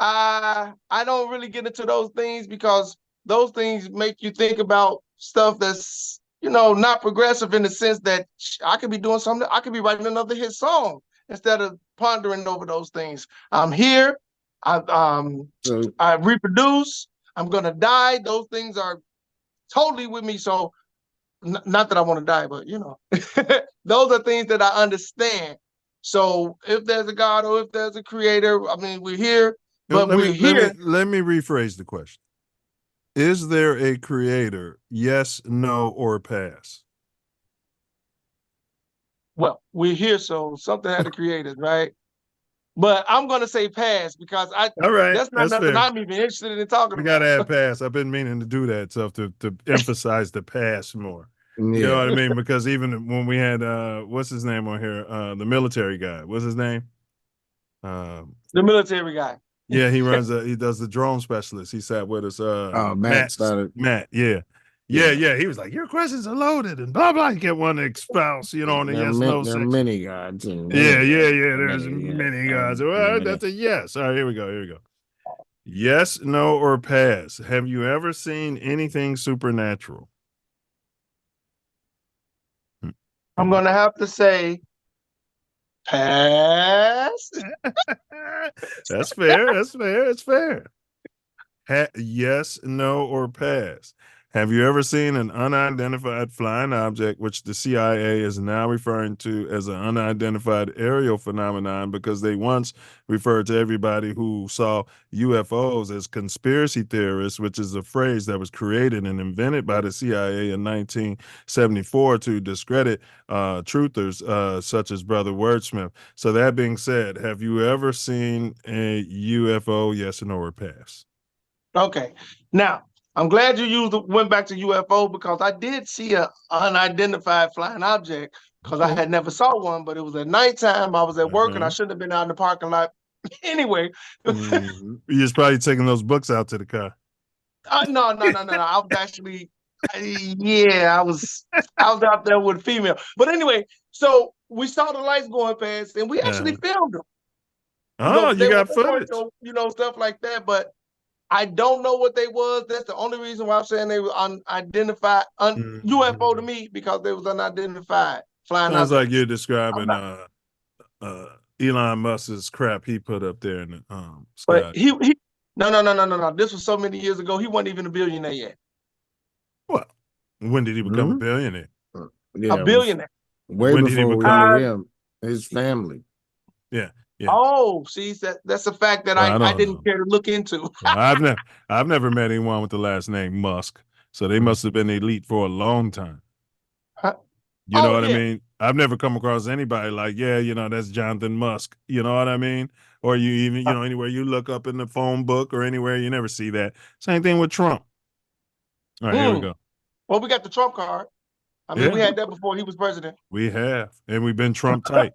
I don't really get into those things because those things make you think about stuff that's, you know, not progressive in the sense that I could be doing something. I could be writing another hit song instead of pondering over those things. I'm here. I reproduce. I'm gonna die. Those things are totally with me. So, not that I want to die, but you know, those are things that I understand. So if there's a God or if there's a creator, I mean, we're here, but let we're here. Let me rephrase the question. Is there a creator? Yes, no, or pass? Well, we're here, so something had to create it, right? But I'm gonna say pass because All right, that's not nothing fair. I'm even interested in talking We about. gotta add pass. I've been meaning to do that stuff to emphasize the pass more. You know Yeah. what I mean? Because even when we had what's his name on here? The military guy. What's his name? The military guy. Yeah, he does the drone specialist. He sat with us. Matt started. Matt, yeah. He was like, your questions are loaded and blah blah. You get one to expouse, you know, on the There are yes no there are section. many gods. And Yeah. many There's many, many yeah. guys. Well, that's a yes. All right, here we go. Yes, no, or pass. Have you ever seen anything supernatural? I'm gonna have to say pass. That's fair. It's fair. Yes, no, or pass. Have you ever seen an unidentified flying object, which the CIA is now referring to as an unidentified aerial phenomenon because they once referred to everybody who saw UFOs as conspiracy theorists, which is a phrase that was created and invented by the CIA in 1974 to discredit truthers such as Brother Wordsmith. So that being said, have you ever seen a UFO? Yes, no, or pass? Okay. Now, I'm glad you went back to UFO because I did see a unidentified flying object because I had never saw one, but it was at nighttime. I was at work and I shouldn't have been out in the parking lot. Anyway. You was probably taking those books out to the car. No. I was actually, I was out there with a female. But anyway, so we saw the lights going past and we actually filmed them. Oh, you got footage. Stuff like that. But I don't know what they was. That's the only reason why I'm saying they were unidentified, UFO to me, because they was unidentified flying Sounds objects. like you're describing Elon Musk's crap he put up there in the sky. But he no. This was so many years ago. He wasn't even a billionaire yet. Well, when did he become a billionaire? Yeah, a billionaire. Way when before we knew him, his family. Yeah. Oh, see, that's a fact that I didn't care to look into. Well, I've never met anyone with the last name Musk, so they must have been elite for a long time. You know what I mean? I've never come across anybody like, that's Jonathan Musk. You know what I mean? Or you even, anywhere you look up in the phone book or anywhere, you never see that. Same thing with Trump. All right, here we go. Well, we got the Trump card. I mean, we had that before he was president. We have, and we've been Trump tight.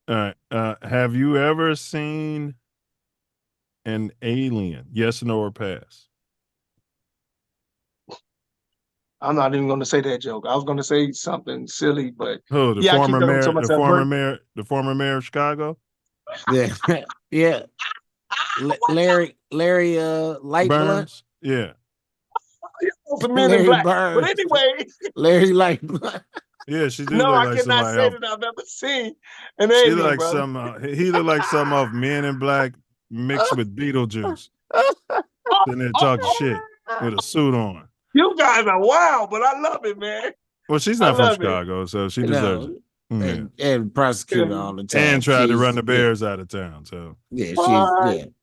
All right. Have you ever seen an alien? Yes, no, or pass? I'm not even going to say that joke. I was going to say something silly, but the former mayor, the former mayor of Chicago. Yeah, yeah. Larry, Light Burns. Yeah. Men in Black. But anyway, Larry Light Blunt. Yeah, she do. No, look I like cannot say else. that I've ever seen an alien. She like brother. he looked like some of Men in Black mixed with Beetlejuice. Sitting there talking shit with a suit on. You guys are wild, but I love it, man. Well, she's not from Chicago, so she deserves it. And prosecuted all the time. And tried to run the Bears out of town. So yeah,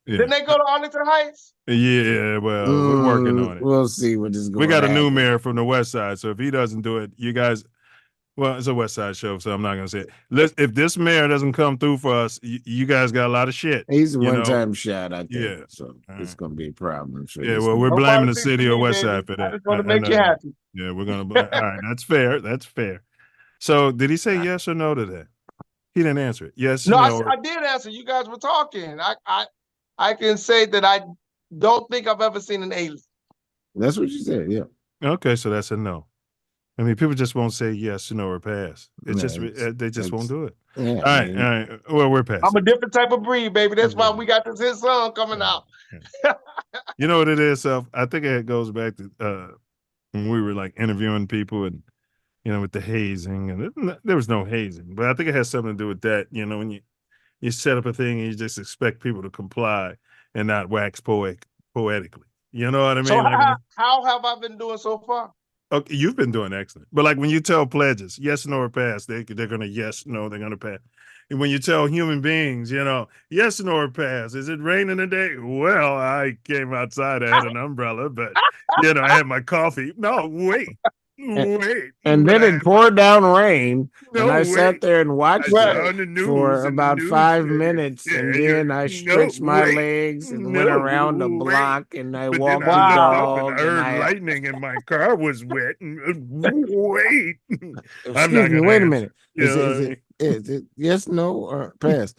Didn't they go to Arlington Heights? Yeah, well, we're working on it. We'll see what is going on. We got a new mayor from the West Side, so if he doesn't do it, you guys. Well, it's a West Side show, so I'm not gonna say it. If this mayor doesn't come through for us, you guys got a lot of shit. He's a one-time shot, I think. Yeah, so it's gonna be a problem. Yeah, well, we're blaming the city of West Side for that. I just want to make you happy. Yeah, we're gonna. All right, that's fair. That's fair. So, did he say yes or no to that? He didn't answer it. Yes. No, no. I did answer. You guys were talking. I can say that I don't think I've ever seen an alien. That's what you said. Yeah. Okay, so that's a no. I mean, people just won't say yes, no, or pass. It's just they just won't do it. Yeah, all right. Well, we're past. I'm a different type of breed, baby. That's why we got this hit song coming out. You know what it is, Self? I think it goes back to when we were like interviewing people and with the hazing, and there was no hazing, but I think it has something to do with that. When you set up a thing and you just expect people to comply and not wax poetically. You know what I mean? So how have I been doing so far? Okay, you've been doing excellent. But like when you tell pledges, yes, no, or pass, they're gonna yes, no, they're gonna pass. And when you tell human beings, yes, no, or pass, is it raining today? Well, I came outside, I had an umbrella, but I had my coffee. No, wait. And then it poured down rain, and I sat there and watched saw it the news for and the about news 5 said, minutes, yeah, and and you're then I stretched my legs and went around the block, and I But then walked I the looked up and I dog, and heard I lightning and my car was wet. And wait, I'm excuse not me, gonna wait a answer. minute. You Is know it what is I it mean? is it yes, no, or pass?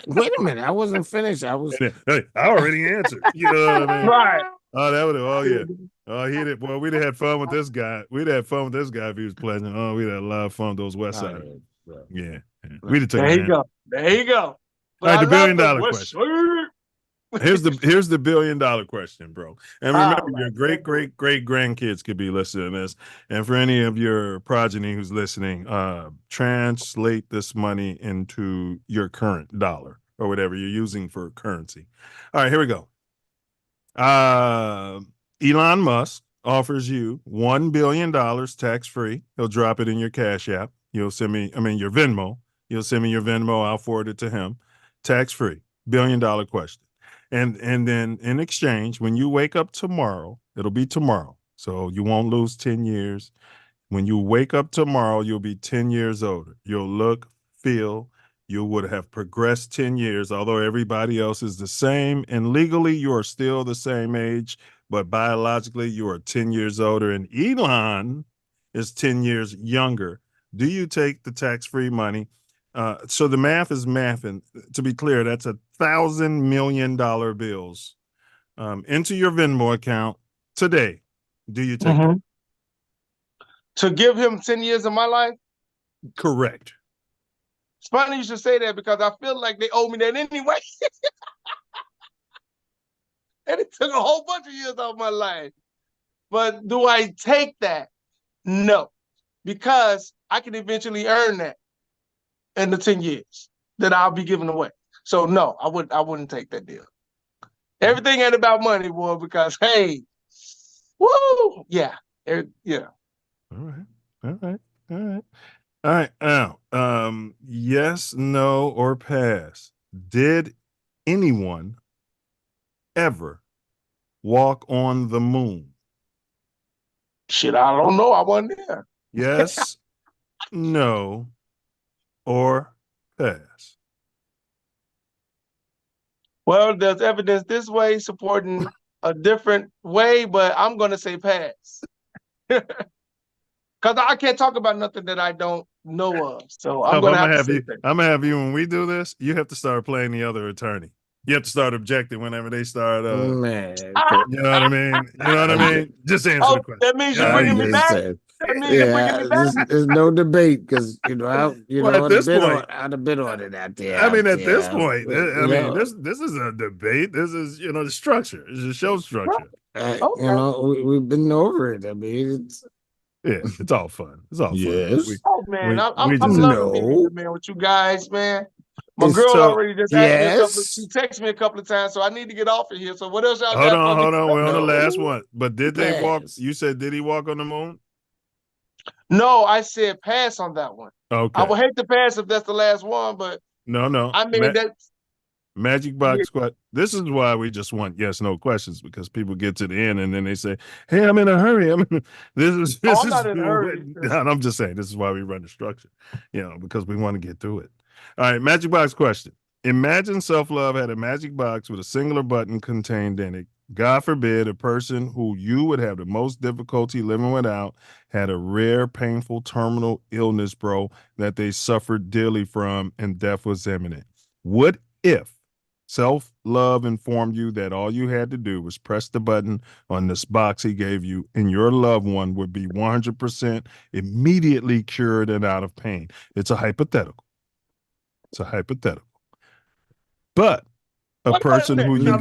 Wait a minute, I wasn't finished. I was. And then, hey, I already answered. You know what I mean? Right. Oh, that would have. Oh yeah. Oh, he did. Well, we'd have had fun with this guy. We'd have fun with this guy if he was pleasant. Oh, we'd have a lot of fun with those West Siders. Yeah. We'd have taken There you that. go. There you go. All But right, I the love $1 the billion West question. Side. Here's the $1 billion question, bro. And remember, All your right. great grandkids could be listening to this. And for any of your progeny who's listening, translate this money into your current dollar or whatever you're using for currency. All right, here we go. Elon Musk offers you $1 billion tax free. He'll drop it in your Cash App. You'll send me, your Venmo. You'll send me your Venmo. I'll forward it to him. Tax free. $1 billion question. And then in exchange, when you wake up tomorrow, it'll be tomorrow. So you won't lose 10 years. When you wake up tomorrow, you'll be 10 years older. You'll look, feel, you would have progressed 10 years, although everybody else is the same. And legally, you are still the same age, but biologically, you are 10 years older. And Elon is 10 years younger. Do you take the tax-free money? So the math is math. And to be clear, that's $1,000 million bills into your Venmo account today. Do you take it? To give him 10 years of my life? Correct. It's funny you should say that because I feel like they owe me that anyway. And it took a whole bunch of years off my life. But do I take that? No, because I can eventually earn that in the 10 years that I'll be giving away. So no, I wouldn't take that deal. Everything ain't about money, boy, because hey, woo, yeah. Yeah. All right. Now, yes, no, or pass. Did anyone ever walk on the moon? Shit, I don't know. I wasn't there. Yes, no, or pass. Well, there's evidence this way supporting a different way, but I'm gonna say pass. Because I can't talk about nothing that I don't know of. So I'm gonna have to say that. I'm gonna have you when we do this. You have to start playing the other attorney. You have to start objecting whenever they start. Man, you know what I mean. You know what I mean. Just answer the question. That means you're bringing me back. That means you're bringing me back. There's no debate because at this point, I'd have been on it out there. I mean, at this point, this is a debate. This is the structure. It's a show structure. We've been over it. I mean, it's all fun. It's all fun. Yes. I'm loving being here, man, with you guys, man. My It's girl so- already just asked me a couple. Yes. She texted me a couple of times, so I need to get off of here. So what else y'all Hold got? on. We're on the No. last one. But did they walk? Pass. You said, did he walk on the moon? No, I said pass on that one. Okay. I would hate to pass if that's the last one, but No. I mean that's Magic Box Squad. This is why we just want yes, no questions, because people get to the end and then they say, "Hey, I'm in a hurry." This is I'm not in a hurry. And I'm just saying this is why we run the structure, because we want to get through it. All right, Magic Box question. Imagine Self Love had a magic box with a singular button contained in it. God forbid a person who you would have the most difficulty living without had a rare, painful, terminal illness, bro, that they suffered dearly from and death was imminent. What if Self Love informed you that all you had to do was press the button on this box he gave you and your loved one would be 100% immediately cured and out of pain? It's a hypothetical. But a person who you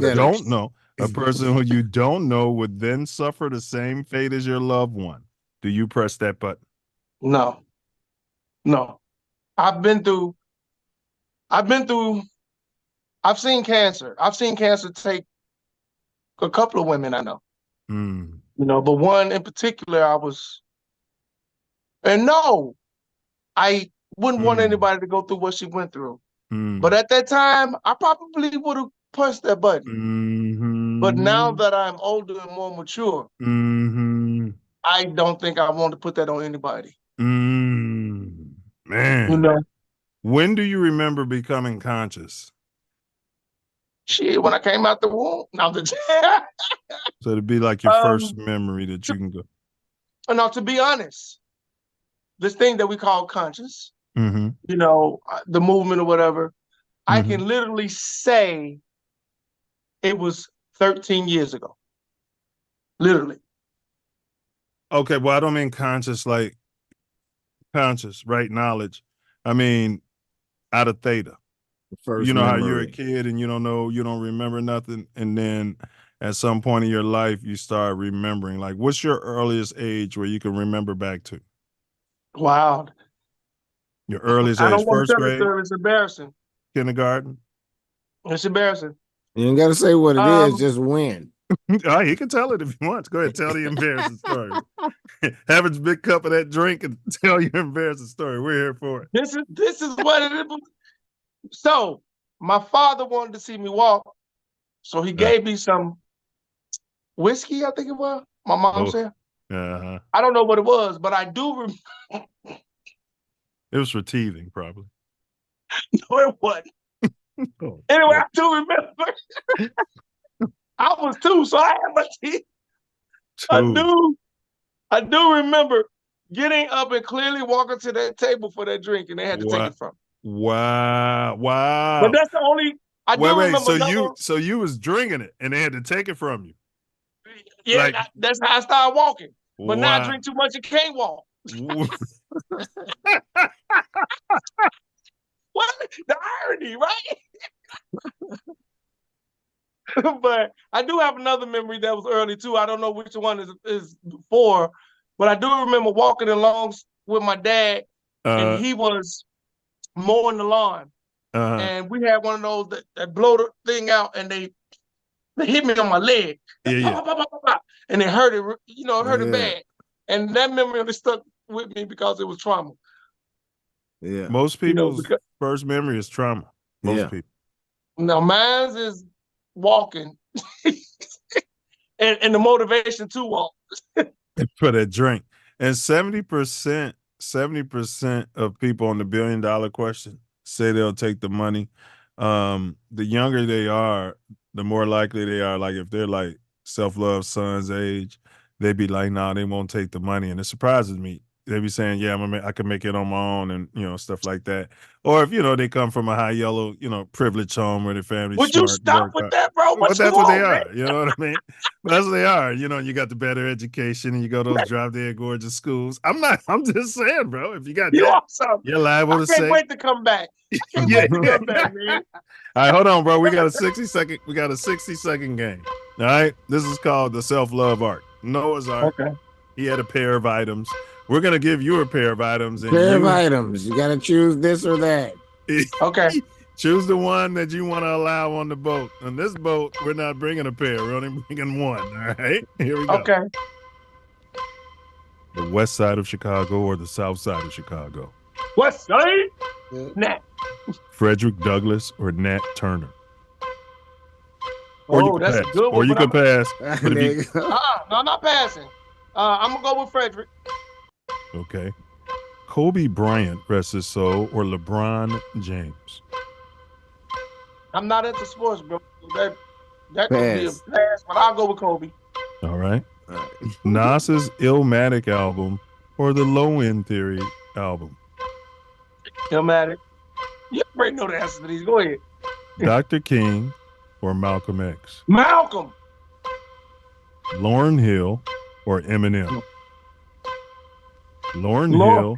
don't know, would then suffer the same fate as your loved one. Do you press that button? no. I've seen cancer. I've seen cancer take a couple of women I know. But one in particular, I was And no, I wouldn't want anybody to go through what she went through. But at that time, I probably would have punched that button. But now that I'm older and more mature, I don't think I want to put that on anybody. Man. You know? When do you remember becoming conscious? Shit, when I came out the womb. No, So it'd be like your first memory that you can go. Now, to be honest, this thing that we call conscious, you know, the movement or whatever, I can literally say it was 13 years ago. Literally. Okay, well, I don't mean conscious like conscious, right? Knowledge. I mean, out of theta. First you know memory. how you're a kid and you don't remember nothing, and then at some point in your life you start remembering. Like, what's your earliest age where you can remember back to? Wow. Your earliest I age, don't want first to tell it, grade, sir. It's embarrassing. kindergarten. It's embarrassing. You ain't got to say what it is, just when. Oh, he can tell it if he wants. Go ahead, tell the embarrassing story. Have a big cup of that drink and tell your embarrassing story. We're here for it. This is what it is. So my father wanted to see me walk, so he gave me some whiskey, I think it was. My mom said. I don't know what it was, but I do remember. It was for teething, probably. No, it wasn't. Anyway, I do remember. I was 2, so I had my teeth. I do remember getting up and clearly walking to that table for that drink, and they had to take it from me. Wow. But that's the only. I do remember. So you was drinking it, and they had to take it from you. Yeah, like, that's how I started walking. But now I wow. drink too much and can't walk. What the irony, right? But I do have another memory that was early too. I don't know which one is before, but I do remember walking along with my dad, and he was mowing the lawn, and we had one of those that blow the thing out, and they hit me on my leg, and it hurt it, it bad, and that memory stuck with me because it was trauma. Yeah, most people's first memory is trauma. Most people. Now, mine's is walking, and the motivation to walk for that drink. And 70% of people on the $1 billion question say they'll take the money. The younger they are, the more likely they are. Like if they're like Self Luv son's age, they'd be like, "Nah, they won't take the money." And it surprises me. They be saying, "Yeah, I can make it on my own," and stuff like that. Or if they come from a high yellow, privileged home where their family's Would smart. you stop with that, bro? But that's what they are. You know what I mean? That's what they are. You got the better education, and you go to those drop dead gorgeous schools. I'm just saying, bro. If you got that, awesome. You're liable to say. I can't wait to come back. I can't wait to come back, man. All right, hold on, bro. We got a 60-second. We got a 60-second game. All right, this is called the Self Luv Art. Noah's Ark. Okay. He had a pair of items. We're gonna give you a pair of items. And pair of items. You gotta choose this or that. Okay. Choose the one that you want to allow on the boat. On this boat, we're not bringing a pair. We're only bringing one. All right. Here we go. Okay. The west side of Chicago or the south side of Chicago? West side. Nat. Frederick Douglass or Nat Turner? Oh, that's a good one. Or you can pass. No, I'm not passing. I'm gonna go with Frederick. Okay. Kobe Bryant, rest his soul, or LeBron James? I'm not into sports, bro. That could be a pass, but I'll go with Kobe. All right. Nas's Illmatic album or the Low End Theory album? Illmatic. You already know the answer to these. Go ahead. Dr. King or Malcolm X? Malcolm. Lauryn Hill or Eminem? Lauryn Hill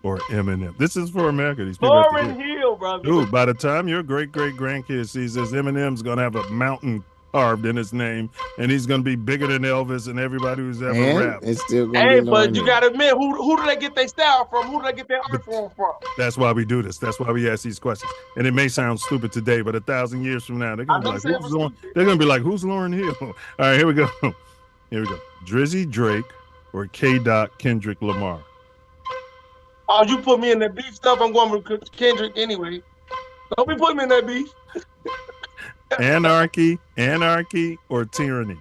or Eminem? This is for America. These people Lauryn Hill, brother. Dude, by the time your great-great-grandkid sees this, Eminem's going to have a mountain carved in his name, and he's going to be bigger than Elvis and everybody who's ever rapped. It's still going to be but you got to admit, who do they get their style from? Who do they get their art form from? That's why we do this. That's why we ask these questions. And it may sound stupid today, but 1,000 years from now, they're going to be like, who's Lauryn Hill? All right, here we go. Here we go. Drizzy Drake or K-Dot Kendrick Lamar? Oh, you put me in that beef stuff. I'm going with Kendrick anyway. Don't be putting me in that beef. Anarchy, or tyranny?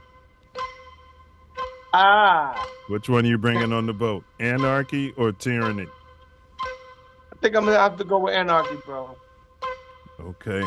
Which one are you bringing on the boat? Anarchy or tyranny? I think I'm gonna have to go with anarchy, bro. Okay.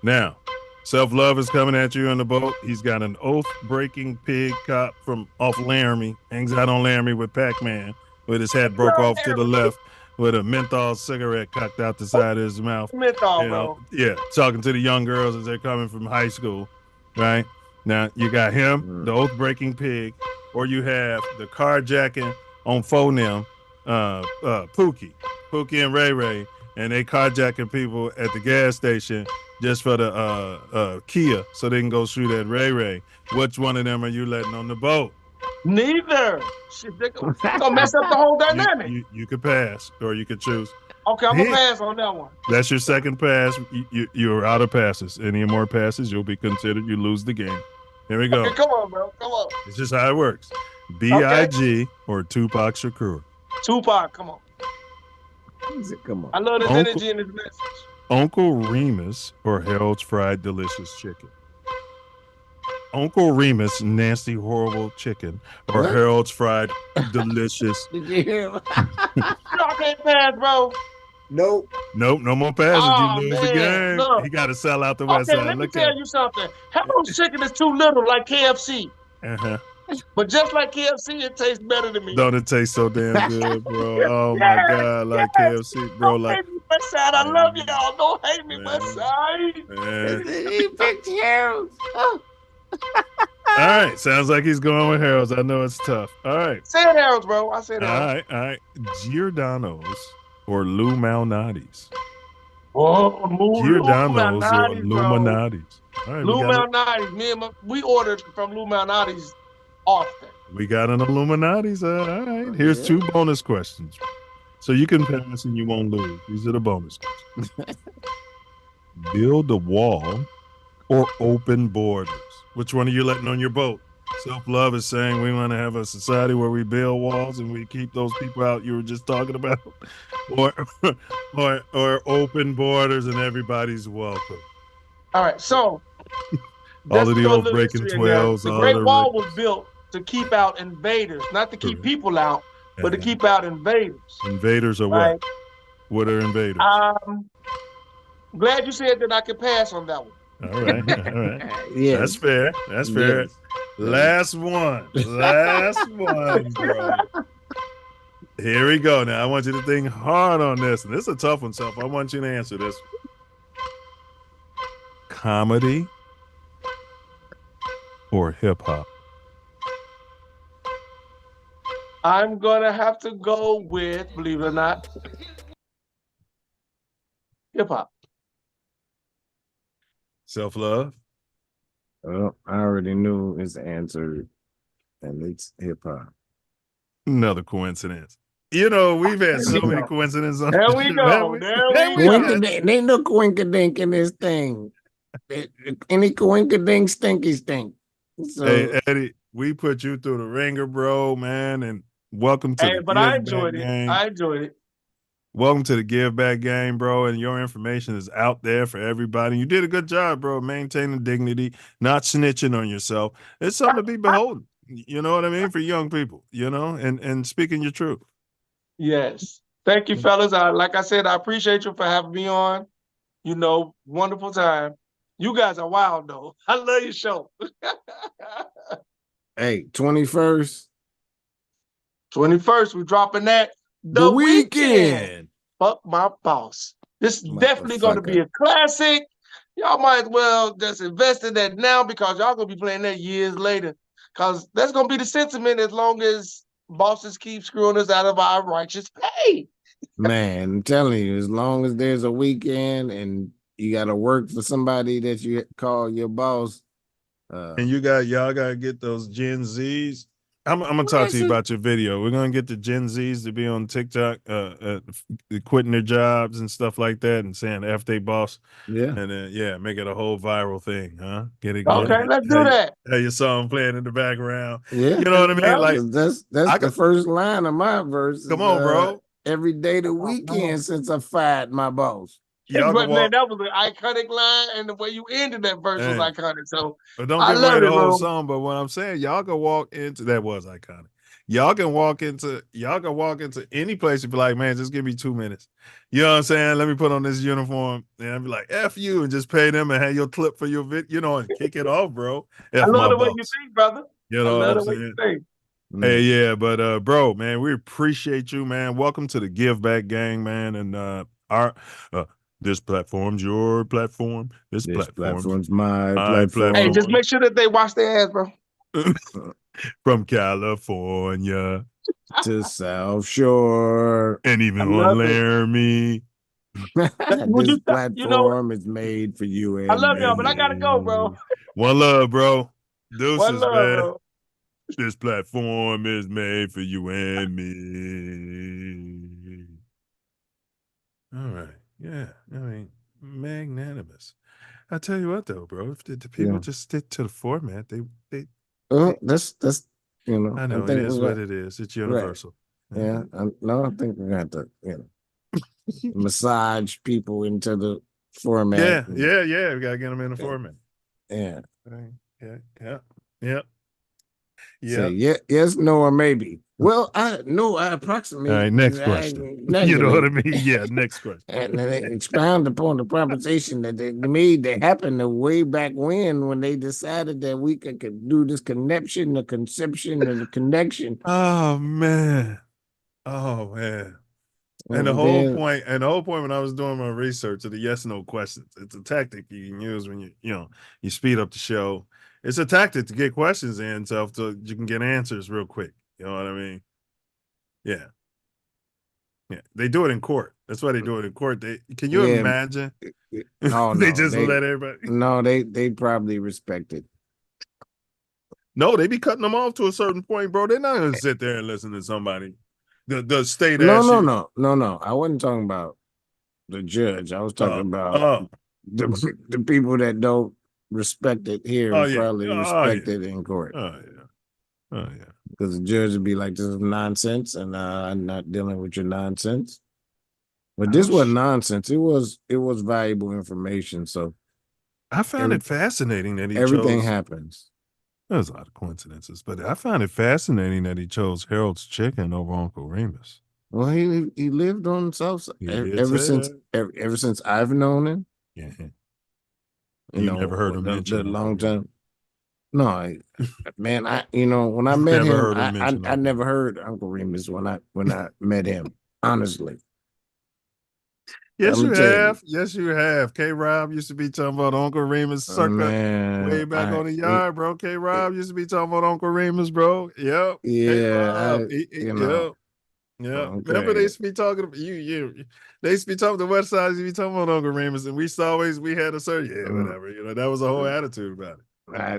Now, Self Love is coming at you on the boat. He's got an oath-breaking pig cop from off Laramie. Hangs out on Laramie with Pac-Man, with his hat broke off to the left, with a menthol cigarette cocked out the side of his mouth. Menthol, bro. Yeah, talking to the young girls as they're coming from high school, right? Now, you got him, the oath-breaking pig, or you have the carjacking on Phonem, Pookie and Ray Ray, and they carjacking people at the gas station just for the Kia so they can go shoot at Ray Ray. Which one of them are you letting on the boat? Neither. Shit, they're gonna mess up the whole dynamic. You could pass, or you could choose. Okay, I'm gonna pass on that one. That's your second pass. You're out of passes. Any more passes, you'll be considered. You lose the game. Here we go. Okay, come on, bro. Come on. It's just how it works. B.I.G. or Tupac Shakur? Tupac, come on. Come on. I love this energy in this message. Uncle Remus or Harold's Fried Delicious Chicken? Uncle Remus Nasty Horrible Chicken or What? Harold's Fried Delicious? Did you hear him? Y'all can't pass, bro. Nope. Nope, no more passes. Oh, You lose the man, game. look. He got to sell out the West Okay, Side. let me Look tell at you something. Harold's chicken is too little, like KFC. Uh-huh. But just like KFC, it tastes better to me. Don't it taste so damn good, bro? Oh my God, like KFC, bro. Don't Like, hate me, West Side. I love y'all. Don't hate me, West Side. man. He picked Harold's. Oh. All right, sounds like he's going with Harold's. I know it's tough. All right. Say it, Harold's, bro. I said Harold's. All right. Giordano's or Lou Malnati's? Oh, Giordano's or Illuminati's? All right, Lou Malnati's. We ordered from Lou Malnati's often. we got an Illuminati's. All right. Here's two bonus questions. So you can pass and you won't lose. These are the bonus questions. Build a wall or open borders? Which one are you letting on your boat? Self Love is saying we want to have a society where we build walls and we keep those people out you were just talking about, or open borders and everybody's welcome. All right, so all of the old breaking 12s. The Great Wall was built to keep out invaders, not to keep people out, but to keep out invaders. Invaders are Right. what? What are invaders? Glad you said that I could pass on that one. All right. Yeah. That's fair. That's fair. Yes. Last one, bro. Here we go. Now I want you to think hard on this. And this is a tough one, Self. I want you to answer this one. Comedy or hip hop? I'm gonna have to go with, believe it or not, hip hop. Self Love. Well, I already knew his answer, and it's hip hop. Another coincidence. You know, we've had so many coincidences on There this we show, go. haven't we? There we go. Ain't no coinkadink in this thing. Any coinkadink stinky stink. So, Hey, Eddie, we put you through the ringer, bro, man, and welcome to Hey, the but I Give enjoyed Back it. Game. I enjoyed it. Welcome to the Give Back Game, bro, and your information is out there for everybody. You did a good job, bro, maintaining dignity, not snitching on yourself. It's something to be beholden. You know what I mean? For young people, you know, and speaking your truth. Yes. Thank you, fellas. Like I said, I appreciate you for having me on. You know, wonderful time. You guys are wild, though. I love your show. hey, 21st. 21st, we're dropping that. The weekend. Fuck my boss. This is definitely going to be a classic. Y'all might as well just invest in that now because y'all going to be playing that years later. Because that's going to be the sentiment as long as bosses keep screwing us out of our righteous pay. Man, I'm telling you, as long as there's a weekend and you got to work for somebody that you call your boss. And y'all got to get those Gen Zs. I'm gonna talk to you about your video. We're gonna get the Gen Zs to be on TikTok, quitting their jobs and stuff like that, and saying F they boss. Yeah, and then make it a whole viral thing, huh? Get it. Okay, let's do that. Have your song playing in the background. Yeah, you know what I mean. Like that's the first line of my verse. Come on, bro. every day of the weekend since I fired my boss. Y'all but can man, walk. that was an iconic line, and the way you ended that verse was Hey. iconic. So But don't I give away love the it, whole bro. song. But what I'm saying, y'all can walk into that was iconic. Y'all can walk into any place and be like, man, just give me 2 minutes. You know what I'm saying? Let me put on this uniform and I'll be like, F you, and just pay them and have your clip for your and kick it off, bro. I F love my the way you boss. think, brother. You I know what love I'm the way you saying? think. Hey, yeah, but bro, man, we appreciate you, man. Welcome to the Give Back Gang, man. And our this platform's your platform. This platform's my platform. Hey, just make sure that they wash their ass, bro. From California to South Shore and even I on love it. Laramie. This platform is made for you and I love me. y'all, but I gotta go, bro. One love, bro. Deuces, One love, man. bro. This platform is made for you and me. All right. Yeah. I mean, magnanimous. I tell you what, though, bro. If the people just stick to the format, they that's I know it is what it is. It's universal. Right. Yeah. I think we got to massage people into the format. Yeah. We gotta get them in the format. Yeah. Yeah. Say yes, no, or maybe. Well, I approximate. All right, next question. You know what I mean? Yeah, next question. And then they expound upon the proposition that they made that happened way back when they decided that we could do this conception, the conception, and the connection. Oh man. And the whole point when I was doing my research of the yes no questions, it's a tactic you can use when you speed up the show. It's a tactic to get questions in so you can get answers real quick. You know what I mean? Yeah. They do it in court. That's why they do it in court. Can you imagine? Oh, they no, just let everybody. No, they probably respect it. No, they be cutting them off to a certain point, bro. They're not gonna sit there and listen to somebody. The state. No. I wasn't talking about the judge. I was talking about the people that don't respect it here probably respect it in court. Oh yeah. Because the judge would be like, "This is nonsense," and I'm not dealing with your nonsense. But this wasn't nonsense. It was valuable information. So I found it fascinating that everything happens. There's a lot of coincidences, but I found it fascinating that he chose Harold's Chicken over Uncle Remus. Well, he lived on the South Side ever since I've known him. Yeah. You know, never heard him mention the long time. No, when I met him, I never heard Uncle Remus when I met him. Honestly. Yes, you have. Yes, you have. K-Rob used to be talking about Uncle Remus way back on the yard, bro. K-Rob used to be talking about Uncle Remus, bro. Yep. Yeah. Yep. Okay. Remember they used to be talking about you. They used to be talking the West Side, used to be talking about Uncle Remus, and we had a certain whatever. That was a whole attitude about it. I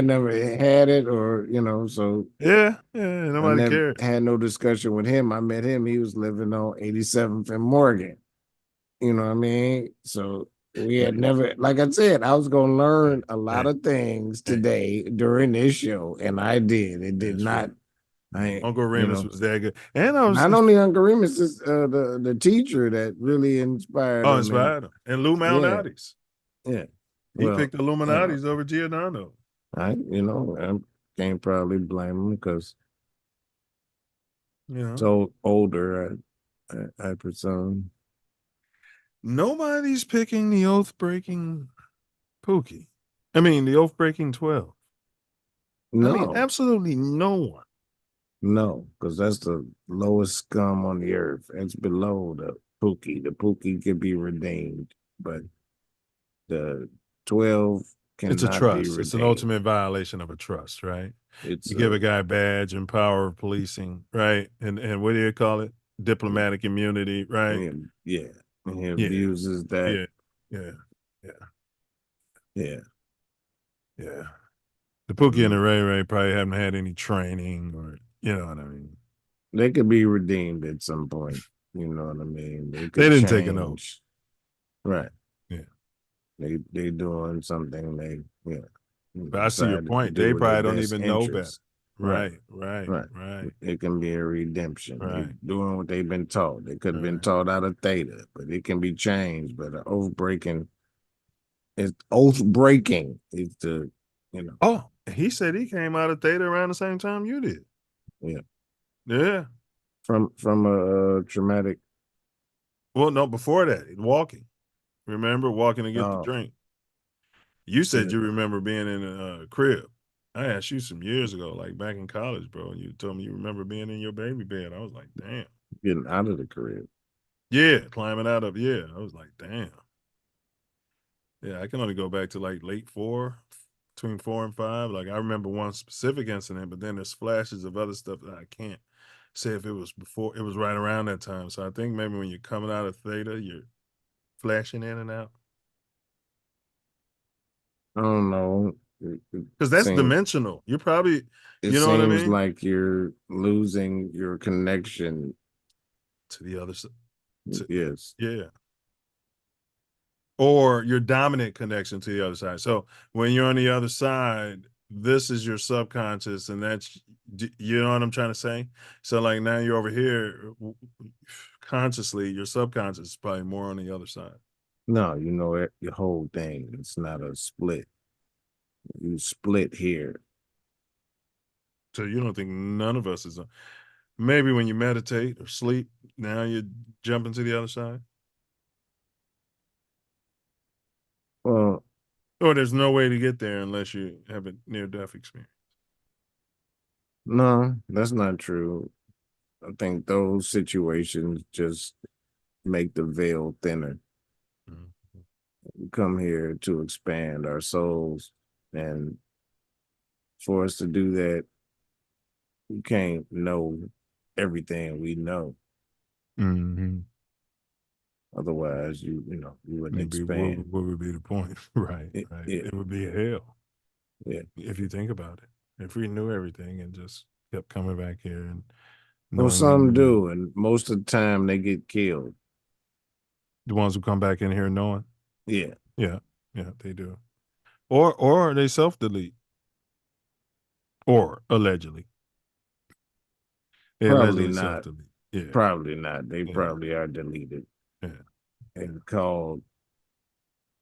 never had it, or so nobody cared. Had no discussion with him. I met him. He was living on 87th and Morgan. You know what I mean? So we had never, like I said, I was gonna learn a lot of things today during this show, and I did. It did not. Uncle Remus was that good, and I was not only Uncle Remus is the teacher that really inspired him. Inspired him, and Lou Malnati's. Yeah. He picked Illuminati's over Giordano. I can't probably blame him because so older, I presume. Nobody's picking the oath-breaking Pookie. I mean, the oath-breaking 12. No. I mean, absolutely no one. No, because that's the lowest scum on the earth. It's below the Pookie. The Pookie can be redeemed, but the 12 cannot It's a trust. be redeemed. It's an ultimate violation of a trust, right? You give a guy a badge and power of policing, right? And what do you call it? Diplomatic immunity, right? Yeah. And he abuses that. Yeah. The Mm-hmm. Pookie and the Ray Ray probably haven't had any training, or you know what I mean. They could be redeemed at some point. You know what I mean. They didn't take an oath, right? Yeah, they doing something. But I see your point. They probably don't even know better. Right. It can be a redemption. Right. They're doing what they've been taught. They could have been taught out of theta, but it can be changed. But the oath breaking is the, Oh, he said he came out of theta around the same time you did. Yeah. From a traumatic. Well, no, before that, walking. Remember walking to get the drink. You said you remember being in a crib. I asked you some years ago, like back in college, bro, and you told me you remember being in your baby bed. I was like, damn. Getting out of the crib. Yeah, climbing out of, yeah. I was like, damn. Yeah, I can only go back to like late 4, between 4 and 5. Like I remember one specific incident, but then there's flashes of other stuff that I can't say if it was before, it was right around that time. So I think maybe when you're coming out of theta, you're flashing in and out. I don't know. Because that's dimensional. You're probably, It you know what I seems mean? like you're losing your connection to the other side. Yes. Yeah. Or your dominant connection to the other side. So when you're on the other side, this is your subconscious, and that's, you know what I'm trying to say? So like now you're over here consciously, your subconscious is probably more on the other side. No, you know it, your whole thing. It's not a split. You split here. So you don't think none of us is maybe when you meditate or sleep, now you jump into the other side? Well, or there's no way to get there unless you have a near-death experience. No, that's not true. I think those situations just make the veil thinner. We come here to expand our souls, and for us to do that, we can't know everything we know. Mm-hmm. Otherwise, you wouldn't Maybe expand. what would be the point? Right. It would be a hell. Yeah. If you think about it. If we knew everything and just kept coming back here and Well, knowing some do, and most of the time they get killed. The ones who come back in here knowing? Yeah. Yeah, they do. Or they self-delete. Or allegedly. They Probably allegedly not. self-delete. Yeah. Probably not. They probably are deleted. Yeah. And called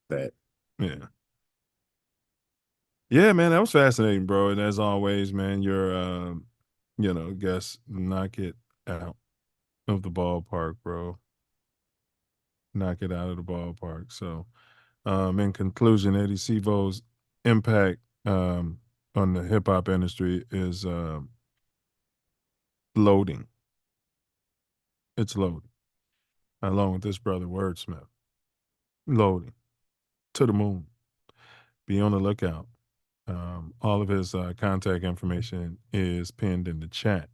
that. Yeah. Yeah, man, that was fascinating, bro. And as always, man, you're guess knock it out of the ballpark, bro. Knock it out of the ballpark. So in conclusion, Eddie Cee-VO's impact on the hip hop industry is loading. It's loading. Along with this brother Wordsmith. Loading. To the moon. Be on the lookout. All of his contact information is pinned in the chat.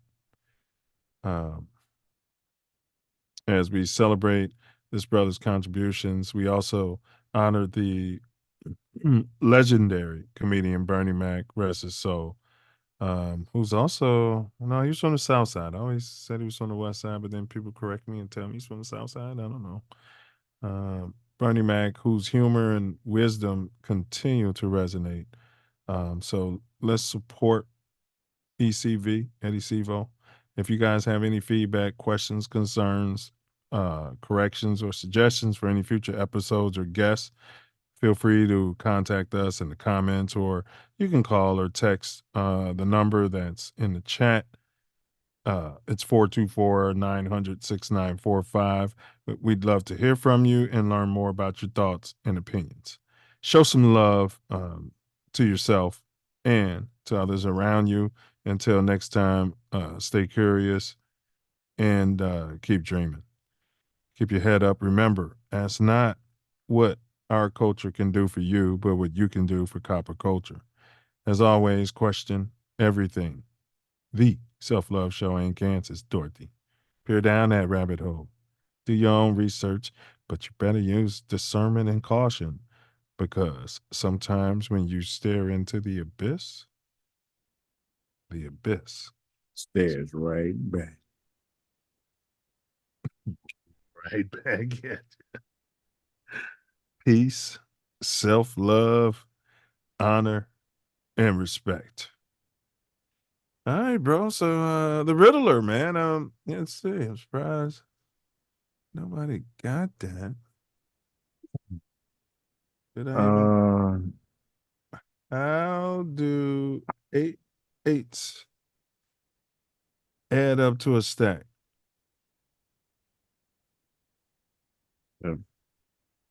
As we celebrate this brother's contributions, we also honor the legendary comedian Bernie Mac, rest his soul, who's also, no, he was from the South Side. I always said he was from the West Side, but then people correct me and tell me he's from the South Side. I don't know. Bernie Mac, whose humor and wisdom continue to resonate. So let's support ECV, Eddie Cee-VO. If you guys have any feedback, questions, concerns, corrections, or suggestions for any future episodes or guests, feel free to contact us in the comments, or you can call or text the number that's in the chat. It's 424-900-6945. We'd love to hear from you and learn more about your thoughts and opinions. Show some love to yourself and to others around you. Until next time, stay curious and keep dreaming. Keep your head up. Remember, ask not what our culture can do for you, but what you can do for copper culture. As always, question everything. The Self Love Show ain't Kansas, Dorothy. Peer down that rabbit hole. Do your own research, but you better use discernment and caution, because sometimes when you stare into the abyss stares right back. Right back at you. Peace, self-love, honor, and respect. All right, bro. So the Riddler, man. Let's see. I'm surprised nobody got that. Did I even? How do 8 eights add up to a stack?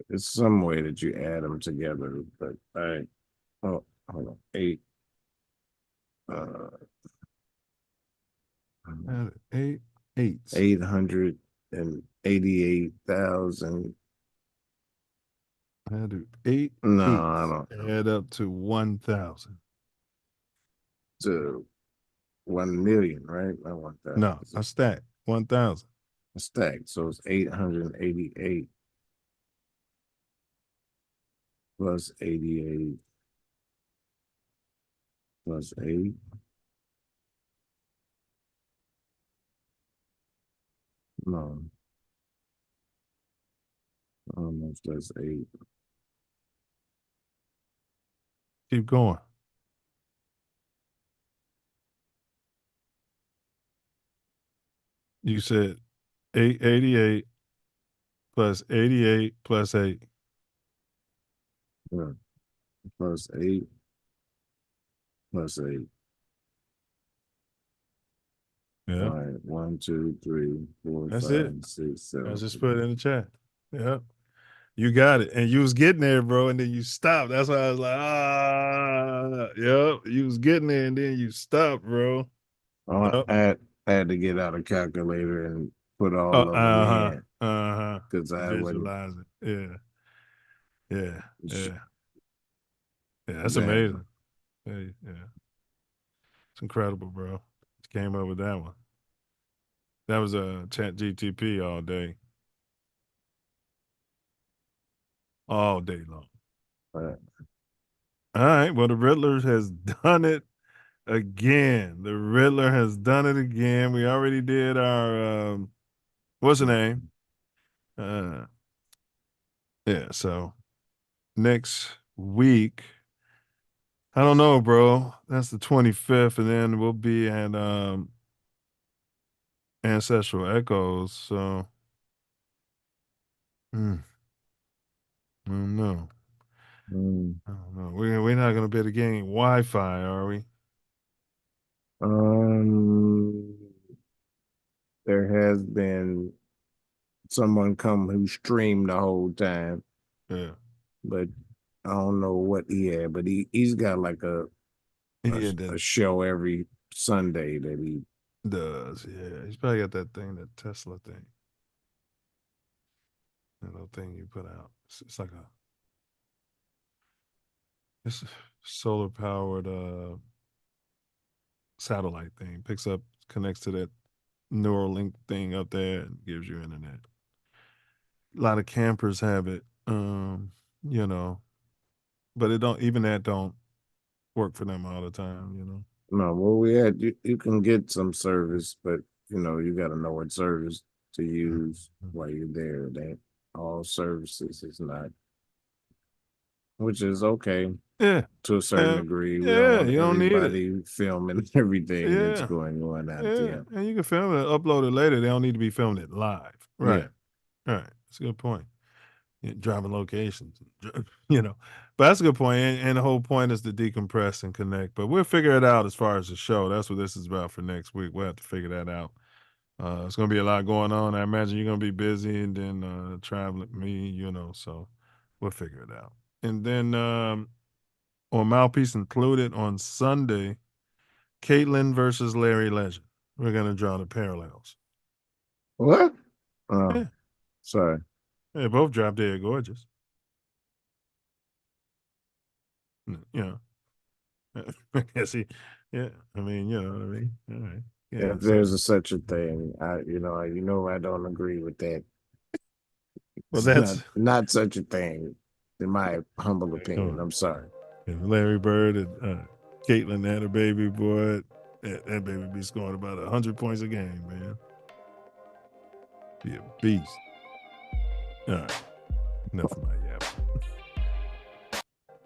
It's some way that you add them together, but hold on. 8. 8 eights. 888,000. How do 8 No, eights I don't add up to 1,000? To 1 million, right? Not 1,000. No, a stack. 1,000. A stack. So it's 888 plus 88 plus 8. No. I don't know if that's 8. Keep going. You said 888 plus 88 plus 8. Yeah. Plus 8 plus 8. Yeah. All right. 1, 2, 3, 4, That's 5, it. 6, 7. I just put it in the chat. Yeah. You got it. And you was getting there, bro, and then you stopped. That's why I was like, yep. You was getting there and then you stopped, bro. I had to get out a calculator and put all of them in. Because I wouldn't. Visualize it. Yeah. Yeah, that's amazing. Yeah. It's incredible, bro. Came up with that one. That was a chat GTP all day. All day long. All right. Well, the Riddler has done it again. The Riddler has done it again. We already did our what's the name? Yeah, so next week, I don't know, bro. That's the 25th, and then we'll be at Ancestral Echoes. So I don't know. I don't know. We're not gonna be able to get any Wi-Fi, are we? There has been someone come who streamed the whole time. Yeah. But I don't know what he had, but he's got like a show every Sunday that he does. Yeah, he's probably got that thing, that Tesla thing. That little thing you put out. It's like it's a solar powered satellite thing. Picks up, connects to that Neuralink thing up there and gives you internet. A lot of campers have it, you know, but it don't work for them all the time, you know. No, where we at, you can get some service, but you know, you gotta know what service to use while you're there. That all services is not, which is okay. Yeah. To a certain degree. We Yeah, don't you don't need it. filming everything that's going on out there. And you can film it and upload it later. They don't need to be filming it live. Right. Yeah. Right. That's a good point. Driving locations, you know. But that's a good point. And the whole point is to decompress and connect. But we'll figure it out as far as the show. That's what this is about for next week. We'll have to figure that out. It's going to be a lot going on. I imagine you're going to be busy and then traveling, me, you know. So we'll figure it out. And then on Mouthpiece Included on Sunday, Caitlyn versus Larry Legend. We're going to draw the parallels. What? Sorry. They both drop dead gorgeous. You know. Yeah. I mean, you know what I mean? All right. Yeah, if there's such a thing, I don't agree with that. Well, that's not such a thing, in my humble opinion. I'm sorry. Larry Bird and Caitlyn had a baby, boy. That baby be scoring about 100 points a game, man. Be a beast. All right. Enough of my yap.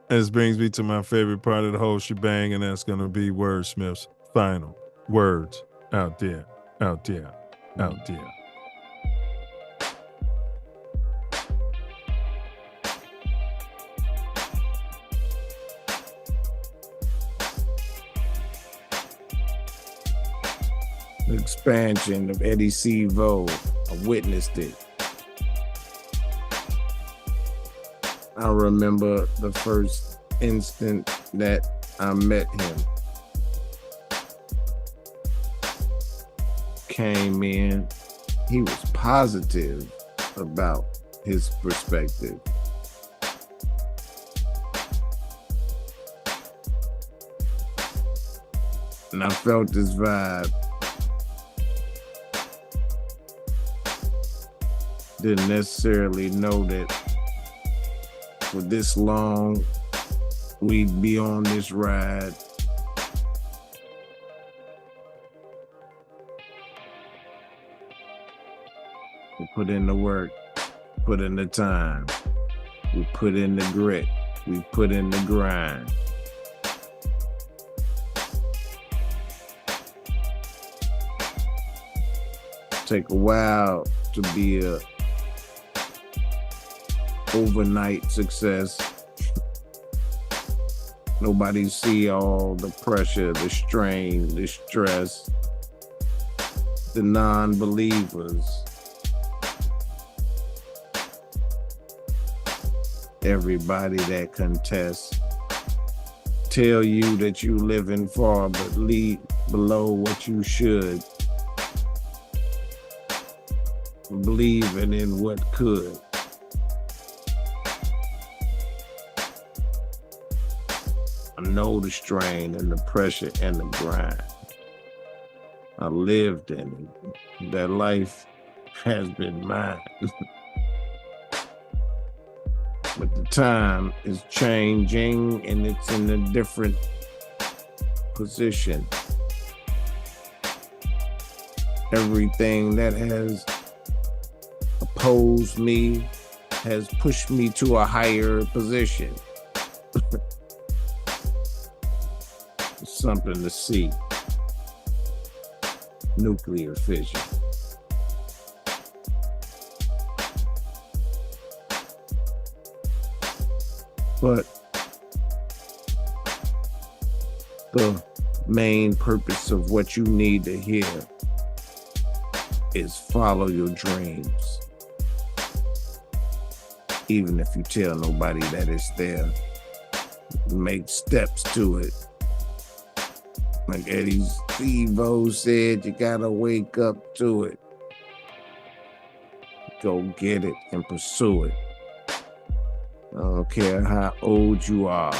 This brings me to my favorite part of the whole shebang, and that's going to be Wordsmith's final words out there, out there, out there. The expansion of Eddie Cee-VO, I witnessed it. I remember the first instant that I met him. Came in, he was positive about his perspective. And I felt this vibe. Didn't necessarily know that for this long we'd be on this ride. We put in the work, put in the time, we put in the grit, we put in the grind. Take a while to be a overnight success. Nobody see all the pressure, the strain, the stress, the non-believers. Everybody that contests tell you that you living far but leave below what you should. Believing in what could. I know the strain and the pressure and the grind. I lived in it. That life has been mine. But the time is changing and it's in a different position. Everything that has opposed me has pushed me to a higher position. Something to see. Nuclear fission. But the main purpose of what you need to hear is follow your dreams. Even if you tell nobody that it's there, make steps to it. Like Eddie Cee-VO said, you gotta wake up to it. Go get it and pursue it. I don't care how old you are.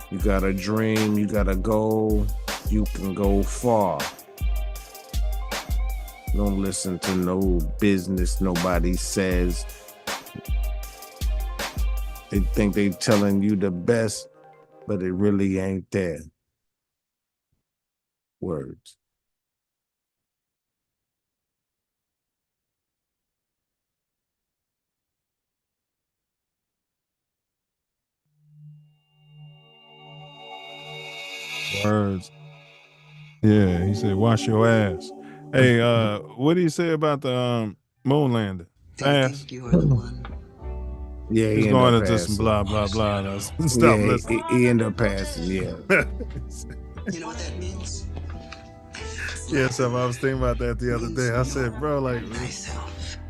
You got a dream, you got a goal, you can go far. Don't listen to no business nobody says. They think they telling you the best, but it really ain't there. Words. Words. Yeah, he said, wash your ass. Hey, what do you say about the moon landing? Pass. Yeah, he's going into some blah, blah, blah. Stop listening. He ended up passing, yeah. You know what that means? Yeah, so I was thinking about that the other day. I said, bro, like,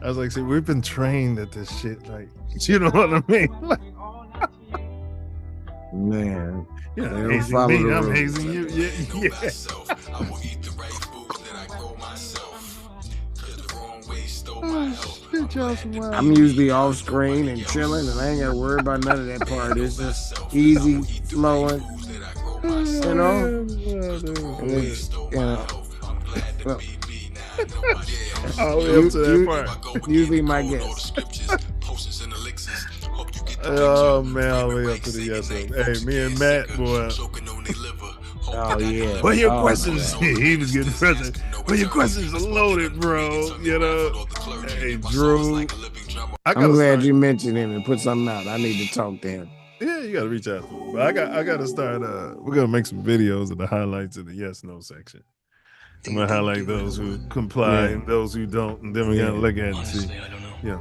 I was like, see, we've been trained at this shit. Like, you know what I mean? Like, man. Yeah, they don't hazing follow me, the I'm rules. hazing you. Yeah. I'm usually off screen and chilling, and I ain't gotta worry about none of that part. It's just easy flowing, you know. And it's, well, all the way up to that part. Usually my guess. Oh man, all the way up to the yes. Hey, me and Matt, boy. Oh yeah. Well, your questions, he was getting present. Well, your questions are loaded, bro. You know. Hey, Drew. I'm glad you mentioned him and put something out. I need to talk to him. Yeah, you gotta reach out to me. But I gotta start. We're gonna make some videos of the highlights of the yes no section. I'm gonna highlight those who comply and those who don't, and then we're gonna look at it and see,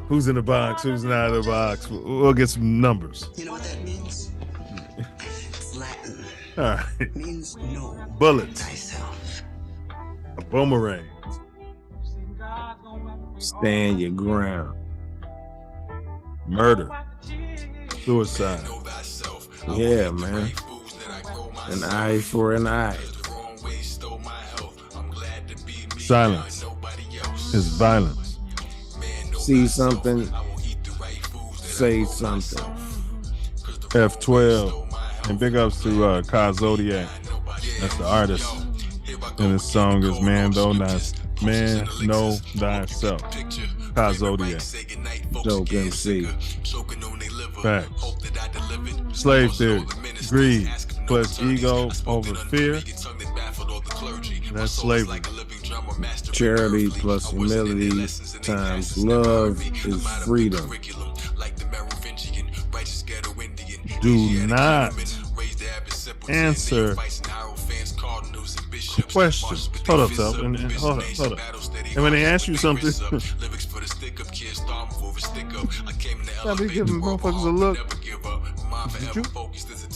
who's in the box, who's not in the box. We'll get some numbers. You know what that means? Latin. All right. Means no. Bullets. Thyself. A boomerang. Stand your ground. Murder. Suicide. Yeah, man. An eye for an eye. Silence is violence. See something, say something. F12. And big ups to Kai Zodiac. That's the artist. And his song is Man Know Thyself. Kai Zodiac. Dope MC. Facts. Slave theory. Greed plus ego over fear. That's slavery. Charity plus humility times love is freedom. Do not answer questions. Hold up, Self. And hold up. And when they ask you something, I'll be giving motherfuckers a look.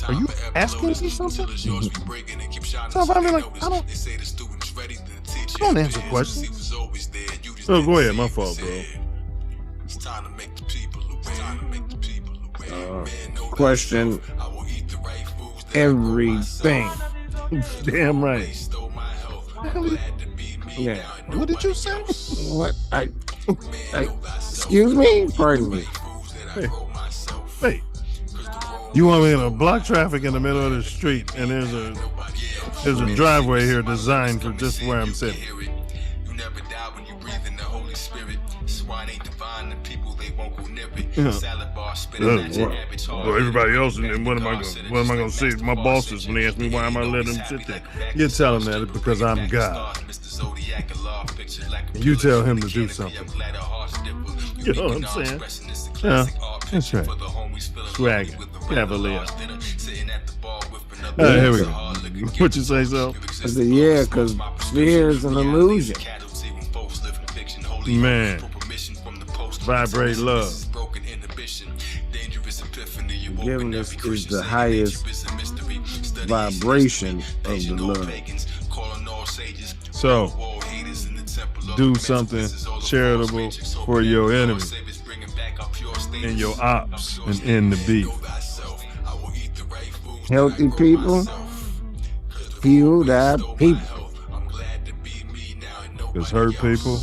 Are you asking me something? So if I be like, I don't answer questions. Oh, go ahead. My fault, bro. Question everything. Damn right. Yeah. What did you say? What? Excuse me? Pardon me. Hey. You want me to block traffic in the middle of the street, and there's a driveway here designed for just where I'm sitting. Well, everybody else, and then what am I gonna say to my bosses when they ask me why am I letting them sit there? You tell them that it's because I'm God. And you tell him to do something. You know what I'm saying? Yeah, that's right. Swagger, cavalier. Here we go. What you say, so? I said, yeah, because fear is an illusion. Man, vibrate love. Forgiveness is the highest vibration of the love. So, do something charitable for your enemy and your ops and end the beef. Healthy people heal thy people. Because hurt people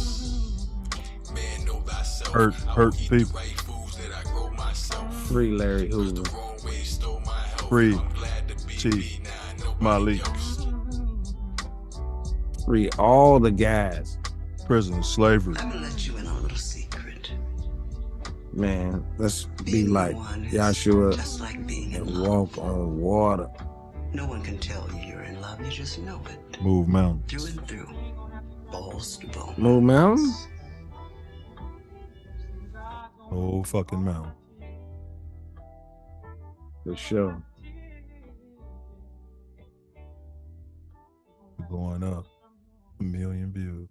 hurt people. Free Larry Hoover. Free Chief Malik. Free all the guys. Prison slavery. I'm gonna let you in on a little secret. Man, let's be like Yahshua Just like being in and love. walk on water. No one can tell you you're in love. You just know it. Move mountains. Through and through. Balls to bone. Move mountains? Whole fucking mountain. For sure. Going up 1 million views.